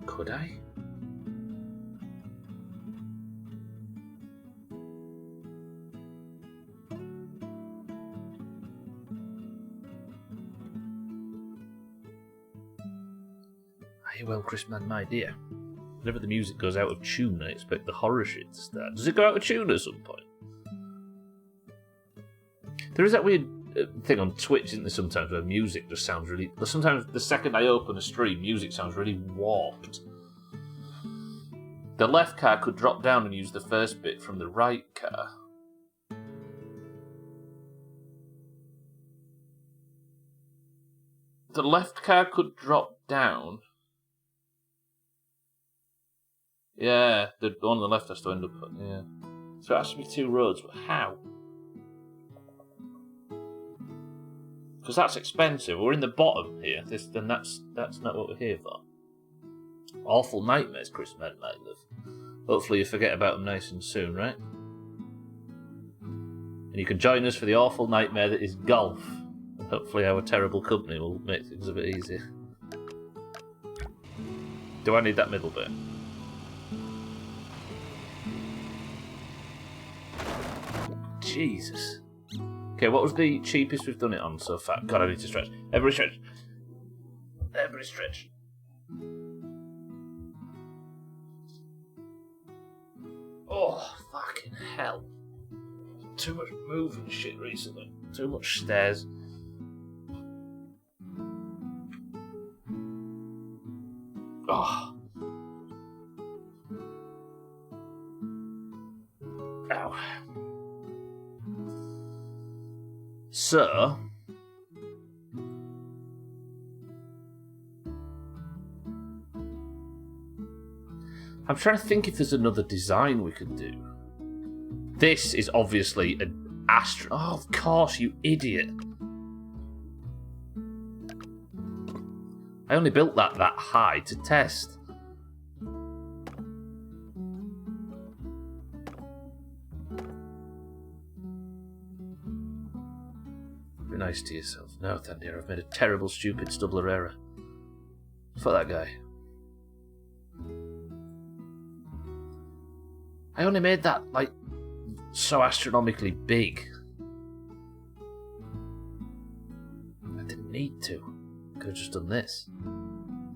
Could I? Are you well, Chrisman, my dear? Whenever the music goes out of tune, I expect the horror shit to start. Does it go out of tune at some point? There is that weird thing on Twitch, isn't there, sometimes where music just sounds really... Sometimes the second I open a stream, music sounds really warped. The left car could drop down and use the first bit from the right car. The left car could drop down. Yeah, the one on the left has to end up... Yeah. So it has to be 2 roads, but how? Because that's expensive. We're in the bottom here. Then that's not what we're here for. Awful nightmares, Chris Med, my love. Hopefully you forget about them nice and soon, right? And you can join us for the awful nightmare that is golf. And hopefully our terrible company will make things a bit easier. Do I need that middle bit? Jesus. Okay, what was the cheapest we've done it on so far? God, I need to stretch. Everybody stretch. Everybody stretch. Oh, fucking hell. Too much moving shit recently. Too much stairs. Oh. Ow. So, I'm trying to think if there's another design we could do. This is obviously an astro... Oh, of course, you idiot. I only built that high to test. Be nice to yourself. No, Thandir, I've made a terrible, stupid, stubbler error. Fuck that guy. I only made that, like, so astronomically big. I didn't need to. Could have just done this.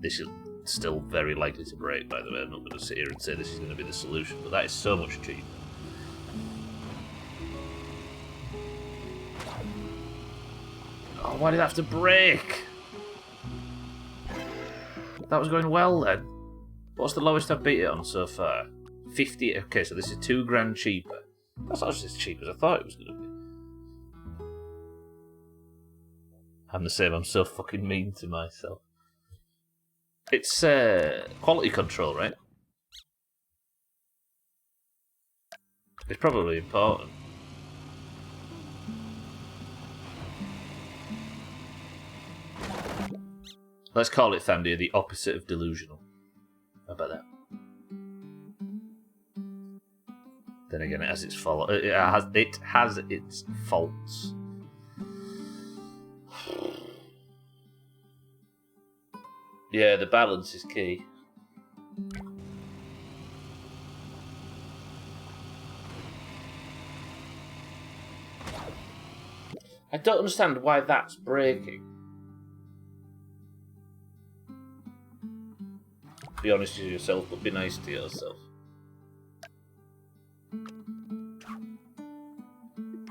This is still very likely to break, by the way. I'm not going to sit here and say this is going to be the solution, but that is so much cheaper. Oh, why did it have to break? That was going well then. What's the lowest I've beat it on so far? 50. Okay, so this is £2,000 cheaper. That's not just as cheap as I thought it was going to be. I'm the same. I'm so fucking mean to myself. It's quality control, right? It's probably important. Let's call it, Thandir, the opposite of delusional. How about that? Then again, it has its fault. It has its faults. Yeah, the balance is key. I don't understand why that's breaking. Be honest with yourself, but be nice to yourself.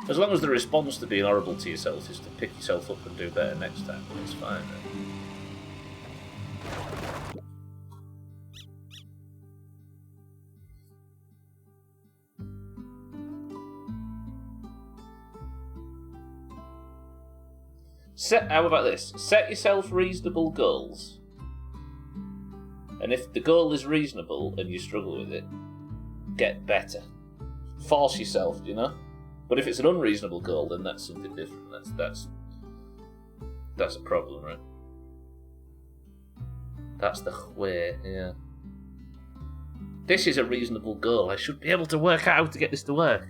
As long as the response to being horrible to yourself is to pick yourself up and do better next time, then it's fine. Right? How about this? Set yourself reasonable goals. And if the goal is reasonable and you struggle with it, get better. Force yourself, you know? But if it's an unreasonable goal, then that's something different. That's a problem, right? That's the way, yeah. This is a reasonable goal. I should be able to work out how to get this to work.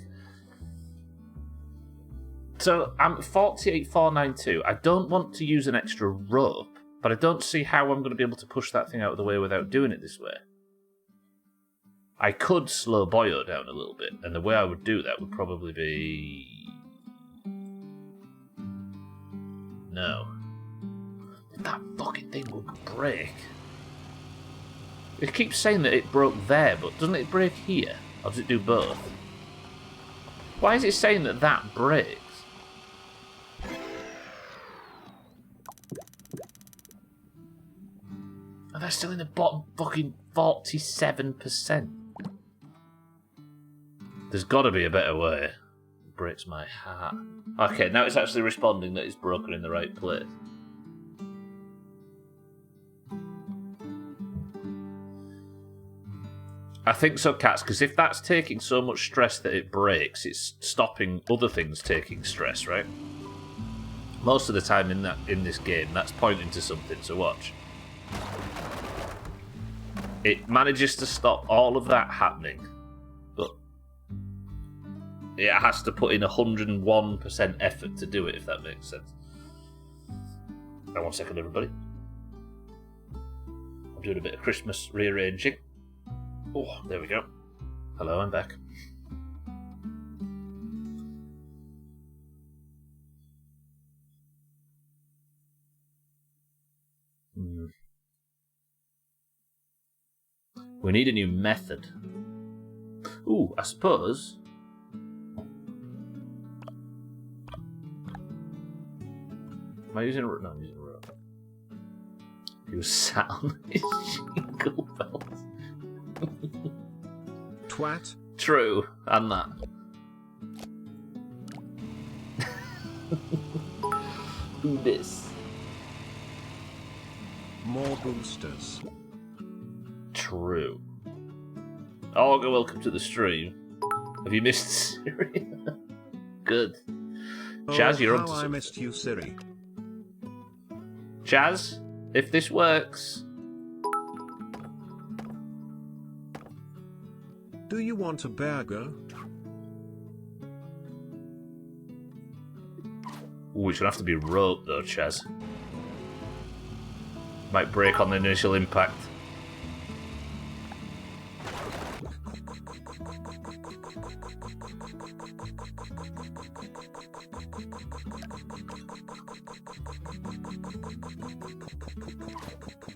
So I'm 48492. I don't want to use an extra rope, but I don't see how I'm going to be able to push that thing out of the way without doing it this way. I could slow Boyo down a little bit, and the way I would do that would probably be... No. That fucking thing would break. It keeps saying that it broke there, but doesn't it break here? Or does it do both? Why is it saying that breaks? still in the bottom fucking 47%? There's got to be a better way. It breaks my heart. Okay, now it's actually responding that it's broken in the right place. I think so, Cats, because if that's taking so much stress that it breaks, it's stopping other things taking stress, right? Most of the time in this game, that's pointing to something, so watch. It manages to stop all of that happening, but it has to put in 101% effort to do it, if that makes sense. Now, 1 second, everybody. I'm doing a bit of Christmas rearranging. Oh, there we go. Hello, I'm back. We need a new method. Ooh, I suppose. Am I using a rope? No, I'm using a rope. He was sat on his jingle bells. Twat. True, and that. Who this? More boosters. True. Olga, welcome to the stream. Have you missed Siri? Good. Chaz, you're on to I something. missed you, Siri. Chaz, if this works. Do you want a burger? Ooh, it's gonna have to be rope though, Chaz. Might break on the initial impact.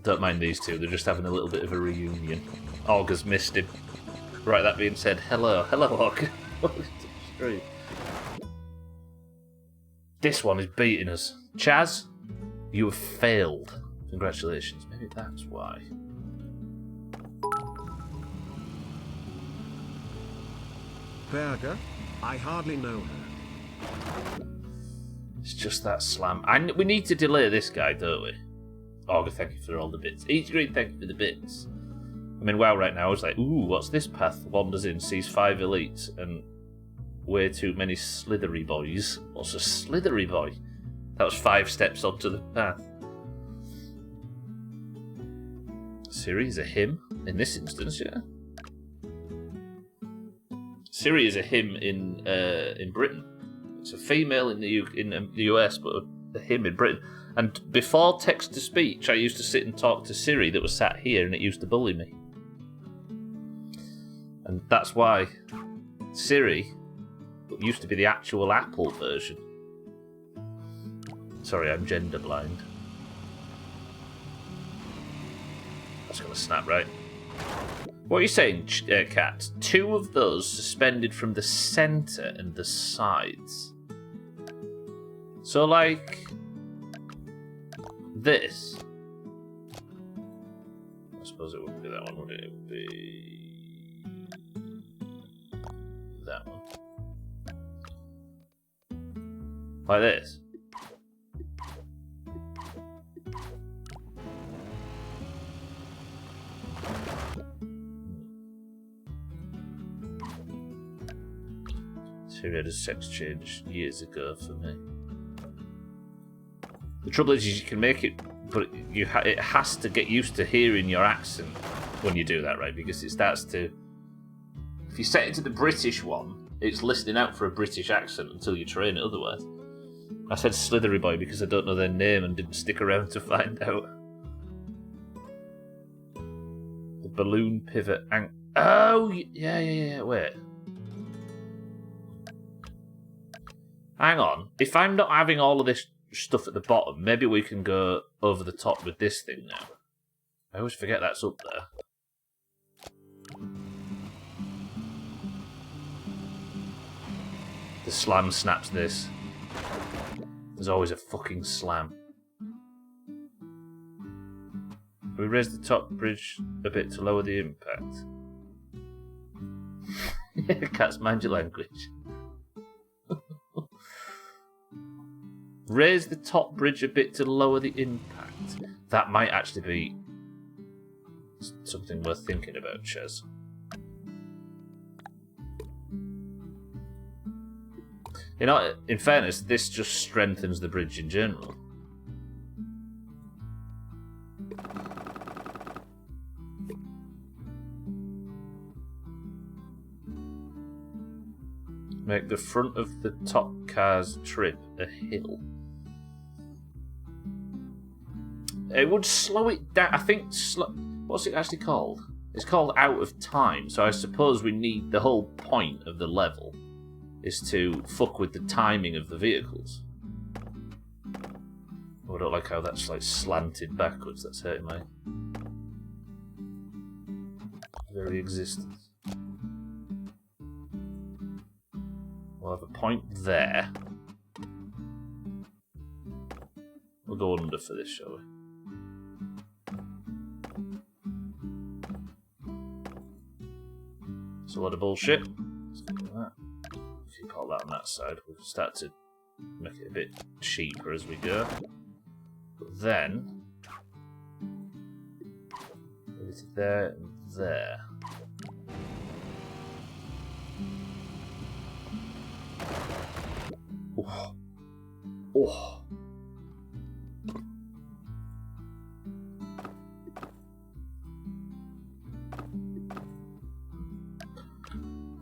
Don't mind these two, they're just having a little bit of a reunion. Olga's missed him. Right, that being said, hello, Olga. Welcome to the stream. This one is beating us. Chaz, you have failed. Congratulations. Maybe that's why. Burger? I hardly know her. It's just that slam. We need to delay this guy, don't we? Olga, thank you for all the bits. Each green, thank you for the bits. I mean, WoW right now is like, ooh, what's this path? Wanders in, sees 5 elites, and way too many slithery boys. What's a slithery boy? That was 5 steps onto the path. Siri is a him in this instance, yeah. Siri is a him in Britain. It's a female in the US, but a him in Britain. And before text to speech, I used to sit and talk to Siri that was sat here, and it used to bully me. And that's why Siri used to be the actual Apple version. Sorry, I'm gender blind. That's gonna snap, right? What are you saying, Cat? 2 of those suspended from the centre and the sides. So, like, this. I suppose it wouldn't be that one, would it? It would be that one. Like this. Siri had a sex change years ago for me. The trouble is you can make it, but it has to get used to hearing your accent when you do that, right? Because it starts to... If you set it to the British one, it's listening out for a British accent until you train it otherwise. I said Slithery Boy because I don't know their name and didn't stick around to find out. The balloon pivot... Oh, yeah, wait. Hang on. If I'm not having all of this stuff at the bottom, maybe we can go over the top with this thing now. I always forget that's up there. The slam snaps this. There's always a fucking slam. We raise the top bridge a bit to lower the impact. Cats, mind your language. Raise the top bridge a bit to lower the impact. That might actually be something worth thinking about, Chez. You know, in fairness, this just strengthens the bridge in general. Make the front of the top car's trip a hill. It would slow it down. I think. What's it actually called? It's called out of time. So I suppose we need the whole point of the level is to fuck with the timing of the vehicles. Oh, I don't like how that's like slanted backwards. That's hurting my very existence. We'll have a point there. We'll go under for this, shall we? It's a lot of bullshit. Let's look at that. Keep all that on that side. We'll start to make it a bit cheaper as we go. But then, move it to there and there. Oh. Oh.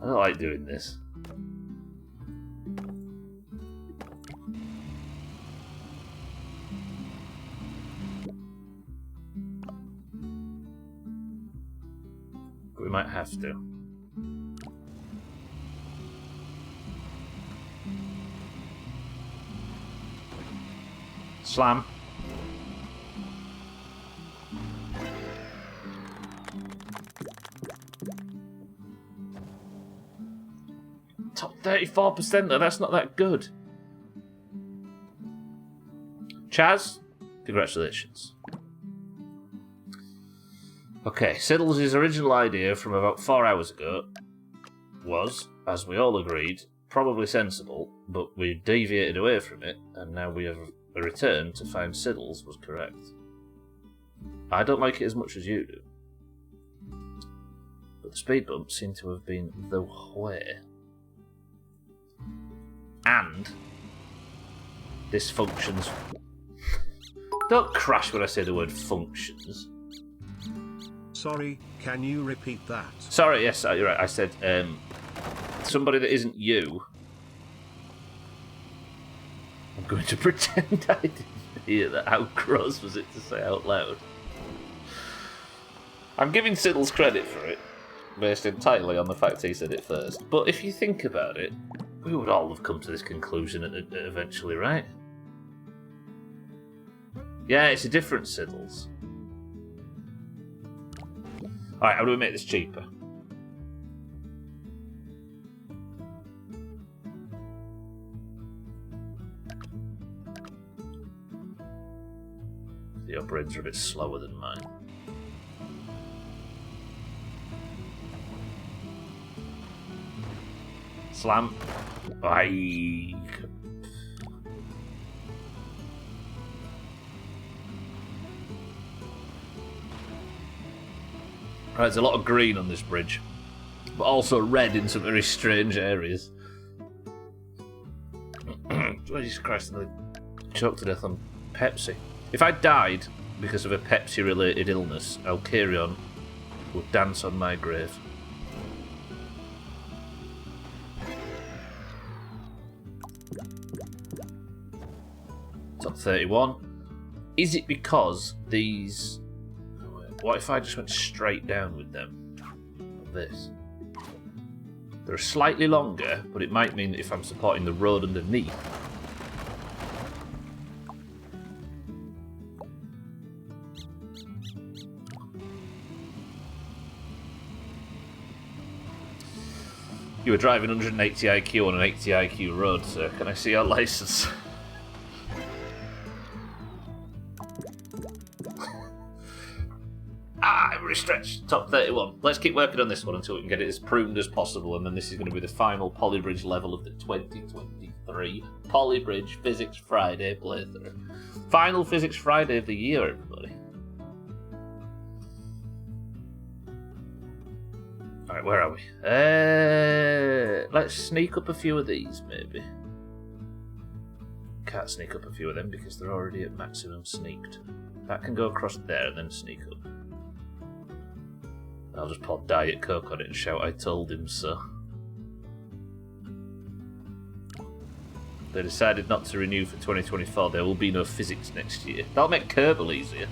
I don't like doing this. But we might have to. Slam. Top 34% though, that's not that good. Chaz, congratulations. Okay, Siddles' original idea from about 4 hours ago was, as we all agreed, probably sensible, but we deviated away from it, and now we have a return to find Siddles was correct. I don't like it as much as you do, but the speed bumps seem to have been the way. And this functions. Don't crash when I say the word functions. Sorry, can you repeat that? Sorry, yes, you're right. I said somebody that isn't you. I'm going to pretend I didn't hear that. How gross was it to say out loud? I'm giving Siddles credit for it, based entirely on the fact he said it first. But if you think about it, we would all have come to this conclusion eventually, right? Yeah, it's a different Siddles. Alright, how do we make this cheaper? The upgrades are a bit slower than mine. Slam. Aye. Right, there's a lot of green on this bridge, but also red in some very strange areas. Jesus Christ, I choked to death on Pepsi. If I died because of a Pepsi-related illness, Alkarion would dance on my grave. Top 31. Is it because these... What if I just went straight down with them? Like this. They're slightly longer, but it might mean that if I'm supporting the road underneath... You were driving 180 IQ on an 80 IQ road, sir. Can I see your license? we stretch. Top 31. Let's keep working on this one until we can get it as pruned as possible, and then this is going to be the final Polybridge level of the 2023 Polybridge Physics Friday playthrough. Final Physics Friday of the year, everybody. Alright, where are we? Let's sneak up a few of these, maybe. Can't sneak up a few of them because they're already at maximum sneaked. That can go across there and then sneak up. I'll just pour Diet Coke on it and shout, I told him so. They decided not to renew for 2024. There will be no physics next year. That'll make Kerbal easier.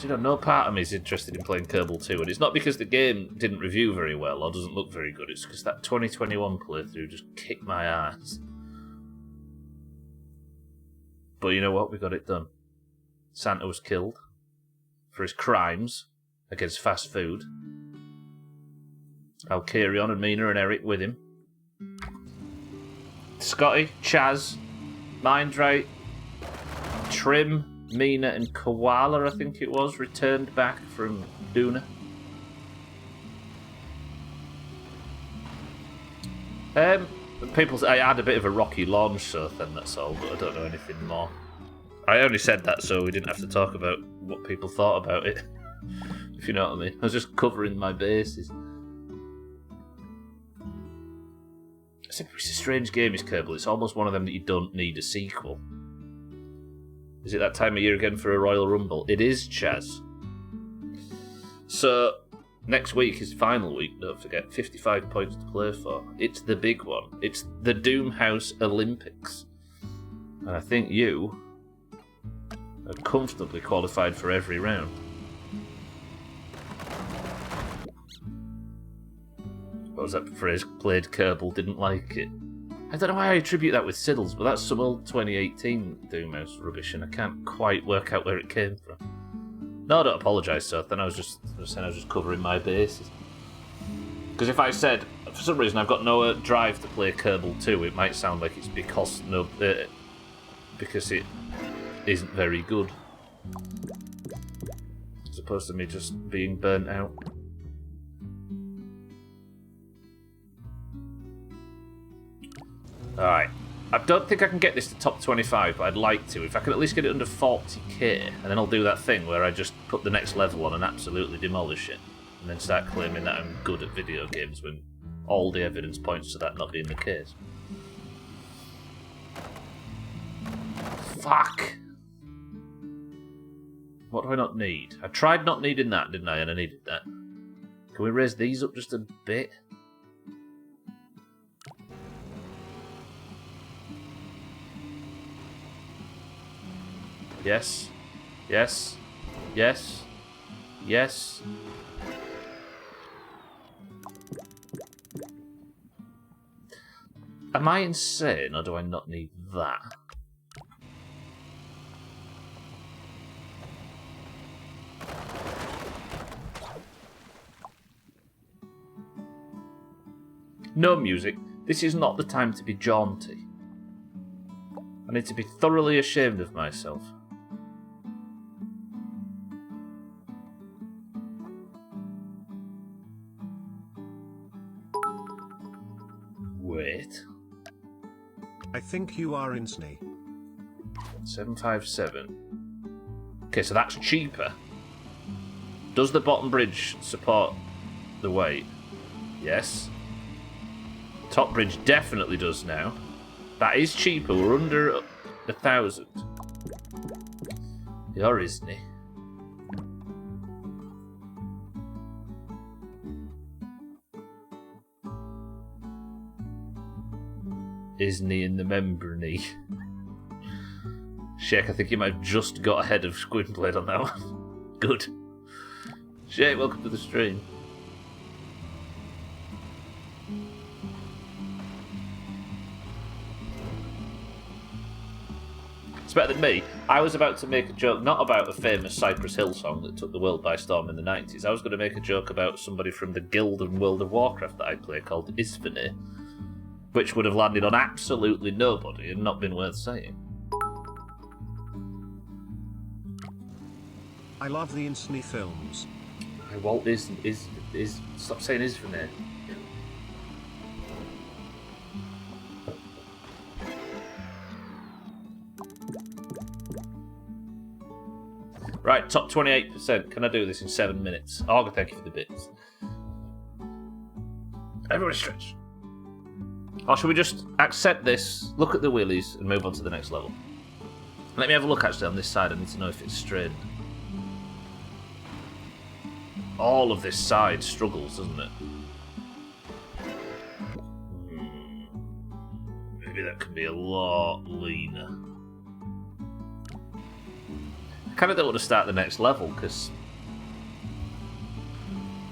You know, no part of me is interested in playing Kerbal 2, and it's not because the game didn't review very well or doesn't look very good, it's because that 2021 playthrough just kicked my ass. But you know what? We got it done. Santa was killed for his crimes against fast food. Alkarion and Mina and Eric with him. Scotty, Chaz, Mindrate, Trim, Mina and Koala, I think it was, returned back from Duna. People say I had a bit of a rocky launch, so then that's all, but I don't know anything more. I only said that so we didn't have to talk about what people thought about it, if you know what I mean. I was just covering my bases. It's a strange game, is Kerbal. It's almost one of them that you don't need a sequel. Is it that time of year again for a Royal Rumble? It is, Chaz. So, next week is final week, don't forget. 55 points to play for. It's the big one. It's the Doomhaus Olympics. And I think you are comfortably qualified for every round. What was that phrase? Played Kerbal, didn't like it. I don't know why I attribute that with Siddles, but that's some old 2018 Doomhaus rubbish, and I can't quite work out where it came from. No, I don't apologise, Seth. Then I was just covering my bases. Because if I said, for some reason, I've got no drive to play Kerbal 2, it might sound like it's because it isn't very good, as opposed to me just being burnt out. Alright, I don't think I can get this to top 25, but I'd like to. If I can at least get it under 40k, and then I'll do that thing where I just put the next level on and absolutely demolish it, and then start claiming that I'm good at video games when all the evidence points to that not being the case. Fuck! What do I not need? I tried not needing that, didn't I? And I needed that. Can we raise these up just a bit? Yes. Yes. Yes. Yes. Am I insane, or do I not need that? No music. This is not the time to be jaunty. I need to be thoroughly ashamed of myself. Wait. I think you are in Snee. 757. Okay, so that's cheaper. Does the bottom bridge support the weight? Yes. Top bridge definitely does now. That is cheaper. We're under 1,000. You're Isney. Isney in the membrane. Shake, I think you might have just got ahead of Squidblade on that one. Good. Shake, welcome to the stream. It's better than me. I was about to make a joke, not about a famous Cypress Hill song that took the world by storm in the 90s. I was going to make a joke about somebody from the guild in World of Warcraft that I play called Isfene, which would have landed on absolutely nobody and not been worth saying. I love the Insney films. Walt is stop saying is from there. Right, top 28%. Can I do this in 7 minutes? Arga, thank you for the bits. Everybody stretch. Or should we just accept this, look at the willies, and move on to the next level? Let me have a look actually on this side. I need to know if it's strained. All of this side struggles, doesn't it? Maybe that can be a lot leaner. I kind of don't want to start the next level because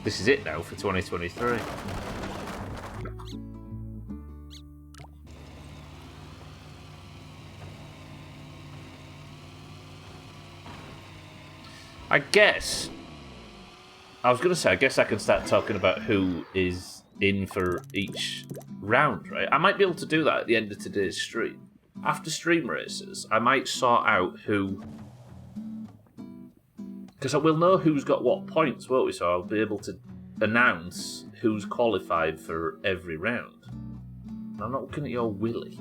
this is it now for 2023. I guess I guess I can start talking about who is in for each round, right? I might be able to do that at the end of today's stream. After stream races, I might sort out who... Because we'll know who's got what points, won't we? So I'll be able to announce who's qualified for every round. I'm not looking at your Willy.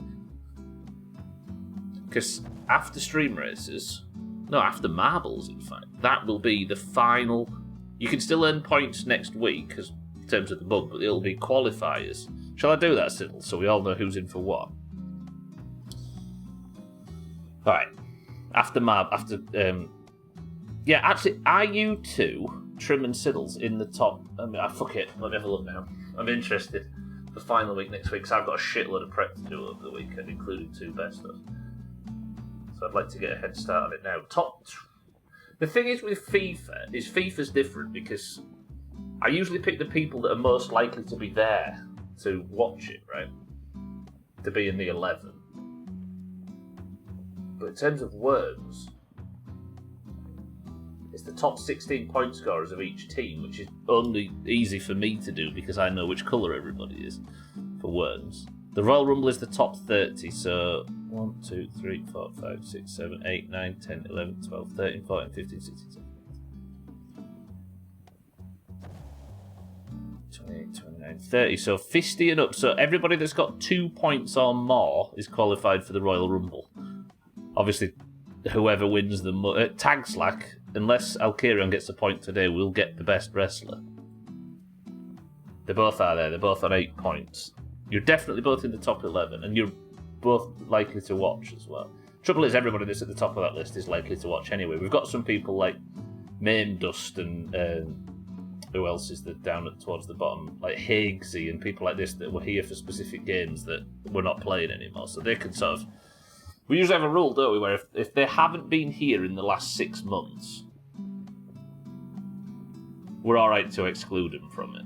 Because after stream races... No, after marbles, in fact. That will be the final... You can still earn points next week, in terms of the bug, but it'll be qualifiers. Shall I do that, Siddle, so we all know who's in for what? Alright. Yeah, actually, are you two, Trim and Siddles, in the top... fuck it, let me have a look now. I'm interested. The final week next week, because I've got a shitload of prep to do over the weekend, including 2 best of. So I'd like to get a head start on it now. The thing is with FIFA, is FIFA's different because I usually pick the people that are most likely to be there to watch it, right? To be in the 11. But in terms of worms, it's the top 16 point scorers of each team, which is only easy for me to do because I know which colour everybody is for worms. The Royal Rumble is the top 30, so 1, 2, 3, 4, 5, 6, 7, 8, 9, 10, 11, 12, 13, 14, 15, 16, 17, 28, 29, 30. So 50 and up. So everybody that's got 2 points or more is qualified for the Royal Rumble. Obviously, whoever wins the Tag Slack, unless Alkirion gets a point today, will get the best wrestler. They both are there. They're both on 8 points. You're definitely both in the top 11, and you're both likely to watch as well. Trouble is, everybody that's at the top of that list is likely to watch anyway. We've got some people like Maim Dust and who else is down towards the bottom, like Higgsy and people like this that were here for specific games that we're not playing anymore. So they can sort of... We usually have a rule, don't we, where if they haven't been here in the last 6 months, we're alright to exclude them from it.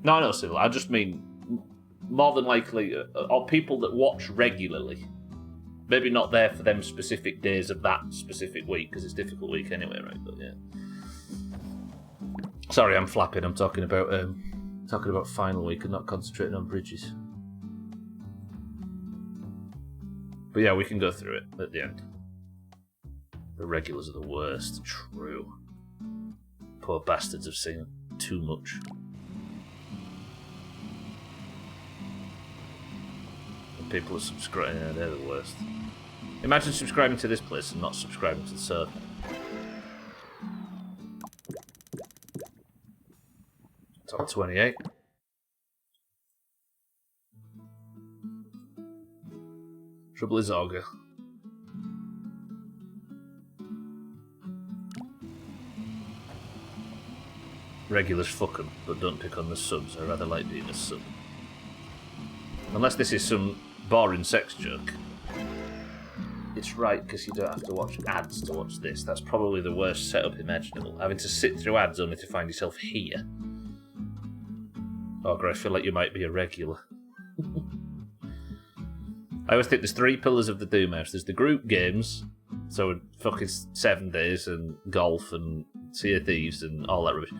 No, Cyril, I just mean more than likely are people that watch regularly. Maybe not there for them specific days of that specific week, because it's a difficult week anyway, right? But yeah. Sorry, I'm flapping. I'm talking about final week and not concentrating on bridges. But yeah, we can go through it at the end. The regulars are the worst. True. Poor bastards have seen too much. People are subscribing, yeah, they're the worst. Imagine subscribing to this place and not subscribing to the server. Top 28. Trouble is Auger. Regulars fuck 'em, but don't pick on the subs. I rather like being a sub. Unless this is some boring sex joke. It's right, because you don't have to watch ads to watch this. That's probably the worst setup imaginable. Having to sit through ads only to find yourself here. Auger, I feel like you might be a regular. I always think there's 3 pillars of the Doomhaus. There's the group games, so fucking 7 days, and golf, and Sea of Thieves, and all that rubbish.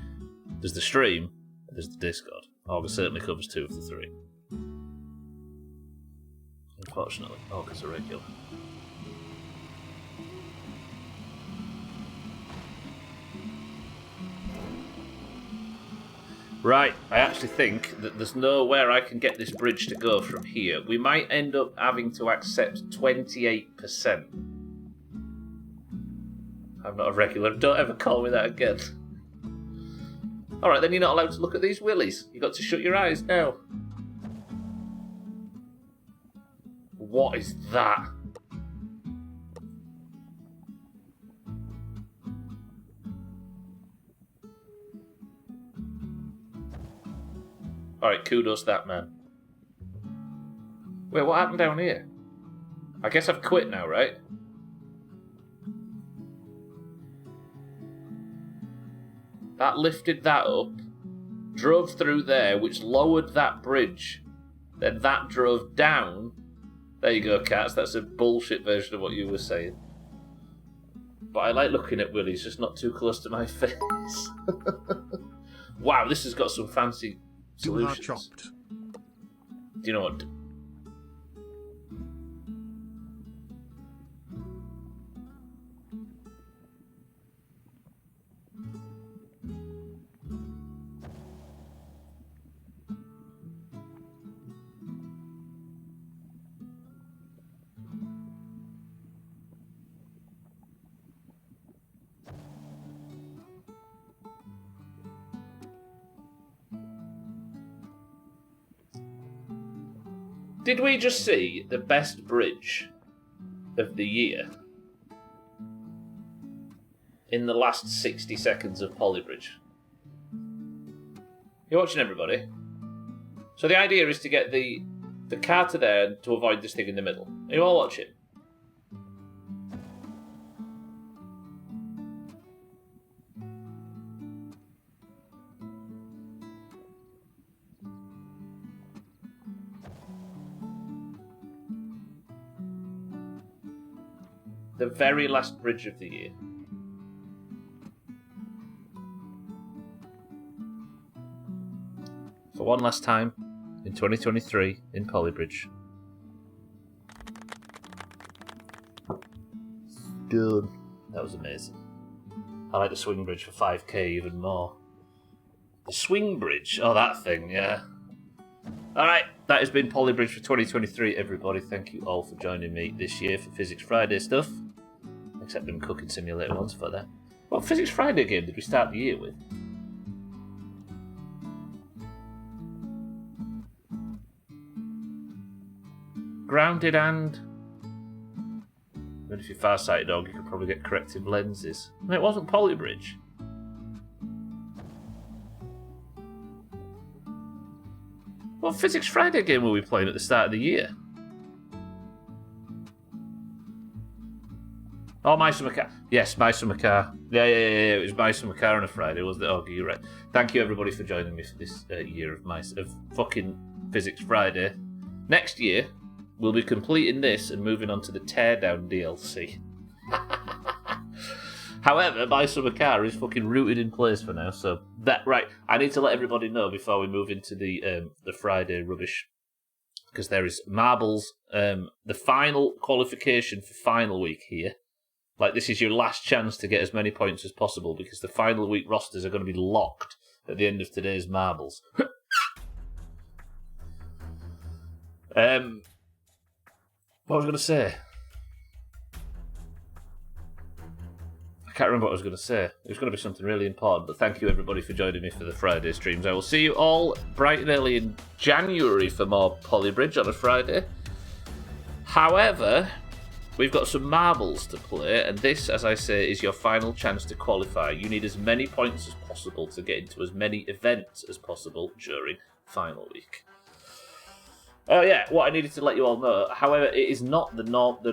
There's the stream, and there's the Discord. Auger certainly covers 2 of the 3. Unfortunately, Auger's a regular. Right, I actually think that there's nowhere I can get this bridge to go from here. We might end up having to accept 28%. I'm not a regular. Don't ever call me that again. Alright, then you're not allowed to look at these willies. You've got to shut your eyes now. What is that? Alright, kudos that man. Wait, what happened down here? I guess I've quit now, right? That lifted that up, drove through there, which lowered that bridge. Then that drove down. There you go, cats. That's a bullshit version of what you were saying. But I like looking at willies, just not too close to my face. Wow, this has got some fancy solutions. Chopped. Do you know what? Did we just see the best bridge of the year in the last 60 seconds of Polybridge? You're watching, everybody. So the idea is to get the car to there to avoid this thing in the middle. Are you all watching? The very last bridge of the year. For one last time, in 2023, in Polybridge. Done. That was amazing. I like the swing bridge for 5k even more. The swing bridge? Oh, that thing, yeah. Alright, that has been Polybridge for 2023, everybody. Thank you all for joining me this year for Physics Friday stuff. Except them cooking simulator ones for that. What Physics Friday game did we start the year with? Grounded and... But if you're far-sighted dog, you could probably get corrective lenses. No, it wasn't Polybridge. What Physics Friday game were we playing at the start of the year? Oh, My Summer Car. Yes, My Summer Car. Yeah. It was My Summer Car on a Friday, wasn't it? Oh, you're right. Thank you, everybody, for joining me for this year of fucking Physics Friday. Next year, we'll be completing this and moving on to the Teardown DLC. However, My Summer Car is fucking rooted in place for now, so that right. I need to let everybody know before we move into the Friday rubbish, because there is marbles. The final qualification for final week here. Like, this is your last chance to get as many points as possible, because the final week rosters are going to be locked at the end of today's marbles. What was I going to say? I can't remember what I was going to say. It was going to be something really important, but thank you, everybody, for joining me for the Friday streams. I will see you all bright and early in January for more Polybridge on a Friday. However, we've got some marbles to play, and this, as I say, is your final chance to qualify. You need as many points as possible to get into as many events as possible during final week. Oh yeah, what I needed to let you all know, however, it is not the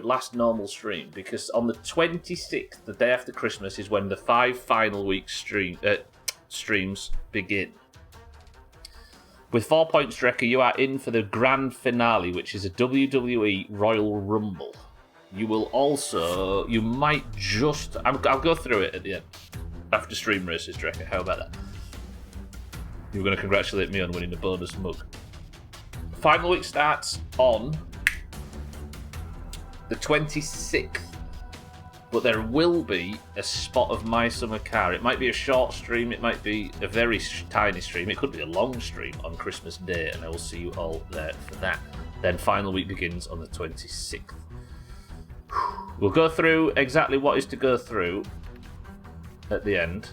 last normal stream, because on the 26th, the day after Christmas, is when the 5 final week streams begin. With 4 points, Drecker, you are in for the grand finale, which is a WWE Royal Rumble. You will also, you might just, I'll go through it at the end, after stream races, Drecker. How about that? You were going to congratulate me on winning a bonus mug. Final week starts on the 26th but there will be a spot of My Summer Car. It might be a short stream, it might be a very tiny stream, it could be a long stream on Christmas Day, and I will see you all there for that. Then final week begins on the 26th. We'll go through exactly what is to go through at the end,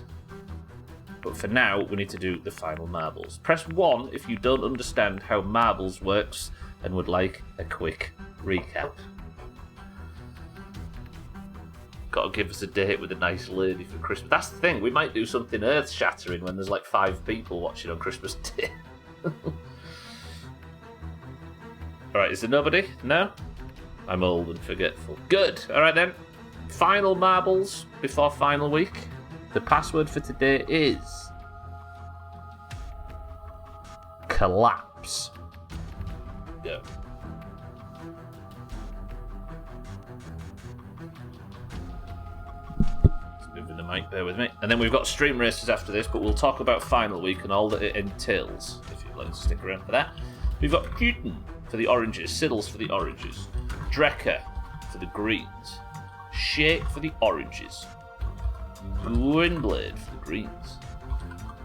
but for now we need to do the final marbles. Press 1 if you don't understand how marbles works and would like a quick recap. Got to give us a date with a nice lady for Christmas. That's the thing, we might do something earth-shattering when there's like 5 people watching on Christmas Day. Alright, is there nobody? No? I'm old and forgetful. Good, alright then. Final marbles before final week. The password for today is... collapse. Go. Moving the mic, bear with me. And then we've got stream races after this, but we'll talk about final week and all that it entails, if you'd like to stick around for that. We've got Putin for the oranges, Siddles for the oranges, Drecker for the greens, Shake for the oranges, Gwynblade for the greens,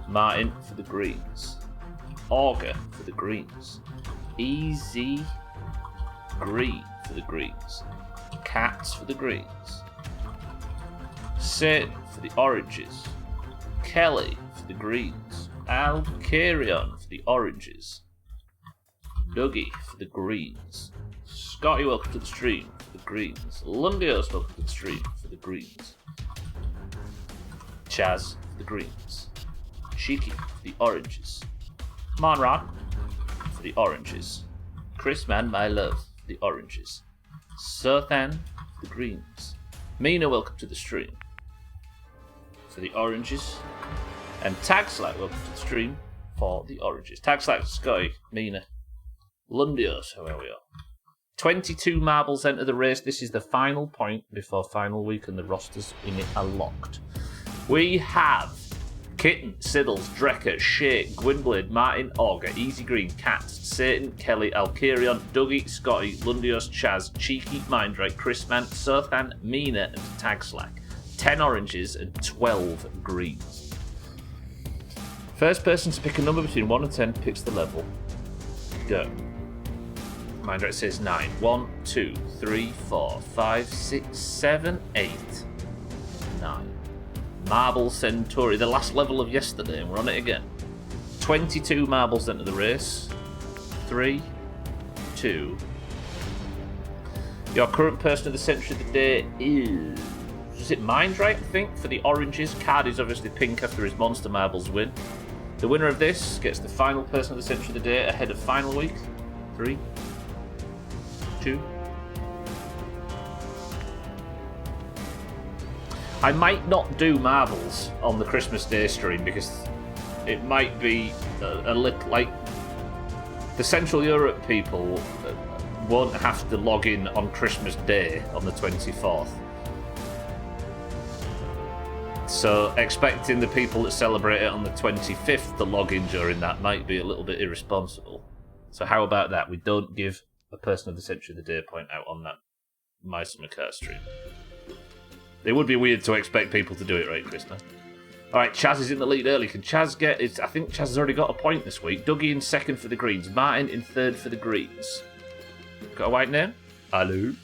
Martin for the greens, Auger for the greens, Easy Green for the greens, Cats for the greens, Satan for the oranges, Kelly for the greens, Alcarion for the oranges, Dougie for the greens, Scotty, welcome to the stream for the greens, Lundios, welcome to the stream for the greens, Chaz for the greens, Cheeky for the oranges, Monrock for the oranges, Chris Man, my love for the oranges, Sothan for the greens, Mina, welcome to the stream for the oranges, and Tagslack, welcome to the stream for the oranges. Tagslack, Scotty, Mina, Lundios, however we are. 22 marbles enter the race. This is the final point before final week, and the rosters in it are locked. We have Kitten, Siddles, Drecker, Shake, Gwynblade, Martin, Auger, Easy Green, Cat, Satan, Kelly, Alcarion, Dougie, Scotty, Lundios, Chaz, Cheeky, Mindrake, Chrisman, Sothan, Mina, and Tagslack. 10 oranges and 12 greens. First person to pick a number between 1 and 10 picks the level. Go. Mindrake says 9. 1, 2, 3, 4, 5, 6, 7, 8, 9. Marble Centauri, the last level of yesterday, and we're on it again. 22 marbles enter the race. 3, 2. Your current person of the century of the day is it Mindrake, I think, for the oranges. Card is obviously pink after his monster marbles win. The winner of this gets the final person of the century of the day ahead of final week. 3, 2. I might not do marbles on the Christmas Day stream because it might be a little like the Central Europe people won't have to log in on Christmas Day on the 24th. So expecting the people that celebrate it on the 25th to log in during that might be a little bit irresponsible. So how about that? We don't give a person of the century of the day point out on that My Summer Car stream. It would be weird to expect people to do it, right, Krishna? Alright, Chaz is in the lead early. Can Chaz get it? I think Chaz has already got a point this week. Dougie in second for the greens. Martin in third for the greens. Got a white name? Hello.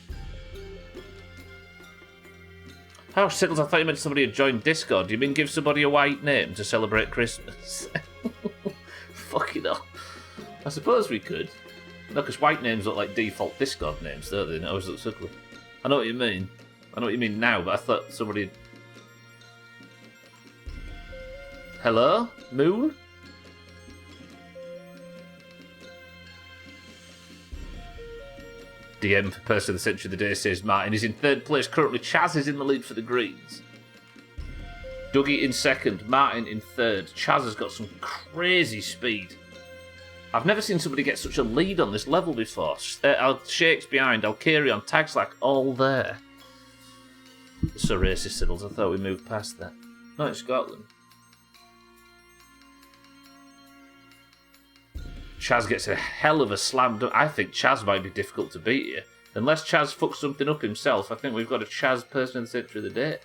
Oh, Siddles, I thought you meant somebody had joined Discord. Do you mean give somebody a white name to celebrate Christmas? Fucking hell. I suppose we could. No, because white names look like default Discord names, don't they? They always look ugly. I know what you mean. I know what you mean now, but I thought somebody... Hello? Moon? DM for person of the century of the day says Martin is in third place. Currently Chaz is in the lead for the greens. Dougie in second. Martin in third. Chaz has got some crazy speed. I've never seen somebody get such a lead on this level before. Shake's behind. Alcarion, Tagslack, all there. So racist, Siddles. I thought we moved past that. No, it's Scotland. Chaz gets a hell of a slam dunk. I think Chaz might be difficult to beat here. Unless Chaz fucks something up himself, I think we've got a Chaz person of the century of the day.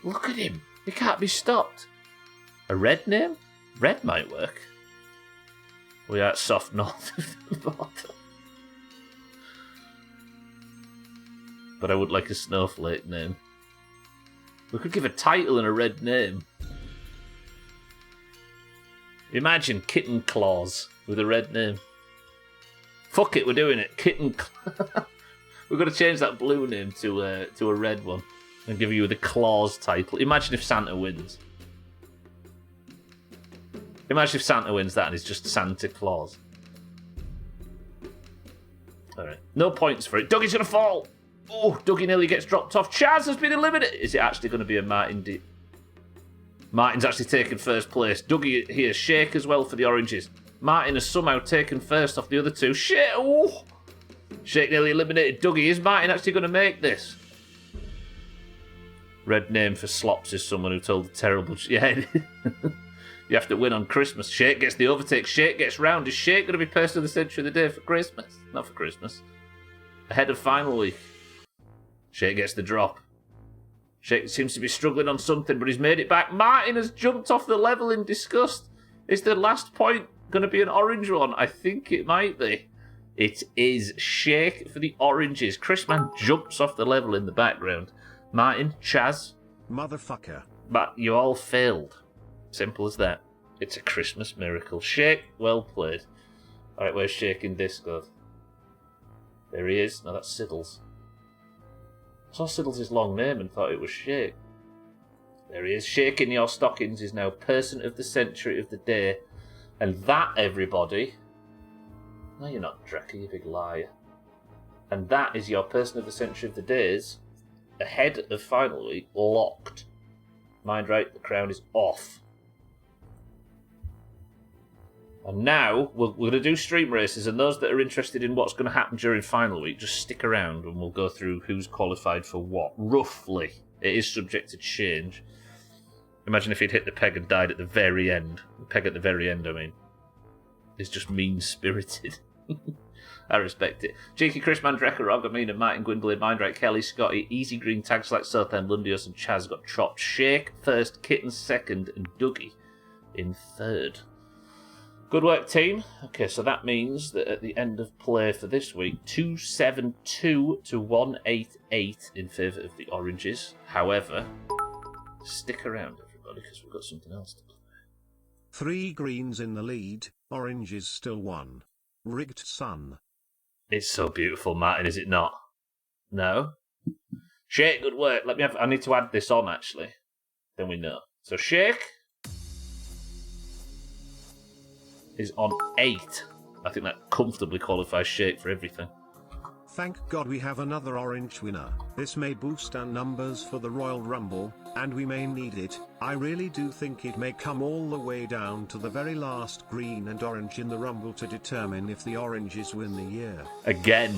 Look at him. He can't be stopped. A red name? Red might work. We are soft north of the border. But I would like a snowflake name. We could give a title and a red name. Imagine Kitten Claws with a red name. Fuck it, we're doing it. Kitten Claws. We've got to change that blue name to a red one and give you the Claws title. Imagine if Santa wins. Imagine if Santa wins that and it's just Santa Claus. Alright. No points for it. Dougie's going to fall. Oh, Dougie nearly gets dropped off. Chaz has been eliminated. Is it actually going to be a Martin? Martin's actually taken first place. Dougie here. Shake as well for the oranges. Martin has somehow taken first off the other two. Shake. Oh. Shake nearly eliminated Dougie. Is Martin actually going to make this? Red name for Slops is someone who told a terrible... Yeah, you have to win on Christmas. Shake gets the overtake. Shake gets round. Is Shake going to be person of the century of the day for Christmas? Not for Christmas. Ahead of final week. Shake gets the drop. Shake seems to be struggling on something, but he's made it back. Martin has jumped off the level in disgust. Is the last point going to be an orange one? I think it might be. It is Shake for the oranges. Chrisman jumps off the level in the background. Martin, Chaz. Motherfucker. But you all failed. Simple as that. It's a Christmas miracle. Shake, well played. Alright, where's Shake in Discord? There he is. No, that's Siddles. I saw Siddles' long name and thought it was Shake. There he is. Shake in your stockings is now person of the century of the day. And that, everybody... No, you're not, Dracker, you big liar. And that is your person of the century of the days. Ahead of final week, locked. Mind right, the crown is off. And now, we're going to do stream races, and those that are interested in what's going to happen during final week, just stick around and we'll go through who's qualified for what. Roughly. It is subject to change. Imagine if he'd hit the peg and died at the very end. The peg at the very end, I mean. It's just mean-spirited. I respect it. Cheeky Chris Mandrecker, Rogamina, Martin Gwynblade, Mindright, Kelly, Scotty, Easy Green, Tags like Southend, Lundios and Chaz got chopped. Shake first, Kitten second, and Dougie in third. Good work, team. Okay, so that means that at the end of play for this week, 272 to 188 in favour of the oranges. However, stick around, everybody, because we've got something else to play. 3 greens in the lead, oranges still 1. Rigged sun. It's so beautiful, Martin, is it not? No? Shake, good work. I need to add this on, actually. Then we know. So Shake is on 8. I think that comfortably qualifies Shake for everything. Thank God we have another orange winner. This may boost our numbers for the Royal Rumble, and we may need it. I really do think it may come all the way down to the very last green and orange in the Rumble to determine if the oranges win the year. Again.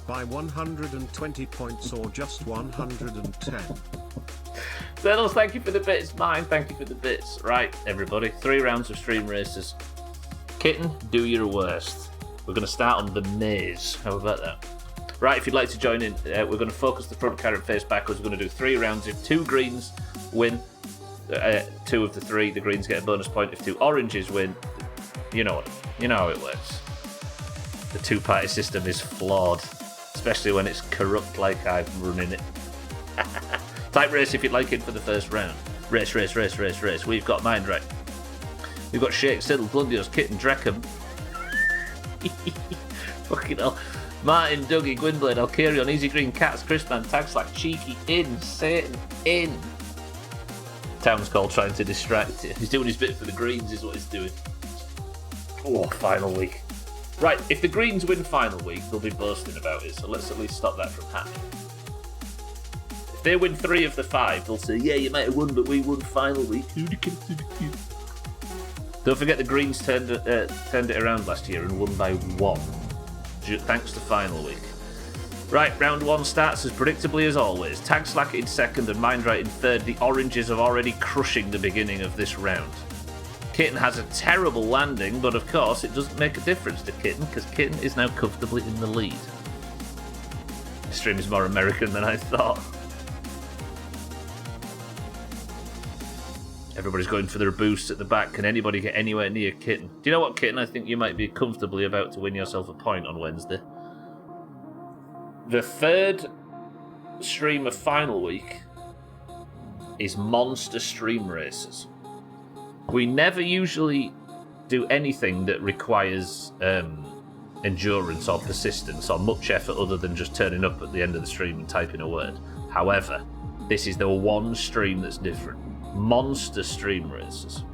By 120 points or just 110. Zenos, thank you for the bits. Mine, thank you for the bits. Right, everybody, 3 rounds of stream races. Kitten, do your worst. We're going to start on the maze. How about that? Right, if you'd like to join in, we're going to focus the front carrot face backwards. We're going to do 3 rounds. If 2 greens win, 2 of the 3, the greens get a bonus point. If 2 oranges win, you know how it works. The 2-party system is flawed, especially when it's corrupt like I'm running it. Type race if you'd like it for the first round. Race. We've got Mind Right. We've got Shake, Siddle, Blundios, Kitten, Dreckham. Fucking hell. Martin, Dougie, Gwynblade, Alcarion, Easy Green, Cats, Chrisman, Tags like Cheeky, in, Satan, in. Town's called trying to distract you. He's doing his bit for the greens is what he's doing. Oh, final week. Right, if the greens win final week, they'll be boasting about it, so let's at least stop that from happening. If they win 3 of the 5, they'll say, yeah, you might have won, but we won final week. Don't forget the Greens turned it around last year and won by 1. Thanks to final week. Right, round 1 starts as predictably as always. Tag Slack in second and Mindright in third. The Oranges are already crushing the beginning of this round. Kitten has a terrible landing, but of course it doesn't make a difference to Kitten because Kitten is now comfortably in the lead. This stream is more American than I thought. Everybody's going for their boosts at the back. Can anybody get anywhere near Kitten? Do you know what, Kitten? I think you might be comfortably about to win yourself a point on Wednesday. The third stream of final week is Monster Stream Races. We never usually do anything that requires endurance or persistence or much effort other than just turning up at the end of the stream and typing a word. However, this is the one stream that's different. Monster Stream Races.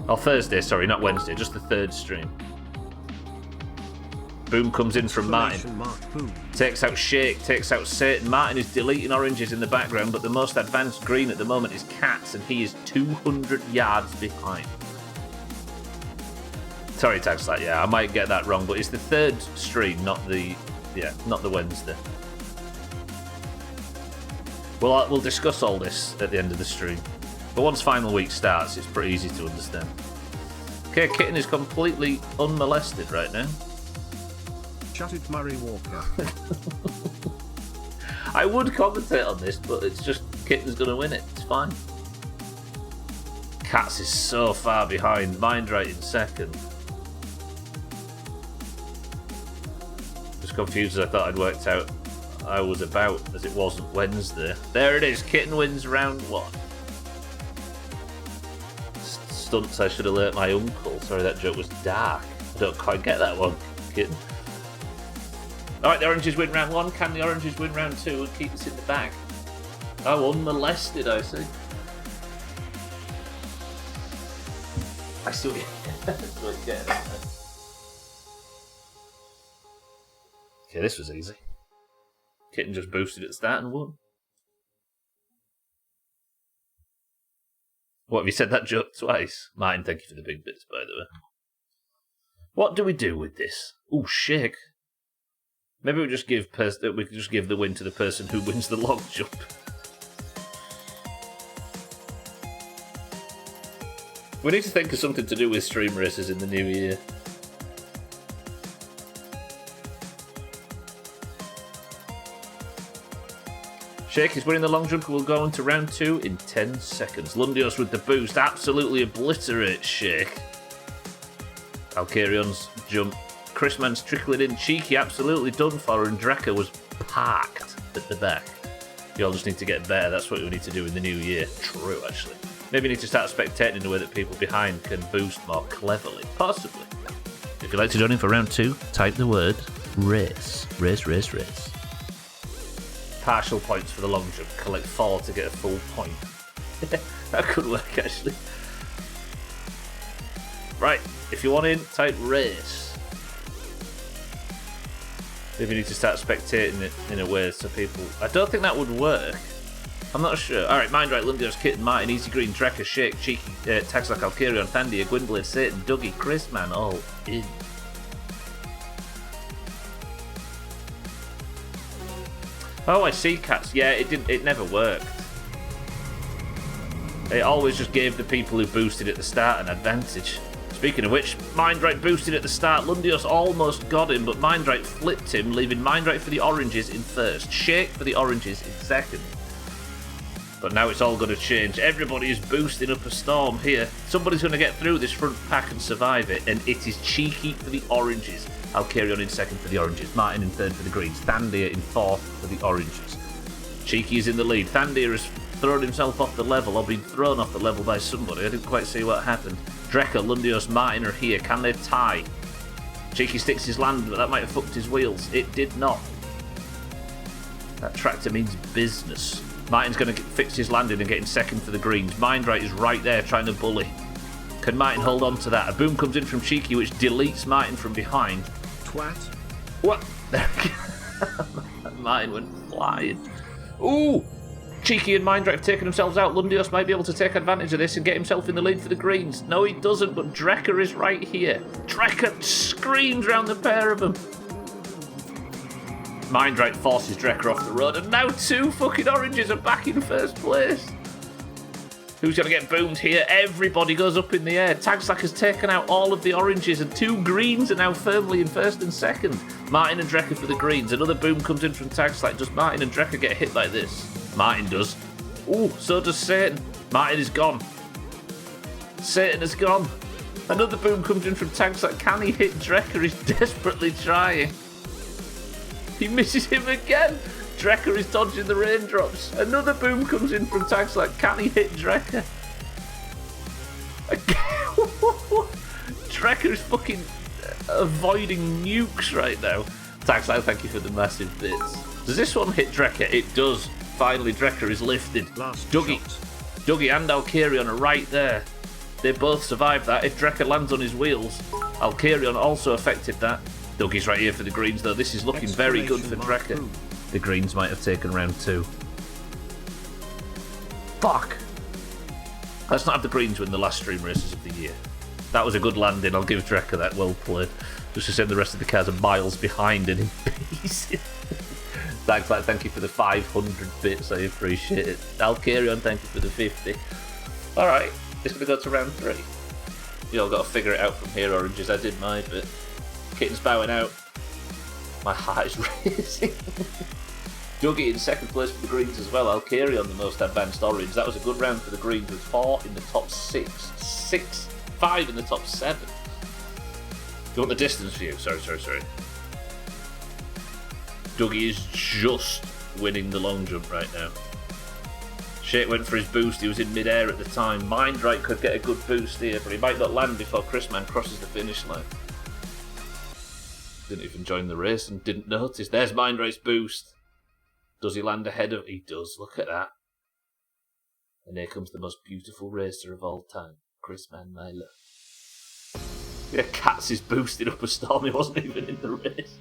Oh, Thursday, sorry, not Wednesday, just the third stream. Boom comes in from Martin. Takes out Shake, takes out Satan. Martin is deleting oranges in the background, but the most advanced green at the moment is Cats, and he is 200 yards behind. Sorry, Tagslight, yeah, I might get that wrong, but it's the third stream, not the Wednesday. We'll discuss all this at the end of the stream. But once final week starts, it's pretty easy to understand. Okay, Kitten is completely unmolested right now. Shut it, Murray Walker. I would commentate on this, but it's just Kitten's going to win it. It's fine. Cats is so far behind. Mindright in second. Just confused as I thought I'd worked out I was about, as it wasn't Wednesday. There it is. Kitten wins round 1. Stunts I should have learnt my uncle. Sorry, that joke was dark. I don't quite get that one, Kitten. Alright, the oranges win round 1. Can the oranges win round 2 and keep us in the bag? Oh, unmolested, I see. I still get it. Okay, this was easy. Kitten just boosted at the start and won. What, have you said that joke twice? Martin, thank you for the big bits, by the way. What do we do with this? Ooh, Shake. Maybe we could just give the win to the person who wins the long jump. We need to think of something to do with stream races in the new year. Shake is winning the long jump and will go into round 2 in 10 seconds. Lundios with the boost absolutely obliterates Shake. Alcarion's jump. Chrisman's trickling in. Cheeky absolutely done for, and Drekka was parked at the back. You all just need to get better. That's what we need to do in the new year. True, actually. Maybe you need to start spectating in a way that people behind can boost more cleverly. Possibly. If you'd like to join in for round 2, type the word race. Race, race, race. Partial points for the long jump. Collect 4 to get a full point. That could work, actually. Right, if you want in, type race. Maybe you need to start spectating it in a way so people... I don't think that would work. I'm not sure. Alright, Mindright, Lundios, Kitten, Martin, Easy Green, Drekka, Shake, Cheeky, Taxlock, Alcarion, Thandia, Gwynblade, Satan, Dougie, Chrisman, all in. Oh, I see, Cats. Yeah, it never worked. It always just gave the people who boosted at the start an advantage. Speaking of which, Mindright boosted at the start. Lundios almost got him, but Mindright flipped him, leaving Mindright for the oranges in first. Shake for the oranges in second. But now it's all going to change. Everybody is boosting up a storm here. Somebody's going to get through this front pack and survive it, and it is Cheeky for the oranges. Alcarion in second for the oranges. Martin in third for the greens. Thandia in fourth for the oranges. Cheeky is in the lead. Thandia has thrown himself off the level, or been thrown off the level by somebody. I didn't quite see what happened. Drekka, Lundios, Martin are here. Can they tie? Cheeky sticks his land, but that might have fucked his wheels. It did not. That tractor means business. Martin's going to fix his landing and get in second for the greens. Mindright is right there trying to bully. Can Martin hold on to that? A boom comes in from Cheeky, which deletes Martin from behind. Twat. What? Martin went flying. Ooh! Cheeky and Mindright have taken themselves out. Lundios might be able to take advantage of this and get himself in the lead for the greens. No, he doesn't, but Drekka is right here. Drekka screams round the pair of them. Mindright forces Drekka off the road, and now 2 fucking oranges are back in first place. Who's going to get boomed here? Everybody goes up in the air. Tagslack has taken out all of the oranges, and 2 greens are now firmly in first and second. Martin and Drecker for the greens. Another boom comes in from Tagslack. Does Martin and Drecker get hit like this? Martin does. Ooh, so does Satan. Martin is gone. Satan has gone. Another boom comes in from Tagslack. Can he hit Drecker? He's desperately trying. He misses him again. Drecker is dodging the raindrops. Another boom comes in from Tagslack. Can he hit Drecker? Drecker is fucking avoiding nukes right now. Tagslack, thank you for the massive bits. Does this one hit Drecker? It does. Finally, Drecker is lifted. Dougie and Alkarion are right there. They both survived that. If Drecker lands on his wheels, Alkarion also affected that. Dougie's right here for the greens, though. This is looking very good for Drecker. The greens might have taken round 2. Fuck! Let's not have the greens win the last stream races of the year. That was a good landing. I'll give Drecker that. Well played. Just to send the rest of the cars are miles behind and in pieces. Thanks, like, thank you for the 500 bits. I appreciate it. Alkarion, thank you for the 50. Alright, it's going to go to round 3. You all got to figure it out from here, oranges. I did my bit. Kitten's bowing out. My heart is racing. Dougie in second place for the greens as well. Alkarion, the most advanced orange. That was a good round for the greens with 4 in the top 6. 5 in the top 7. You want the distance view? Sorry. Dougie is just winning the long jump right now. Shake went for his boost. He was in mid-air at the time. Mindright could get a good boost here, but he might not land before Chrisman crosses the finish line. Didn't even join the race and didn't notice. There's Mindright's boost. Does he land ahead of... He does. Look at that. And here comes the most beautiful racer of all time. Chrisman Myler. Yeah, Katz is boosted up a storm. He wasn't even in the race.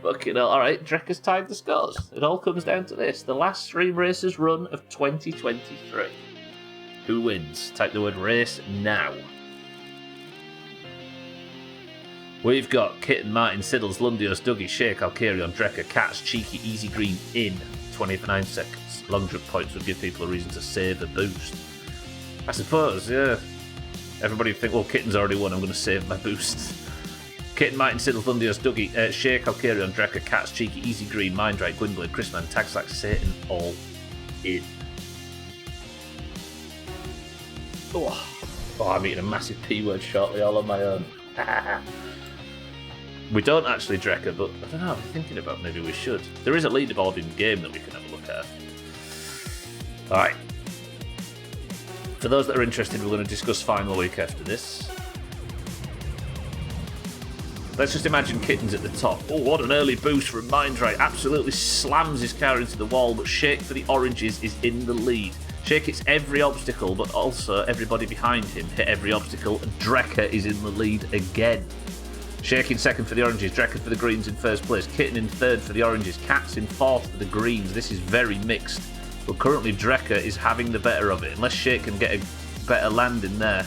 Fucking hell. Alright, Drecker's tied the scores. It all comes down to this. The last stream racers run of 2023. Who wins? Type the word race now. We've got Kitten, Martin, Siddles, Lundios, Dougie, Shake, Alkarion, Drecker, Katz, Cheeky, Easy Green in 29 seconds. Long jump points would give people a reason to save a boost. I suppose, yeah. Everybody would think, well, Kitten's already won, I'm going to save my boost. Kitten, Martin, Siddles, Lundios, Dougie, Shake, Alkarion, Drecker, Katz, Cheeky, Easy Green, Mindright, Gwynglade, Chrisman, Tagslack, Satan, all in. Oh, I'm eating a massive P-word shortly all on my own. We don't actually, Drecker, but I don't know, I'm thinking about maybe we should. There is a leaderboard in game that we can have a look at. Alright. For those that are interested, we're going to discuss final week after this. Let's just imagine Kitten's at the top. Oh, what an early boost from Mindright. Absolutely slams his car into the wall, but Shake for the oranges is in the lead. Shake hits every obstacle, but also everybody behind him hit every obstacle. Drecker is in the lead again. Shake in second for the oranges, Drecker for the greens in first place, Kitten in third for the oranges, Katz in fourth for the greens. This is very mixed, but currently Drecker is having the better of it. Unless Shake can get a better land in there,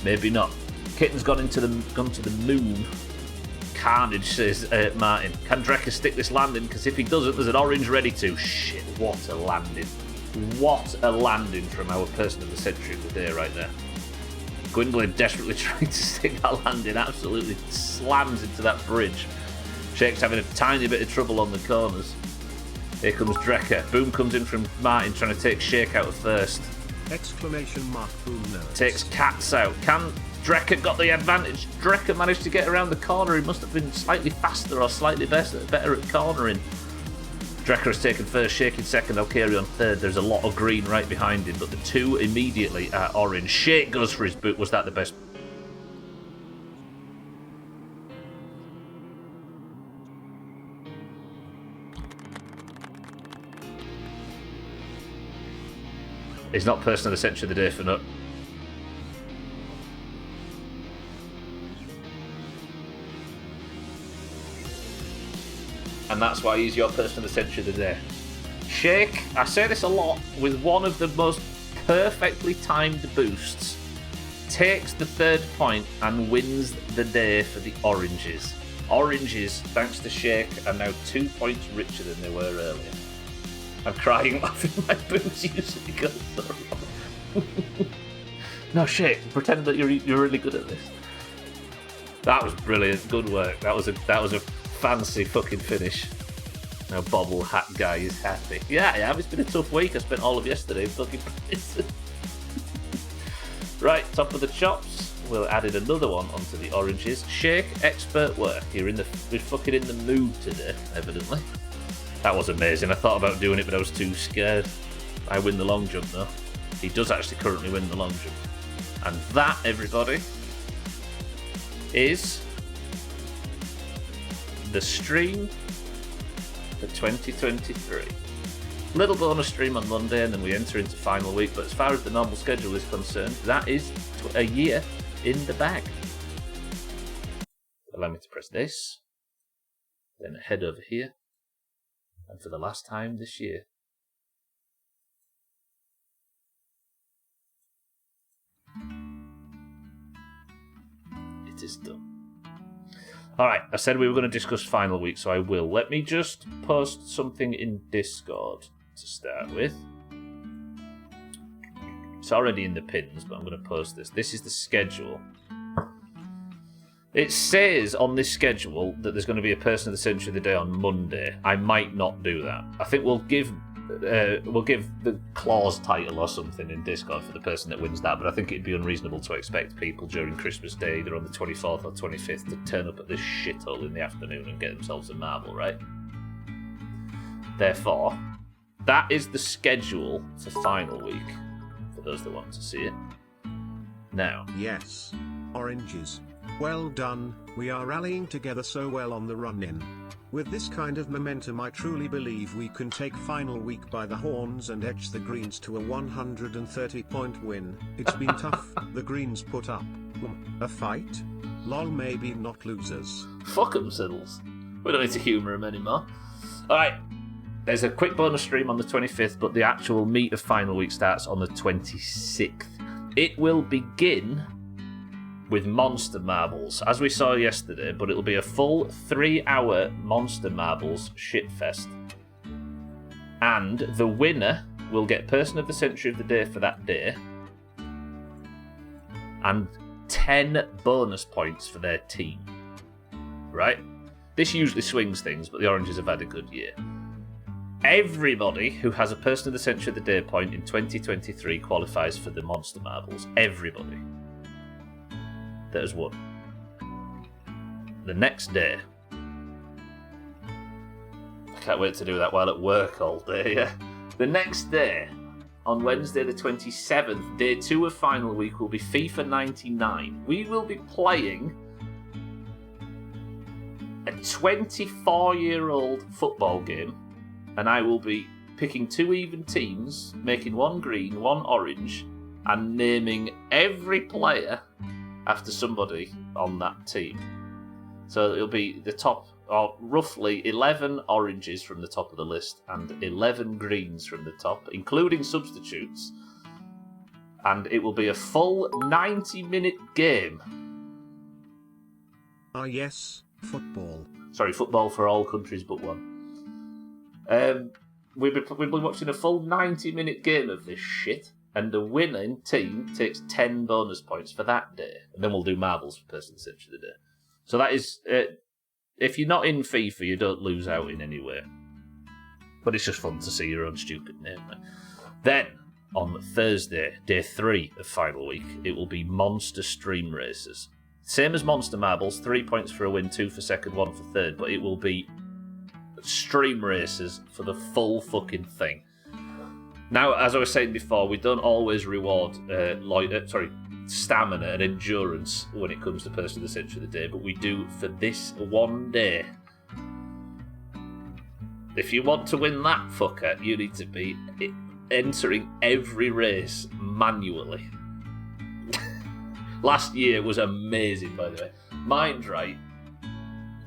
maybe not. Kitten's gone to the moon. Carnage, says Martin. Can Drecker stick this landing? Because if he doesn't, there's an orange ready to. Shit, what a landing. What a landing from our person of the century of the day right there. Gwynblade desperately trying to stick that landing, absolutely slams into that bridge. Shake's having a tiny bit of trouble on the corners. Here comes Drecker. Boom comes in from Martin, trying to take Shake out first. Exclamation mark, boom notes. Takes Katz out. Can Drecker got the advantage? Drecker managed to get around the corner. He must have been slightly faster or slightly better at cornering. Drecker has taken first, Shake in second, Alkarion third. There's a lot of green right behind him, but the two immediately are orange. Shake goes for his boot. Was that the best? He's not person of the century of the day for nut. And that's why he's your person of the century of the day. Shake, I say this a lot, with one of the most perfectly timed boosts, takes the third point and wins the day for the oranges. Oranges, thanks to Shake, are now 2 points richer than they were earlier. I'm crying laughing. My boobs usually go so wrong. No shit. Pretend that you're really good at this. That was brilliant. Good work. That was a fancy fucking finish. Now bobble hat guy is happy. Yeah. It's been a tough week. I spent all of yesterday fucking prison. Right, top of the chops. We'll added another one onto the oranges. Shake, expert work. We're fucking in the mood today, evidently. That was amazing. I thought about doing it, but I was too scared. I win the long jump, though. He does actually currently win the long jump. And that, everybody, is the stream for 2023. Little bonus stream on Monday, and then we enter into final week. But as far as the normal schedule is concerned, that is a year in the bag. Allow me to press this, then head over here, and for the last time this year, it is done. Alright, I said we were going to discuss final week, so I will. Let me just post something in Discord to start with. It's already in the pins, but I'm going to post this. This is the schedule. It says on this schedule that there's going to be a person of the century of the day on Monday. I might not do that. I think we'll give the clause title or something in Discord for the person that wins that, but I think it'd be unreasonable to expect people during Christmas Day, either on the 24th or 25th, to turn up at this shithole in the afternoon and get themselves a marble, right? Therefore, that is the schedule for final week, for those that want to see it. Now. Yes. Oranges. Well done, we are rallying together so well on the run-in. With this kind of momentum, I truly believe we can take final week by the horns and etch the Greens to a 130-point win. It's been tough, the Greens put up a fight. Lol, maybe not losers. Fuck 'em, Siddles. We don't need to humour them anymore. Alright, there's a quick bonus stream on the 25th, but the actual meat of final week starts on the 26th. It will begin with Monster Marbles, as we saw yesterday, but it'll be a full 3-hour Monster Marbles shitfest. And the winner will get Person of the Century of the Day for that day, and 10 bonus points for their team. Right? This usually swings things, but the Oranges have had a good year. Everybody who has a Person of the Century of the Day point in 2023 qualifies for the Monster Marbles. Everybody that has won. The next day, I can't wait to do that while at work all day, yeah. The next day, on Wednesday the 27th, day 2 of final week, will be FIFA 99. We will be playing a 24-year-old football game, and I will be picking 2 even teams, making 1 green, 1 orange, and naming every player after somebody on that team. So it'll be the top, or roughly 11 oranges from the top of the list and 11 greens from the top, including substitutes. And it will be a full 90-minute game. Ah yes, football. Sorry, football for all countries but one. We'll be watching a full 90-minute game of this shit. And the winning team takes 10 bonus points for that day. And then we'll do marbles for Person of the Century of the Day. So that is, if you're not in FIFA, you don't lose out in any way. But it's just fun to see your own stupid name. Right? Then, on Thursday, day 3 of final week, it will be Monster Stream Races. Same as Monster Marbles, 3 points for a win, 2 for second, 1 for third. But it will be stream races for the full fucking thing. Now, as I was saying before, we don't always reward stamina and endurance when it comes to Person of the Century of the Day, but we do for this one day. If you want to win that fucker, you need to be entering every race manually. Last year was amazing, by the way. Mind right,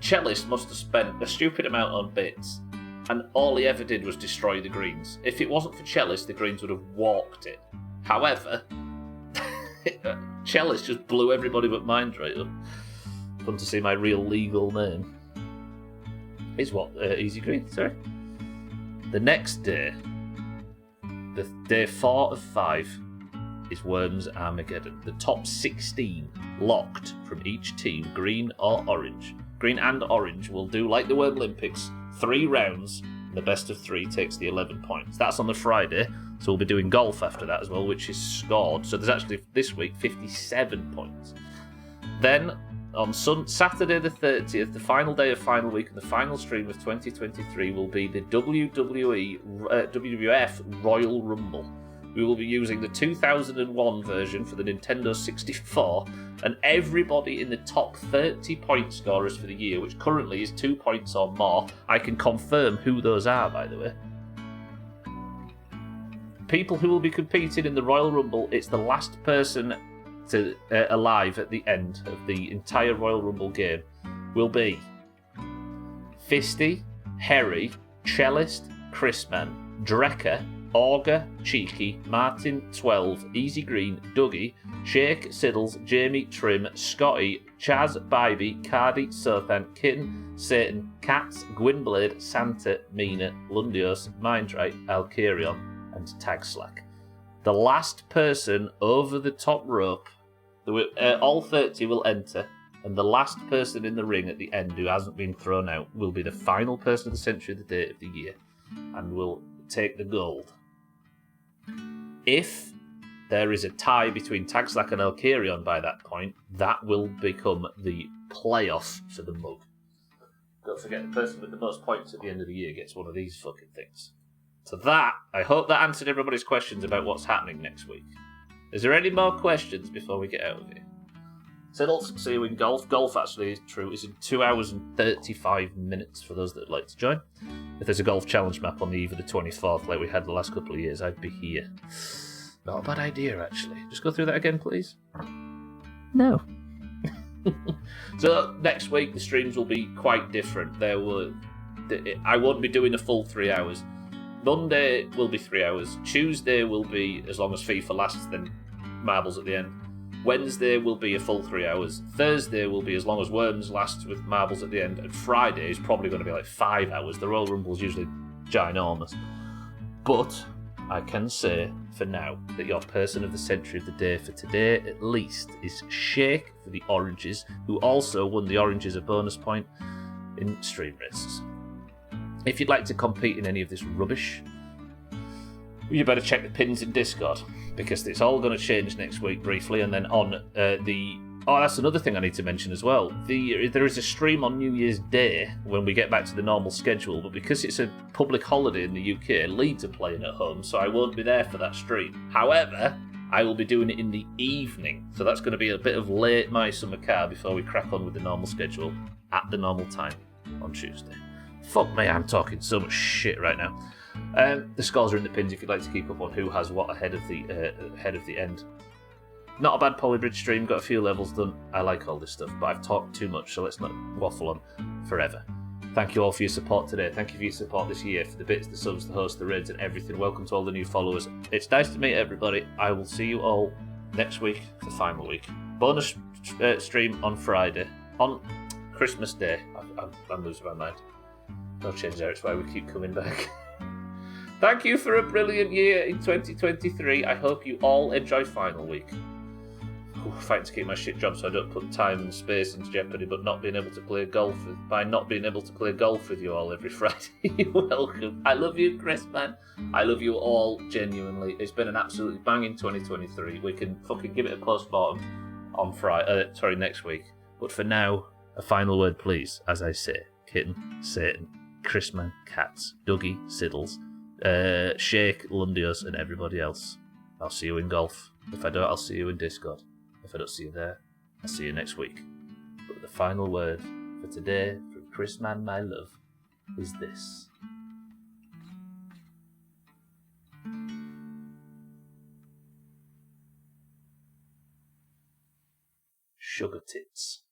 Cellist must have spent a stupid amount on bits, and all he ever did was destroy the greens. If it wasn't for Cellist, the greens would have walked it. However, Cellist just blew everybody but Mind right up. Fun to see my real legal name. Is what? Easy Green, sorry. The next day, the day 4 of 5, is Worms Armageddon. The top 16 locked from each team, green or orange. Green and orange will do like the World Olympics, 3 rounds, and the best of 3 takes the 11 points. That's on the Friday, so we'll be doing golf after that as well, which is scored. So there's actually, this week, 57 points. Then, on Saturday the 30th, the final day of final week and the final stream of 2023 will be the WWF Royal Rumble. We will be using the 2001 version for the Nintendo 64, and everybody in the top 30 point scorers for the year, which currently is 2 points or more. I can confirm who those are, by the way. People who will be competing in the Royal Rumble, it's the last person alive at the end of the entire Royal Rumble game, will be Fisty, Harry, Cellist, Chrisman, Drecker, Auger, Cheeky, Martin, 12, Easy Green, Dougie, Shake, Siddles, Jamie, Trim, Scotty, Chaz, Bybee, Cardi, Sothan, Kitten, Satan, Cats, Gwynblade, Santa, Mina, Lundios, Mindrite, Alkarion, and Tagslack. The last person over the top rope, all 30 will enter, and the last person in the ring at the end who hasn't been thrown out will be the final person of the century of the date of the year, and will take the gold. If there is a tie between Tagslack and Alkarion by that point, that will become the playoff for the mug. Don't forget, the person with the most points at the end of the year gets one of these fucking things. So I hope that answered everybody's questions about what's happening next week. Is there any more questions before we get out of here? Siddles, see you in golf. Golf, actually, is true. It's in 2 hours and 35 minutes for those that would like to join. If there's a golf challenge map on the eve of the 24th, like we had the last couple of years, I'd be here. Not a bad idea, actually. Just go through that again, please. No. So next week, the streams will be quite different. I won't be doing a full 3 hours. Monday will be 3 hours. Tuesday will be as long as FIFA lasts, then marbles at the end. Wednesday will be a full 3 hours. Thursday will be as long as Worms lasts with marbles at the end. And Friday is probably going to be like 5 hours. The Royal Rumble's usually ginormous. But I can say for now that your person of the century of the day for today at least is Shake for the Oranges, who also won the Oranges a bonus point in stream races. If you'd like to compete in any of this rubbish, you better check the pins in Discord, because it's all going to change next week briefly, and then on that's another thing I need to mention as well. There is a stream on New Year's Day when we get back to the normal schedule, but because it's a public holiday in the UK, Leeds are playing at home, so I won't be there for that stream. However, I will be doing it in the evening, so that's going to be a bit of late My Summer Car before we crack on with the normal schedule at the normal time on Tuesday. Fuck me, I'm talking so much shit right now. The scores are in the pins if you'd like to keep up on who has what ahead of the end. Not a bad Polybridge stream, got a few levels done. I like all this stuff, but I've talked too much, so let's not waffle on forever. Thank you all for your support today. Thank you for your support this year, for the bits, the subs, the hosts, the raids, and everything. Welcome to all the new followers. It's nice to meet everybody. I will see you all next week, the final week. Bonus stream on Friday, on Christmas Day. I'm losing my mind. No change there, it's why we keep coming back. Thank you for a brilliant year in 2023. I hope you all enjoy final week. Fighting to keep my shit job so I don't put time and space into jeopardy, but not being able to play golf with you all every Friday. You're welcome. I love you, Chris, man. I love you all genuinely. It's been an absolutely banging 2023. We can fucking give it a post-mortem on next week. But for now, a final word, please. As I say, Kitten, Satan, Chrisman, Cats, Dougie, Siddles, Shake, Lundios, and everybody else. I'll see you in golf. If I don't, I'll see you in Discord. If I don't see you there, I'll see you next week. But the final word for today from Chrisman, my love, is this. Sugar tits.